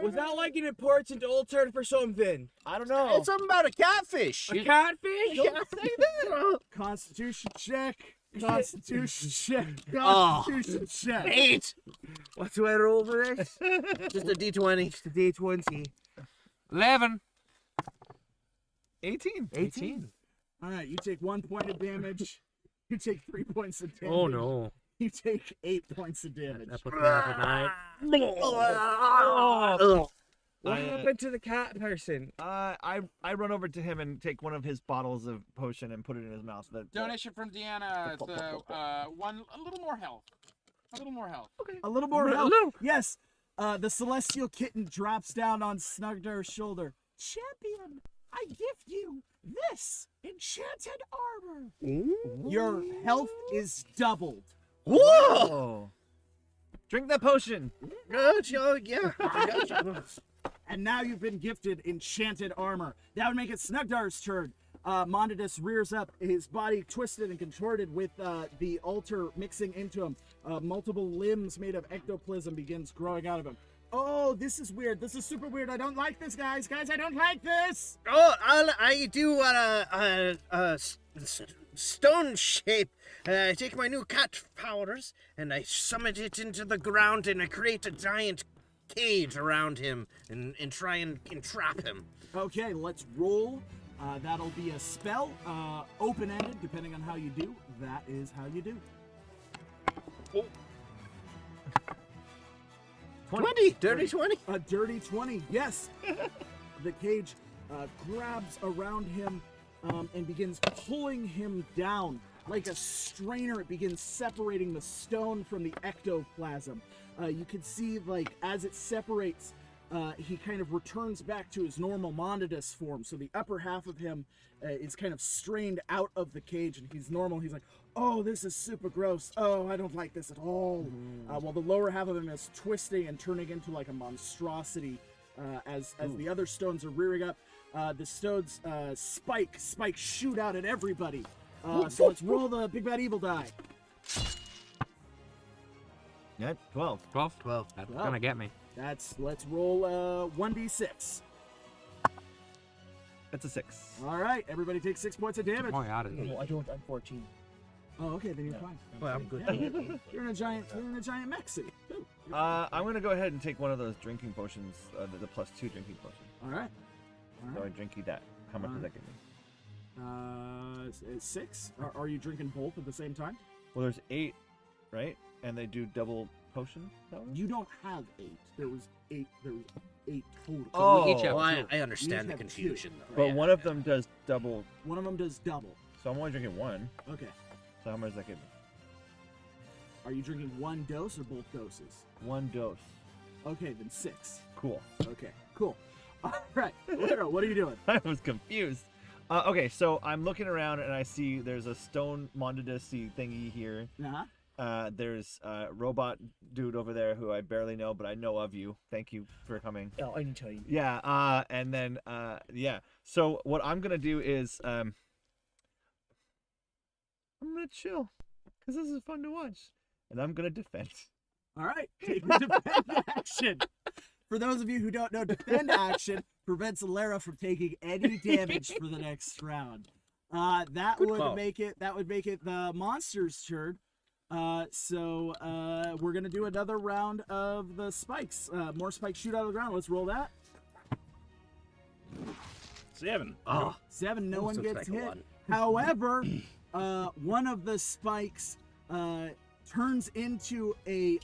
Was that like an important altar for something? I don't know. It's something about a catfish. A catfish? Don't say that. Constitution check. Constitution check. Oh. Constitution check. 8. What do I roll for this? Just a D20. Just a D20. 11. 18. 18. All right, you take 1 point of damage. You take 3 points of damage. Oh no. You take 8 points of damage. That puts me up at night. What happened to the cat person? I run over to him and take one of his bottles of potion and put it in his mouth. Donation from Deanna. It's a little more health. A little more health. A little more help. Yes. The celestial kitten drops down on Snuggdar's shoulder. Champion, I gift you this enchanted armor. Your health is doubled. Whoa! Oh. Drink that potion. Good, yeah. Gotcha. And now you've been gifted enchanted armor. That would make it Snuggdar's turn. Monidus rears up, his body twisted and contorted with the altar mixing into him. Multiple limbs made of ectoplasm begins growing out of him. Oh, this is weird. This is super weird. I don't like this, guys. Guys, I don't like this. Oh, I do stone shape. I take my new cat powers and I summon it into the ground and I create a giant cage around him and try and entrap him. Okay, let's roll. That'll be a spell, open-ended, depending on how you do. That is how you do. 20. Dirty 20. A dirty 20, yes. The cage grabs around him and begins pulling him down. Like a strainer, it begins separating the stone from the ectoplasm. You can see, like, as it separates, he kind of returns back to his normal Monidus form. So the upper half of him is kind of strained out of the cage, and he's normal. He's like, oh, this is super gross. Oh, I don't like this at all. While the lower half of him is twisting and turning into like a monstrosity as the other stones are rearing up. The stones spike shoot out at everybody. So let's roll the big bad evil die. Yeah, 12. 12? 12. That's Wow. gonna get me. Let's roll 1d6. That's a 6. All right, everybody takes 6 points of damage. Oh, yeah, it is. No, I don't. I'm 14. Oh, okay, then you're fine. Well, I'm good. Yeah, you're in a giant mech city. I'm going to go ahead and take one of those drinking potions, the +2 drinking potion. All right. So I drink that. How much does that give me? 6. Are you drinking both at the same time? Well, there's 8, right? And they do double potion power? You don't have 8. There was 8. There was 8 total. Oh, we each have Well, I You understand the have two. confusion, though. but one of them does double. One of them does double. So I'm only drinking one. Okay. So how much does that give me? Are you drinking one dose or both doses? One dose. Okay, then 6. Cool. Okay, cool. All right, Alera, what are you doing? I was confused. Okay, so I'm looking around and I see there's a stone Mondadisi thingy here. Uh-huh. There's a robot dude over there who I barely know, but I know of you. Thank you for coming. Oh, I didn't tell you. Yeah, and then, yeah. So what I'm going to do is, I'm going to chill, because this is fun to watch. And I'm going to defend. All right, take the defend action. For those of you who don't know, defend action prevents Alera from taking any damage for the next round. That would make it the monster's turn. So we're gonna do another round of the spikes. More spikes shoot out of the ground. Let's roll that. 7. Oh, 7. No one looks gets like a hit. one. However, one of the spikes turns into a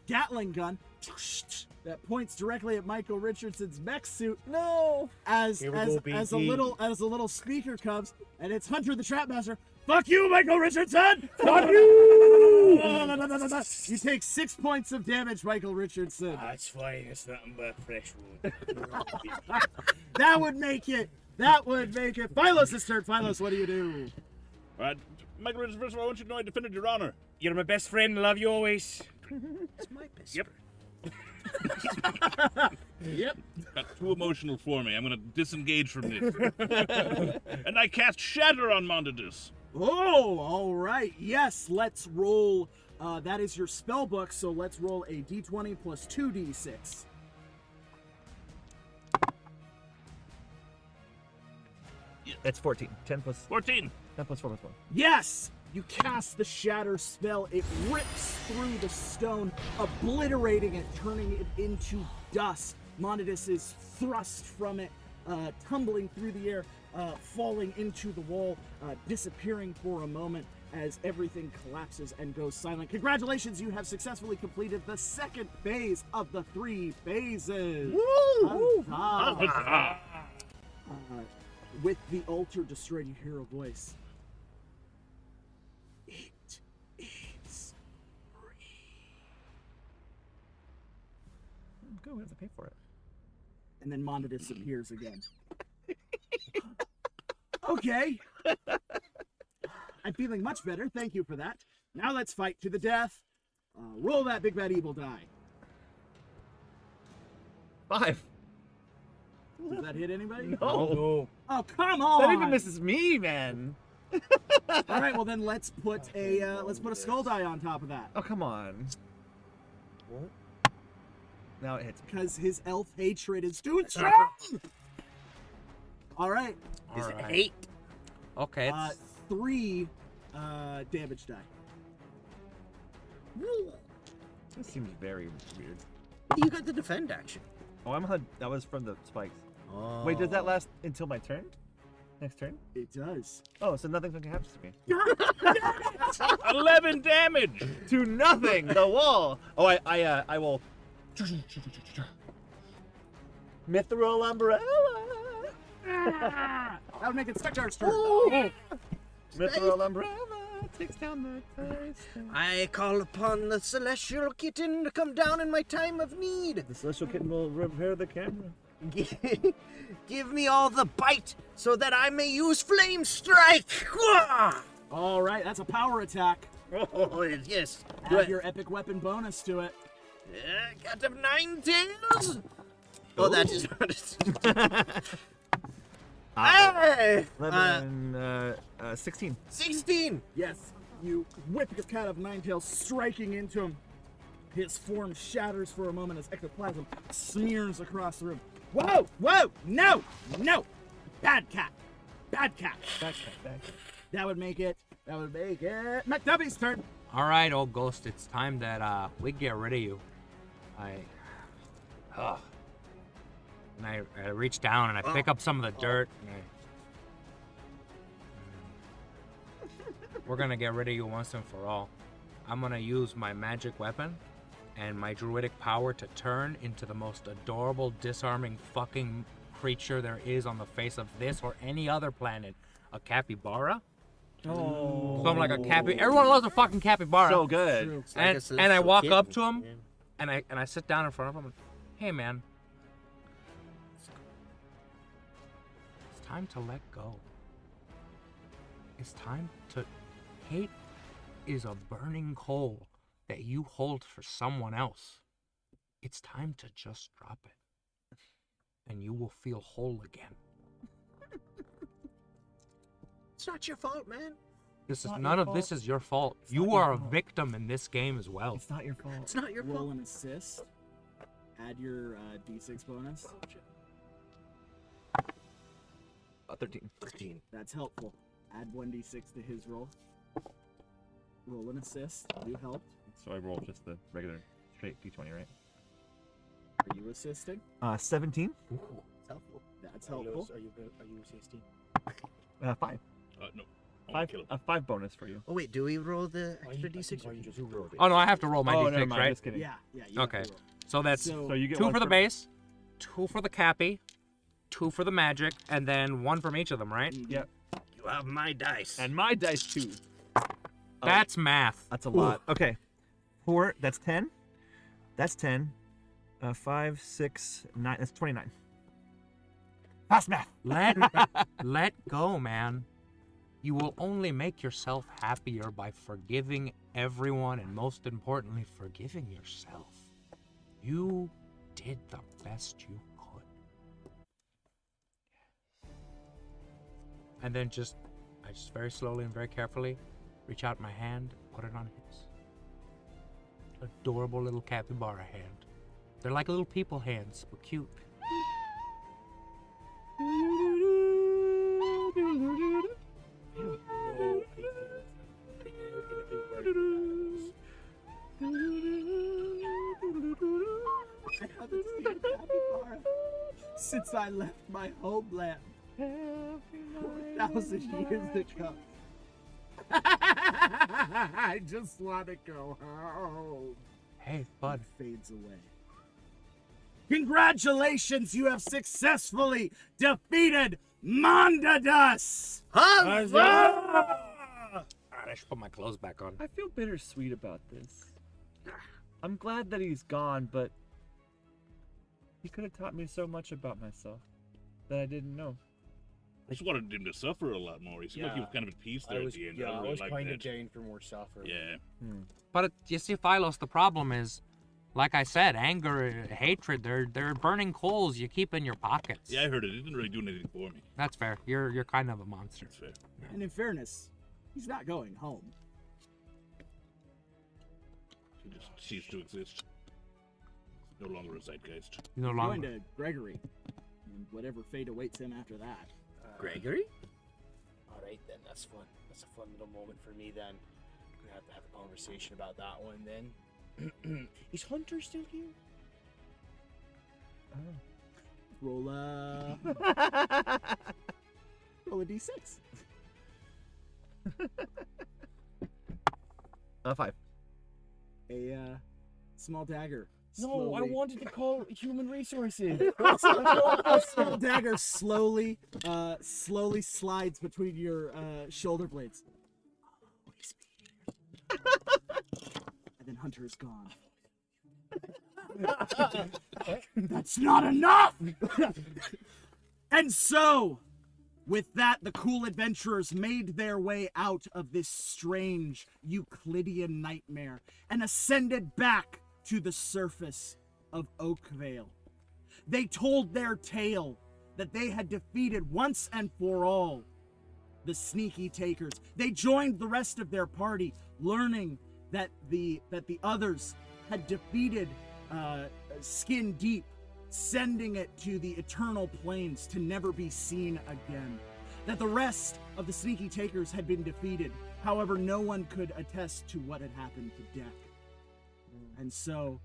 Gatling gun that points directly at Michael Richardson's mech suit. No! As Here we as go, as a BT. little speaker comes, and it's Hunter the Trapmaster. Fuck you, Michael Richardson! Fuck you! You take 6 points of damage, Michael Richardson. That's fine. It's nothing but fresh wood. That would make it. Philos' turn. Philos, what do you do? All right, Michael Richardson, first of all, I want you to know I defended your honor. You're my best friend. Love you always. it's my best. Yep. Yep. Got too emotional for me. I'm going to disengage from this. And I cast Shatter on Mondadus. Oh, all right. Yes, let's roll. That is your spell book, so let's roll a d20 plus 2d6. It's 14. 10 plus 14. 10 plus 4 plus 1. Yes! You cast the Shatter spell. It rips through the stone, obliterating it, turning it into dust. Monidus is thrust from it, tumbling through the air, falling into the wall, disappearing for a moment as everything collapses and goes silent. Congratulations, you have successfully completed the second phase of the 3 phases. Woo! Huzzah! With the altar destroyed, you hear a voice. It is free. Good, we have to pay for it. And then Mondadus appears again. Okay. I'm feeling much better. Thank you for that. Now let's fight to the death. Roll that big bad evil die. 5. Does that hit anybody? No. Oh, come on! That even misses me, man. All right, well then let's put a skull die on top of that. Oh, come on. What? Now it hits me. Because his elf hatred is too strong. All right. All Is right. it 8? Okay. It's, 3 damage die. This seems very weird. You got the defend action. Oh, that was from the spikes. Oh. Wait, does that last until my turn? Next turn? It does. Oh, so nothing fucking happens to me. 11 damage. To nothing. The wall. Oh, I will. Mithril umbrella. That would make it Snuggdar's turn. Mithril umbrella takes down the dice. I call upon the celestial kitten to come down in my time of need. The celestial kitten will repair the camera. Give me all the bite so that I may use flame strike. All right, that's a power attack. Oh, yes. Add your epic weapon bonus to it. Got them 9 tails. Oh, that is Hey! 11, 16. 16. Yes, you whip your cat of 9 tails, striking into him. His form shatters for a moment as ectoplasm smears across the room. Whoa! Whoa! No! No! Bad cat! Bad cat! Back, back. That would make it. McDuffie's turn. all right, old ghost. It's time that we get rid of you. And I reach down and I pick up some of the dirt. And we're gonna get rid of you once and for all. I'm gonna use my magic weapon and my druidic power to turn into the most adorable, disarming fucking creature there is on the face of this or any other planet. A capybara. Oh. So I'm like a everyone loves a fucking capybara. So good. True. And I walk up to him, and I sit down in front of him. And, hey man, it's time to let go. It's time to. Hate is a burning coal that you hold for someone else. It's time to just drop it, and you will feel whole again. It's not your fault, man. This is not none your of fault. this is your fault. It's not You your are a fault. victim in this game as well. It's not your fault. It's not your Roll fault. an assist. Add your d6 bonus. 13. 13. That's helpful. Add 1d6 to his roll. Roll an assist. You helped. So I rolled just the regular straight d20, right? Are you assisting? 17. It's helpful. That's helpful. Are you 16? 5. No. I wanna kill him. 5 bonus for you. Oh wait, do we roll the extra d6 or you you just just rolled it? rolled Oh no, I have to roll my never d6, mind, right? Just kidding. Yeah, yeah. You have to Okay. roll. So that's So you get 2 one for the base, 2 for the cappy, 2 for the magic, and then 1 from each of them, right? Yep. You have my dice. And my dice too. That's math. That's a lot. Okay. 4. That's 10. That's 10. 5, 6, 9. That's 29. Fast math. Let go, man. You will only make yourself happier by forgiving everyone and most importantly, forgiving yourself. You did the best you could. And then I just very slowly and very carefully reach out my hand, put it on his. Adorable little capybara hand. They're like little people hands, but cute. I haven't seen a capybara since I left my homeland 4,000 years ago. I just want to go home. Hey, bud. Fades away. Congratulations, you have successfully defeated Mondadas! Alright, I should put my clothes back on. I feel bittersweet about this. I'm glad that he's gone, but he could have taught me so much about myself that I didn't know. I just wanted him to suffer a lot more. He seemed like he was kind of at peace there at the end. I really was liked kind of that. down for more suffering. Yeah. But you see, Philos, the problem is, like I said, anger, hatred, they're burning coals you keep in your pockets. Yeah, I heard it. It didn't really do anything for me. That's fair. You're kind of a monster. That's fair. And in fairness, he's not going home. He just ceased to exist. No longer a zeitgeist. No Going longer. to Gregory. And whatever fate awaits him after that. Gregory? All right, then. That's fun. That's a fun little moment for me, then. We're going to have a conversation about that one, then. Is Hunter still here? Roll roll a d6. 5. A small dagger. No, I slowly- wanted to call human resources. a small dagger slowly slides between your shoulder blades. And then Hunter is gone. That's not enough! And so, with that, the cool adventurers made their way out of this strange Euclidean nightmare and ascended back to the surface of Oakvale. They told their tale that they had defeated once and for all the sneaky takers. They joined the rest of their party, learning that the others had defeated Skin Deep, sending it to the eternal plains to never be seen again. That the rest of the sneaky takers had been defeated. However, no one could attest to what had happened to Deck. And so,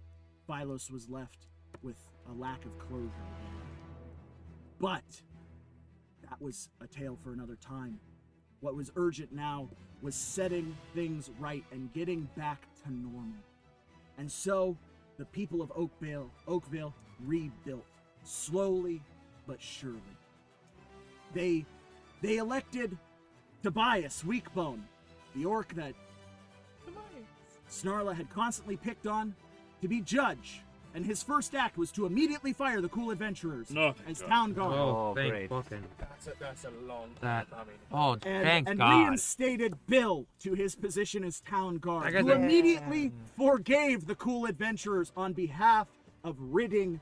Philos was left with a lack of closure. But that was a tale for another time. What was urgent now was setting things right and getting back to normal. And so, the people of Oakvale rebuilt, slowly but surely. They elected Tobias Weakbone, the orc that Snarla had constantly picked on, to be judge, and his first act was to immediately fire the cool adventurers as town guard. Oh, thank great. fucking That's a long that. time. Oh, thank and God. reinstated Bill to his position as town guard, I got who that- immediately forgave the cool adventurers on behalf of ridding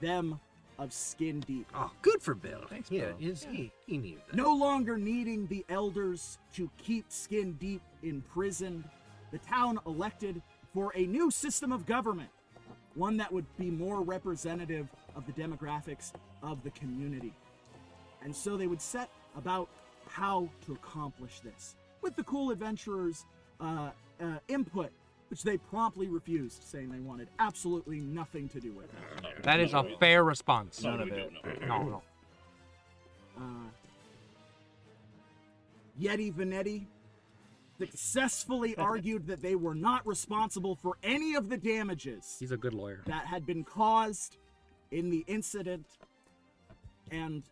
them of Skin Deep. Oh, good for Bill. Thanks, Yeah, Bill. he needed that. No longer needing the elders to keep Skin Deep imprisoned, the town elected for a new system of government, one that would be more representative of the demographics of the community. And so they would set about how to accomplish this, with the cool adventurers' input, which they promptly refused, saying they wanted absolutely nothing to do with it. That is a fair response. None of it. No. Yeti Venetti successfully argued that they were not responsible for any of the damages He's a good lawyer. that had been caused in the incident, and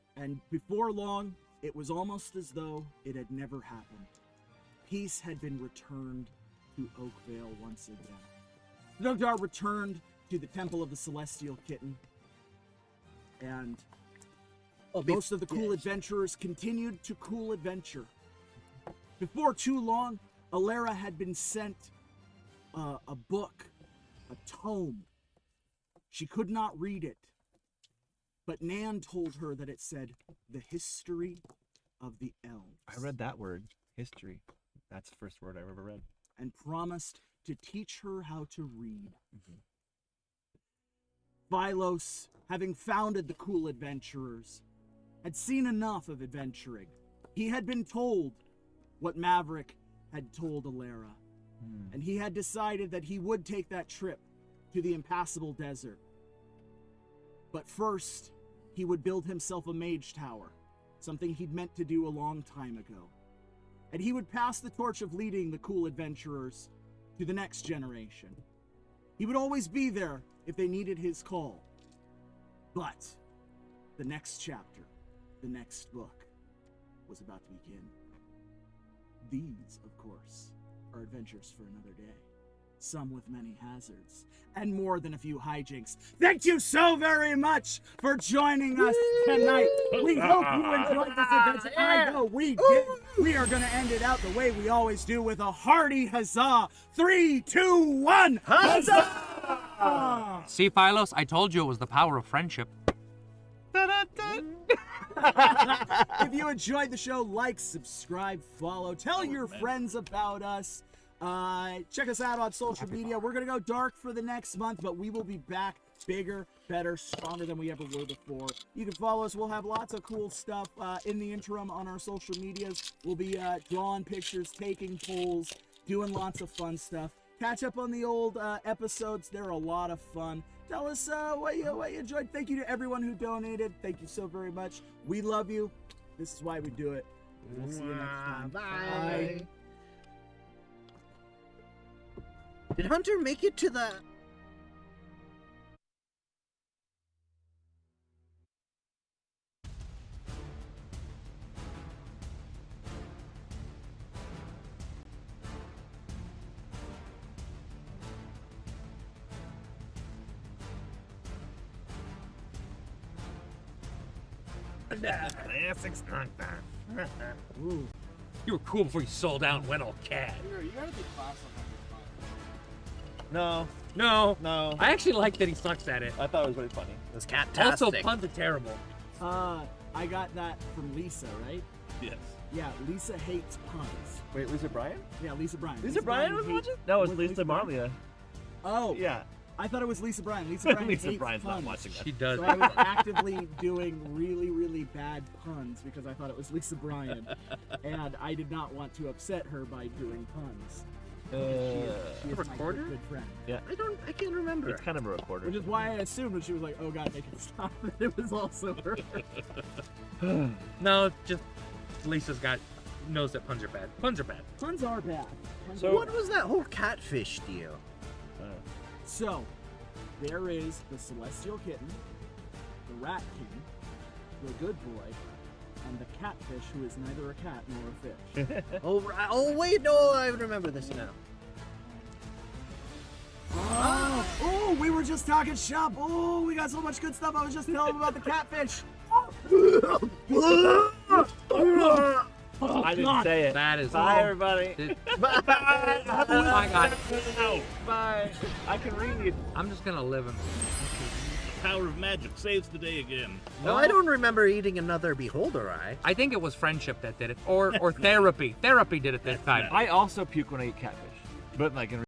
before long, it was almost as though it had never happened. Peace had been returned to Oakvale once again. Snuggdar returned to the Temple of the Celestial Kitten, and most of the cool adventurers continued to cool adventure. Before too long, Alera had been sent a book, a tome. She could not read it, but Nan told her that it said, "The History of the Elves." I read that word, history. That's the first word I've ever read. And promised to teach her how to read. Philos, having founded the Cool Adventurers, had seen enough of adventuring. He had been told what Maverick had told Alera, and he had decided that he would take that trip to the impassable desert. But first, he would build himself a mage tower, something he'd meant to do a long time ago. And he would pass the torch of leading the cool adventurers to the next generation. He would always be there if they needed his call. But the next chapter, the next book, was about to begin. These, of course, are adventures for another day. Some with many hazards, and more than a few hijinks. Thank you so very much for joining us tonight. We hope you enjoyed this adventure. I know we did. We are going to end it out the way we always do, with a hearty huzzah. 3, 2, 1, huzzah! See, Philos, I told you it was the power of friendship. If you enjoyed the show, like, subscribe, follow, tell your friends about us. Check us out on social media. We're going to go dark for the next month, but we will be back bigger, better, stronger than we ever were before. You can follow us. We'll have lots of cool stuff in the interim on our social medias. We'll be drawing pictures, taking polls, doing lots of fun stuff. Catch up on the old episodes. They're a lot of fun. Tell us what you enjoyed. Thank you to everyone who donated. Thank you so very much. We love you. This is why we do it. We'll see you next time. Bye. Did Hunter make it to the... Classic Snuggdar. You were cool before you sold out and went all cat. You gotta be class No, No. no. I actually like that he sucks at it. I thought it was really funny. It was cat Also, puns are terrible. I got that from Lisa, right? Yes. Yeah, Lisa hates puns. Wait, Lisa Bryan? Yeah, Lisa Bryan. Lisa Bryan was watching? No, it was Lisa Marlia. Oh, Yeah. I thought it was Lisa Bryan. Lisa Bryan Lisa hates Bryan's puns. not watching that. She does. So I was actively doing really, really bad puns because I thought it was Lisa Bryan, and I did not want to upset her by doing puns. She is my recorder? good friend. I can't remember. It's kind of a recorder. Which is why I assumed when she was like, "Oh God, make it stop," that it was also her. No, just Lisa's knows that puns are bad. Puns are bad. Puns are bad. Puns So- are What was that whole catfish deal? So, there is the Celestial Kitten, the Rat King, the Good Boy, I'm the catfish who is neither a cat nor a fish. Oh, wait, no, I remember this now. Oh, we were just talking shop. Oh, we got so much good stuff. I was just telling them about the catfish. I didn't say it. That is. Bye, everybody. Bye. Oh my god. Bye. I can read. I'm just gonna live in. Power of magic saves the day again. No, I don't remember eating another beholder eye. I think it was friendship that did it, or therapy. Therapy did it this time. I also puke when I eat catfish, but like in